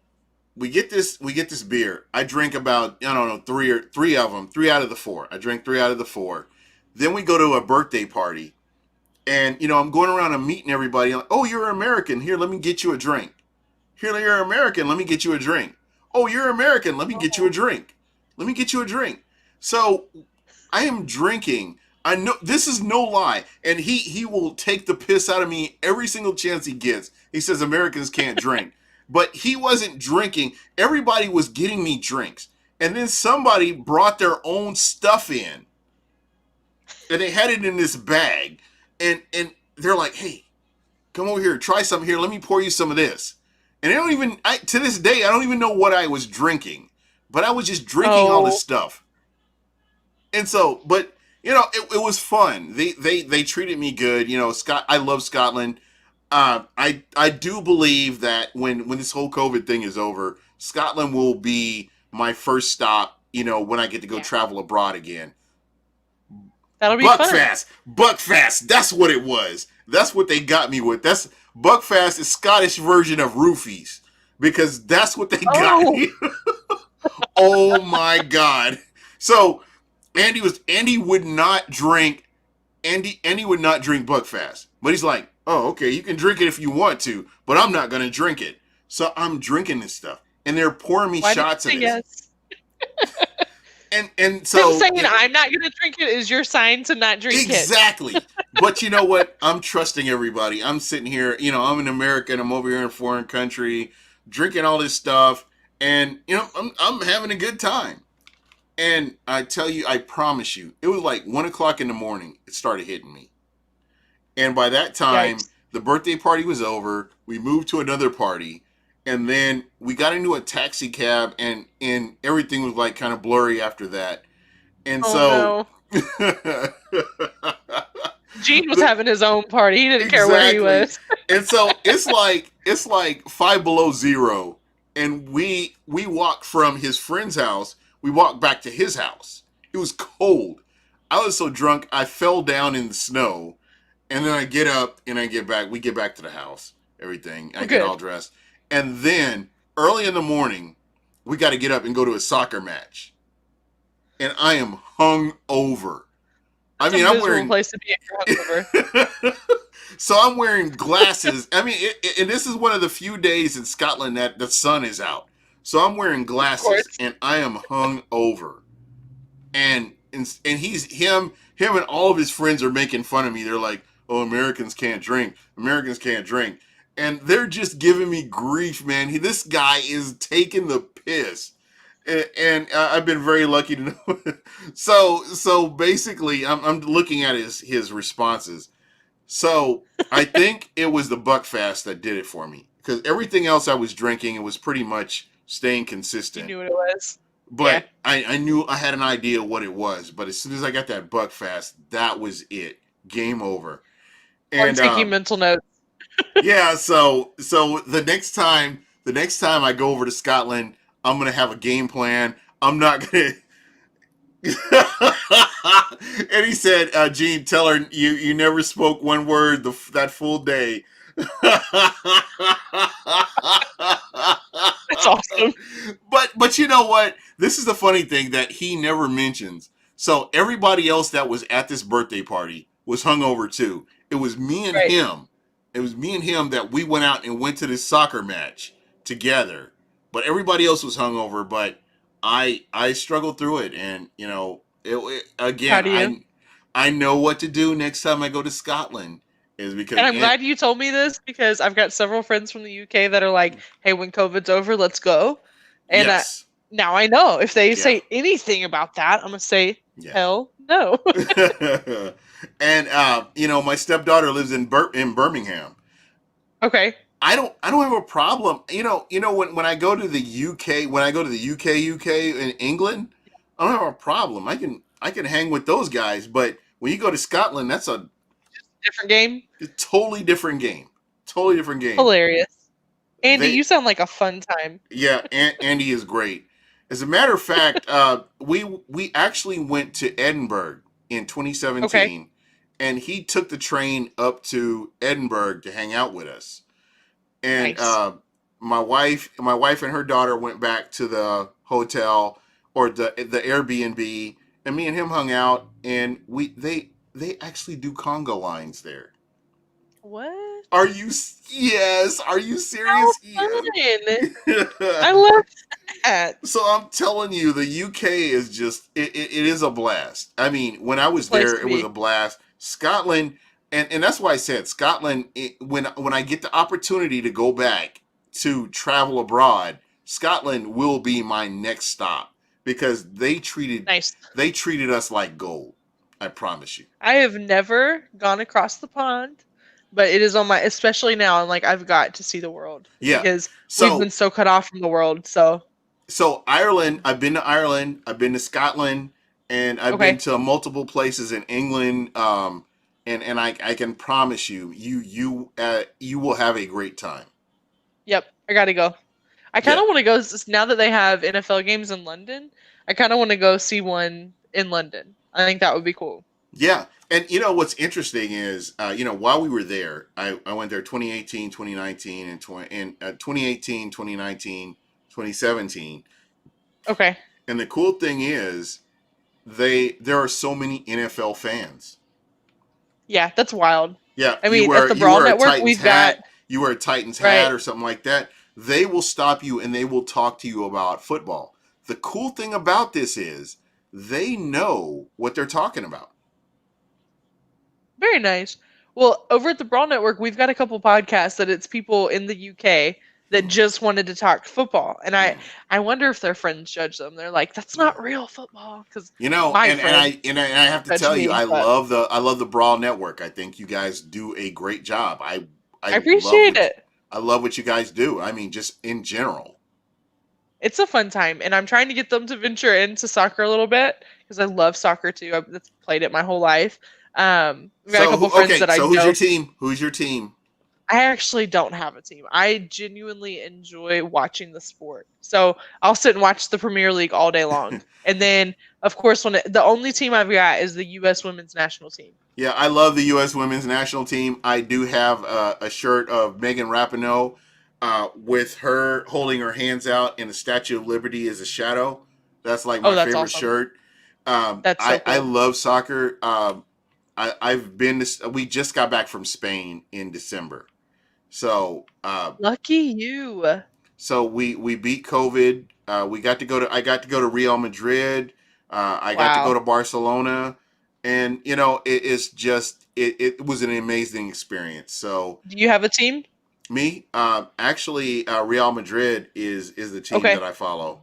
Speaker 1: we get this beer. I drink about, I don't know, three of them, 3 out of the 4. I drink 3 out of the 4. Then we go to a birthday party, and I'm going around and meeting everybody. I'm like, oh, you're American. Here, let me get you a drink. Here, you're American. Let me get you a drink. Oh, you're American. Let me get you a
Speaker 2: Oh,
Speaker 1: drink. Let me get you a drink. So I am drinking. I know this is no lie, and he will take the piss out of me every single chance he gets. He says Americans can't drink, but he wasn't drinking. Everybody was getting me drinks, and then somebody brought their own stuff in, and they had it in this bag, and they're like, "Hey, come over here, try some here. Let me pour you some of this." And to this day, I don't even know what I was drinking, but I was just drinking all this
Speaker 2: oh,
Speaker 1: stuff. And so, but it was fun. They treated me good. Scott, I love Scotland. I do believe that when this whole COVID thing is over, Scotland will be my first stop. When I get to go
Speaker 2: yeah.
Speaker 1: travel abroad again.
Speaker 2: That'll be fun.
Speaker 1: Buckfast. That's what it was. That's what they got me with. That's Buckfast is Scottish version of roofies because that's what they got.
Speaker 2: Oh,
Speaker 1: Oh my god. So Andy would not drink Andy would not drink Buckfast. But he's like, "Oh, okay, you can drink it if you want to, but I'm not going to drink it." So I'm drinking this stuff, and they're pouring me
Speaker 2: why did
Speaker 1: shots
Speaker 2: you
Speaker 1: of
Speaker 2: say
Speaker 1: this.
Speaker 2: yes?
Speaker 1: And
Speaker 2: Him
Speaker 1: so,
Speaker 2: saying I'm not going to drink it is your sign to not drink it.
Speaker 1: exactly. But you know what? I'm trusting everybody. I'm sitting here, I'm an American. I'm over here in a foreign country, drinking all this stuff, and I'm having a good time. And I tell you, I promise you, it was like 1 o'clock in the morning. It started hitting me, and by that time,
Speaker 2: Yikes.
Speaker 1: the birthday party was over. We moved to another party, and then we got into a taxi cab, and everything was like kind of blurry after that. And
Speaker 2: Oh
Speaker 1: so,
Speaker 2: no. Gene was having his own party. He didn't care where he
Speaker 1: exactly.
Speaker 2: was.
Speaker 1: And so it's like 5 below 0, and we walked from his friend's house. We walked back to his house. It was cold. I was so drunk I fell down in the snow, and then I get up and I get back. We get back to the house. Everything. I
Speaker 2: We're
Speaker 1: get all
Speaker 2: good.
Speaker 1: dressed, and then early in the morning, we got to get up and go to a soccer match, and I am hung over. I
Speaker 2: That's a
Speaker 1: mean, I'm
Speaker 2: miserable
Speaker 1: wearing
Speaker 2: place to be if you're hungover.
Speaker 1: so I'm wearing glasses. I mean, and this is one of the few days in Scotland that the sun is out. So I'm wearing
Speaker 2: Of
Speaker 1: glasses,
Speaker 2: course.
Speaker 1: and I am hung over. And he's him and all of his friends are making fun of me. They're like, "Oh, Americans can't drink. Americans can't drink," and they're just giving me grief, man. This guy is taking the piss. And I've been very lucky to know. So basically, I'm looking at his responses. So I think it was the Buckfast that did it for me because everything else I was drinking, it was pretty much staying
Speaker 2: You
Speaker 1: consistent.
Speaker 2: knew what it was. Yeah.
Speaker 1: But I knew I had an idea what it was. But as soon as I got that Buckfast, that was it. Game over.
Speaker 2: I'm
Speaker 1: And
Speaker 2: taking mental notes.
Speaker 1: Yeah, so the next time I go over to Scotland, I'm gonna have a game plan. I'm not gonna. And he said, "Gene, tell her you never spoke one word that full day."
Speaker 2: That's awesome.
Speaker 1: But you know what? This is the funny thing that he never mentions. So everybody else that was at this birthday party was hungover too. It was me and
Speaker 2: Right.
Speaker 1: him. It was me and him that we went out and went to this soccer match together. But everybody else was hungover. But I struggled through it, and again,
Speaker 2: Proud of you.
Speaker 1: I know what to do next time I go to Scotland is because
Speaker 2: And I'm glad you told me this because I've got several friends from the UK that are like, "Hey, when COVID's over, let's go." And
Speaker 1: yes,
Speaker 2: now I know if they
Speaker 1: yeah,
Speaker 2: say anything about that, I'm gonna say,
Speaker 1: yeah.
Speaker 2: "Hell no."
Speaker 1: And my stepdaughter lives in Birmingham.
Speaker 2: Okay.
Speaker 1: I don't have a problem. When I go to the UK, UK in England, I don't have a problem. I can hang with those guys. But when you go to Scotland, that's a
Speaker 2: Different game.
Speaker 1: totally different game. Totally different game.
Speaker 2: Hilarious. Andy,
Speaker 1: They
Speaker 2: you sound like a fun time.
Speaker 1: Yeah, Andy is great. As a matter of fact, we actually went to Edinburgh in
Speaker 2: Okay.
Speaker 1: 2017, and he took the train up to Edinburgh to hang out with us. And
Speaker 2: Nice.
Speaker 1: my wife and her daughter went back to the hotel or the Airbnb, and me and him hung out, and they actually do conga lines there.
Speaker 2: What?
Speaker 1: Yes, are you
Speaker 2: How
Speaker 1: serious, Ian?
Speaker 2: fun! I love that.
Speaker 1: So I'm telling you, the UK is just it is a blast. I mean, when I
Speaker 2: The
Speaker 1: was
Speaker 2: place
Speaker 1: there,
Speaker 2: to
Speaker 1: it was a
Speaker 2: be.
Speaker 1: blast. Scotland, and that's why I said Scotland. When I get the opportunity to go back to travel abroad, Scotland will be my next stop because
Speaker 2: Nice.
Speaker 1: they treated us like gold. I promise you.
Speaker 2: I have never gone across the pond, but it is on my, especially now, I'm like, I've got to see the world
Speaker 1: Yeah.
Speaker 2: because we've been
Speaker 1: So
Speaker 2: so cut off from the world. So,
Speaker 1: Ireland, I've been to Ireland, I've been to Scotland, and I've been
Speaker 2: okay.
Speaker 1: to multiple places in England. And I can promise you, you will have a great time.
Speaker 2: Yep. I got to go. I kind
Speaker 1: Yeah,
Speaker 2: of want to go now that they have NFL games in London. I kind of want to go see one in London. I think that would be cool.
Speaker 1: yeah. And what's interesting is, while we were there, I went there 2018, 2019, and 2018, 2019, 2017.
Speaker 2: Okay.
Speaker 1: And the cool thing is, there are so many NFL fans.
Speaker 2: Yeah, that's wild.
Speaker 1: Yeah,
Speaker 2: I
Speaker 1: you
Speaker 2: mean, at
Speaker 1: wear
Speaker 2: the
Speaker 1: you
Speaker 2: Brawl
Speaker 1: wear a
Speaker 2: Network,
Speaker 1: Titans
Speaker 2: we've got,
Speaker 1: hat, you wear a Titans
Speaker 2: right.
Speaker 1: hat or something like that. They will stop you and they will talk to you about football. The cool thing about this is they know what they're talking about.
Speaker 2: Very nice. Well, over at the Brawl Network, we've got a couple podcasts that it's people in the UK that
Speaker 1: Mm,
Speaker 2: just wanted to talk football, and I
Speaker 1: mm.
Speaker 2: I wonder if their friends judge them. They're like, "That's not real football," because my
Speaker 1: And
Speaker 2: friends
Speaker 1: I have to
Speaker 2: judge
Speaker 1: tell you,
Speaker 2: me.
Speaker 1: I
Speaker 2: But
Speaker 1: love the Brawl Network. I think you guys do a great job. I
Speaker 2: I
Speaker 1: love
Speaker 2: appreciate it.
Speaker 1: I love what you guys do. I mean, just in general.
Speaker 2: It's a fun time, and I'm trying to get them to venture into soccer a little bit because I love soccer too. I've played it my whole life. We've got a couple friends that I
Speaker 1: So who's your
Speaker 2: know.
Speaker 1: team? Who's your team?
Speaker 2: I actually don't have a team. I genuinely enjoy watching the sport. So I'll sit and watch the Premier League all day long. And then, of course, the only team I've got is the U.S. women's national team.
Speaker 1: Yeah, I love the U.S. women's national team. I do have a shirt of Megan Rapinoe with her holding her hands out, and the Statue of Liberty is a shadow. That's like
Speaker 2: Oh,
Speaker 1: my
Speaker 2: that's
Speaker 1: favorite
Speaker 2: awesome.
Speaker 1: shirt.
Speaker 2: That's so
Speaker 1: I
Speaker 2: cool.
Speaker 1: love soccer. I've been to, we just got back from Spain in December. So
Speaker 2: Lucky you.
Speaker 1: we beat COVID. We got to go to I got to go to Real Madrid. I got to go
Speaker 2: Wow.
Speaker 1: to Barcelona, and it was an amazing experience. So
Speaker 2: Do you have a team?
Speaker 1: me, actually, Real Madrid is the team
Speaker 2: Okay,
Speaker 1: that I follow.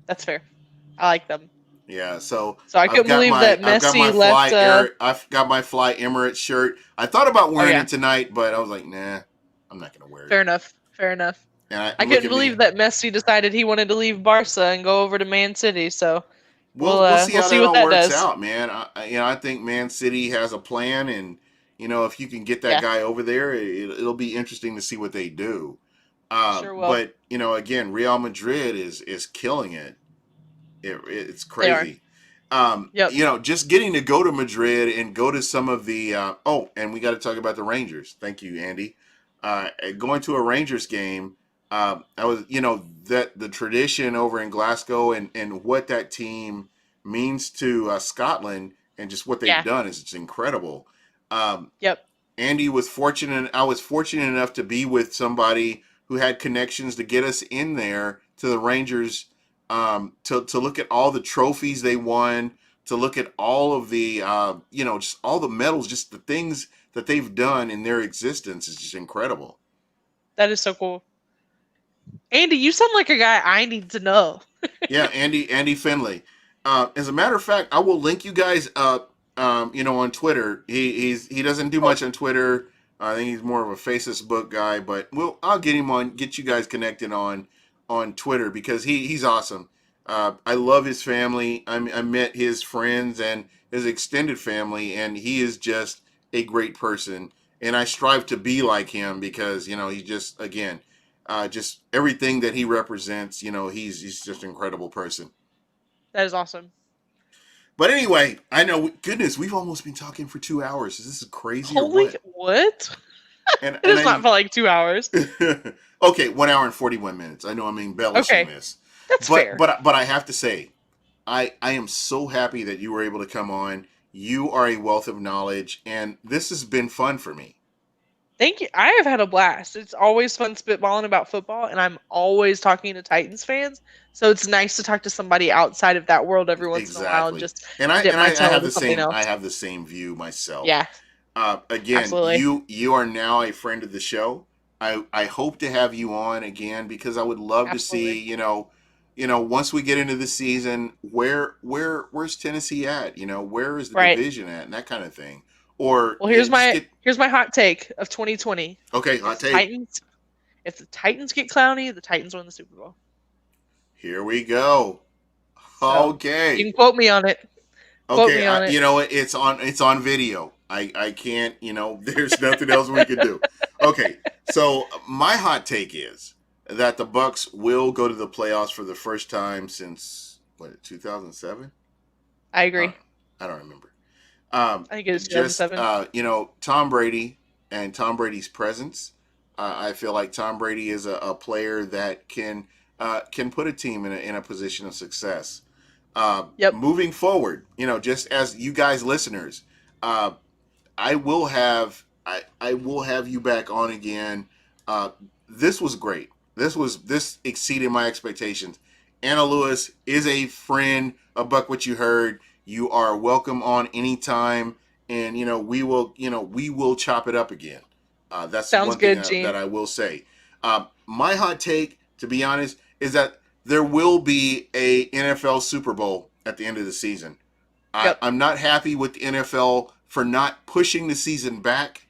Speaker 2: that's fair. I like them.
Speaker 1: Yeah, so
Speaker 2: So I couldn't believe that
Speaker 1: I've got my
Speaker 2: Messi left.
Speaker 1: I've got my Fly Emirates shirt. I thought about
Speaker 2: Oh
Speaker 1: wearing
Speaker 2: yeah,
Speaker 1: it tonight, but I was like, nah, I'm not gonna wear it.
Speaker 2: fair enough. Fair enough.
Speaker 1: And
Speaker 2: I
Speaker 1: look
Speaker 2: couldn't
Speaker 1: at me.
Speaker 2: believe that Messi decided he wanted to leave Barca and go over to Man City. So
Speaker 1: We'll see
Speaker 2: we'll
Speaker 1: how
Speaker 2: see
Speaker 1: that
Speaker 2: what
Speaker 1: all
Speaker 2: that
Speaker 1: works
Speaker 2: does.
Speaker 1: out, man. I think Man City has a plan, and if you can get that
Speaker 2: Yeah,
Speaker 1: guy over there, it'll be interesting to see what they do.
Speaker 2: sure will.
Speaker 1: But again, Real Madrid is killing it. It's
Speaker 2: They are.
Speaker 1: crazy.
Speaker 2: Yep.
Speaker 1: Just getting to go to Madrid and go to some of the and we got to talk about the Rangers. Thank you, Andy. Going to a Rangers game, I was that the tradition over in Glasgow and what that team means to Scotland and just what they've
Speaker 2: Yeah.
Speaker 1: done is it's incredible. Um,
Speaker 2: Yep.
Speaker 1: Andy was fortunate. I was fortunate enough to be with somebody who had connections to get us in there to the Rangers, to look at all the trophies they won, to look at all of the just all the medals, just the things that they've done in their existence is just incredible.
Speaker 2: That is so cool. Andy, you sound like a guy I need to know.
Speaker 1: Yeah, Andy Finley. As a matter of fact, I will link you guys up. On Twitter. He doesn't do
Speaker 2: Cool.
Speaker 1: much on Twitter. I think he's more of a Facebook guy, but I'll get you guys connected on Twitter because he's awesome. I love his family. I met his friends and his extended family, and he is just a great person. And I strive to be like him because he's just again, just everything that he represents. He's just an incredible person.
Speaker 2: That is awesome.
Speaker 1: But anyway, I know. Goodness, we've almost been talking for 2 hours. Is this crazy or
Speaker 2: Holy
Speaker 1: what?
Speaker 2: what?
Speaker 1: And
Speaker 2: It
Speaker 1: and
Speaker 2: does not feel like 2 hours.
Speaker 1: okay, 1 hour and 41 minutes. I know I'm embellishing
Speaker 2: Okay,
Speaker 1: this,
Speaker 2: that's
Speaker 1: but
Speaker 2: fair.
Speaker 1: but I have to say, I am so happy that you were able to come on. You are a wealth of knowledge, and this has been fun for me.
Speaker 2: Thank you. I have had a blast. It's always fun spitballing about football, and I'm always talking to Titans fans. So it's nice to talk to somebody outside of that world every once in a while and
Speaker 1: Exactly,
Speaker 2: just
Speaker 1: and I
Speaker 2: dip
Speaker 1: and
Speaker 2: my
Speaker 1: I
Speaker 2: toe
Speaker 1: have
Speaker 2: into
Speaker 1: the
Speaker 2: something
Speaker 1: same.
Speaker 2: else.
Speaker 1: I have the same view myself.
Speaker 2: Yeah,
Speaker 1: Again,
Speaker 2: absolutely.
Speaker 1: you are now a friend of the show. I hope to have you on again because I would love to see
Speaker 2: Absolutely.
Speaker 1: once we get into the season where's Tennessee at, where is the
Speaker 2: Right.
Speaker 1: division at and that kind of thing, or
Speaker 2: Well,
Speaker 1: just get
Speaker 2: here's my hot take of 2020.
Speaker 1: okay
Speaker 2: If
Speaker 1: hot
Speaker 2: the
Speaker 1: take.
Speaker 2: Titans if the Titans get clowny, the Titans win the Super Bowl.
Speaker 1: Here we go.
Speaker 2: So you
Speaker 1: Okay.
Speaker 2: can quote me on it. Quote
Speaker 1: Okay,
Speaker 2: me on it.
Speaker 1: it's on video. I can't, there's nothing else we can do. Okay, so my hot take is that the Bucks will go to the playoffs for the first time since what 2007.
Speaker 2: I
Speaker 1: Uh,
Speaker 2: agree.
Speaker 1: I don't remember. Um,
Speaker 2: I think it is
Speaker 1: just
Speaker 2: 2007.
Speaker 1: Tom Brady and Tom Brady's presence. I feel like Tom Brady is a player that can put a team in a position of success.
Speaker 2: Yep.
Speaker 1: Moving forward, just as you guys listeners, uh, I will have you back on again. Uh, this was great. This exceeded my expectations. Anna Lewis is a friend of Buck What You Heard. You are welcome on anytime, and we will chop it up again. That's
Speaker 2: Sounds
Speaker 1: one thing
Speaker 2: good,
Speaker 1: that
Speaker 2: Gene.
Speaker 1: I will say. My hot take, to be honest, is that there will be a NFL Super Bowl at the end of the season.
Speaker 2: Yep.
Speaker 1: I'm not happy with the NFL for not pushing the season back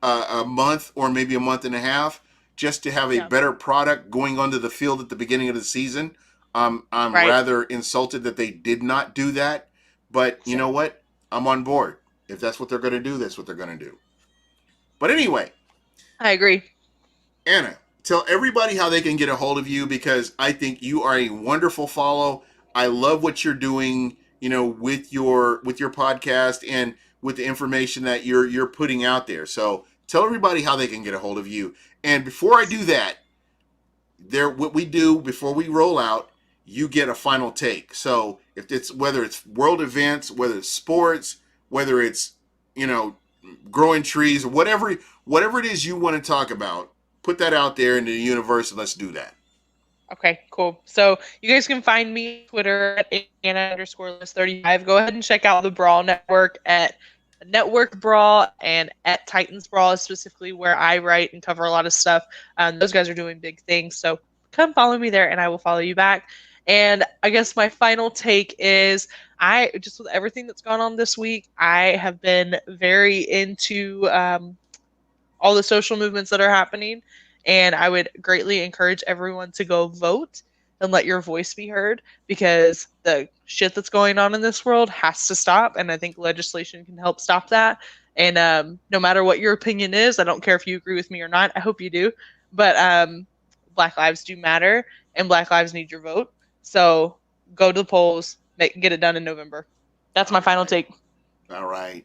Speaker 1: a month or maybe a month and a half just to have a
Speaker 2: Yeah.
Speaker 1: better product going onto the field at the beginning of the season. I'm
Speaker 2: Right.
Speaker 1: rather insulted that they did not do that, but you know
Speaker 2: Same.
Speaker 1: what? I'm on board. If that's what they're going to do, that's what they're going to do. But anyway,
Speaker 2: I agree.
Speaker 1: Anna, tell everybody how they can get a hold of you because I think you are a wonderful follow. I love what you're doing, with your podcast and with the information that you're putting out there. So tell everybody how they can get a hold of you. And before I do that, what we do before we roll out, you get a final take. So if it's whether it's world events, whether it's sports, whether it's you know growing trees, whatever it is you want to talk about, put that out there into the universe and let's do that.
Speaker 2: Okay, cool. So you guys can find me on Twitter at Anna_List35. Go ahead and check out the Brawl Network at Network Brawl and at Titans Brawl, specifically where I write and cover a lot of stuff. Those guys are doing big things. So come follow me there and I will follow you back. And I guess my final take is I just with everything that's gone on this week, I have been very into all the social movements that are happening. And I would greatly encourage everyone to go vote and let your voice be heard because the shit that's going on in this world has to stop. And I think legislation can help stop that. And no matter what your opinion is, I don't care if you agree with me or not. I hope you do. But Black lives do matter, and Black lives need your vote. So go to the polls, get it done in November. That's my final take.
Speaker 1: All right.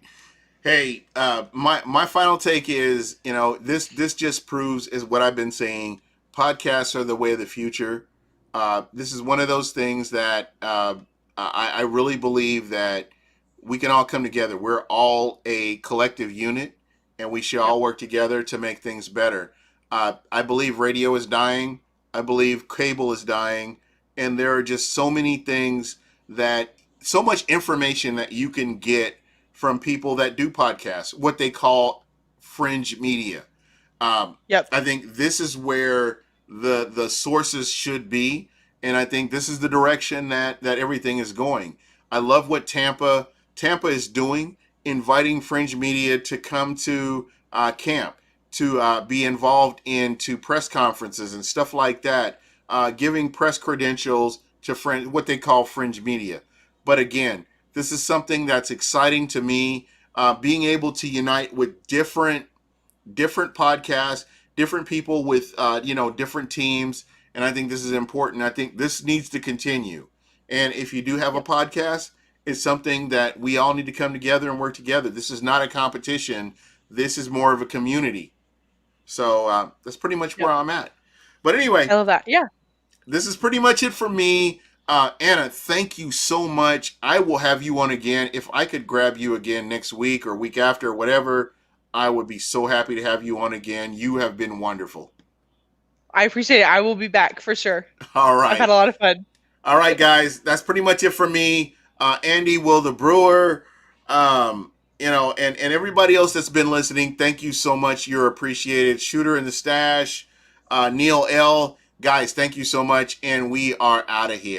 Speaker 1: Hey, my final take is, this just proves is what I've been saying. Podcasts are the way of the future. This is one of those things that I really believe that we can all come together. We're all a collective unit, and we should
Speaker 2: Yep.
Speaker 1: all work together to make things better. I believe radio is dying. I believe cable is dying, and there are just so many things that so much information that you can get from people that do podcasts, what they call fringe media.
Speaker 2: Yep.
Speaker 1: I think this is where the sources should be, and I think this is the direction that everything is going. I love what Tampa is doing, inviting fringe media to come to camp, to be involved into press conferences and stuff like that, giving press credentials to what they call fringe media. But again, this is something that's exciting to me. Being able to unite with different podcasts, different people with different teams, and I think this is important. I think this needs to continue. And if you do have a
Speaker 2: Yep.
Speaker 1: podcast, it's something that we all need to come together and work together. This is not a competition. This is more of a community. So that's pretty much where
Speaker 2: Yep.
Speaker 1: I'm at. But
Speaker 2: I
Speaker 1: anyway,
Speaker 2: love that. Yeah.
Speaker 1: this is pretty much it for me. Anna, thank you so much. I will have you on again. If I could grab you again next week or week after, or whatever, I would be so happy to have you on again. You have been wonderful.
Speaker 2: I appreciate it. I will be back for sure.
Speaker 1: All
Speaker 2: I've had
Speaker 1: right.
Speaker 2: a lot of fun.
Speaker 1: All right, guys. That's pretty much it for me. Andy, Will the Brewer, and everybody else that's been listening, thank you so much. You're appreciated. Shooter in the Stash, Neil L. Guys, thank you so much. And we are out of here.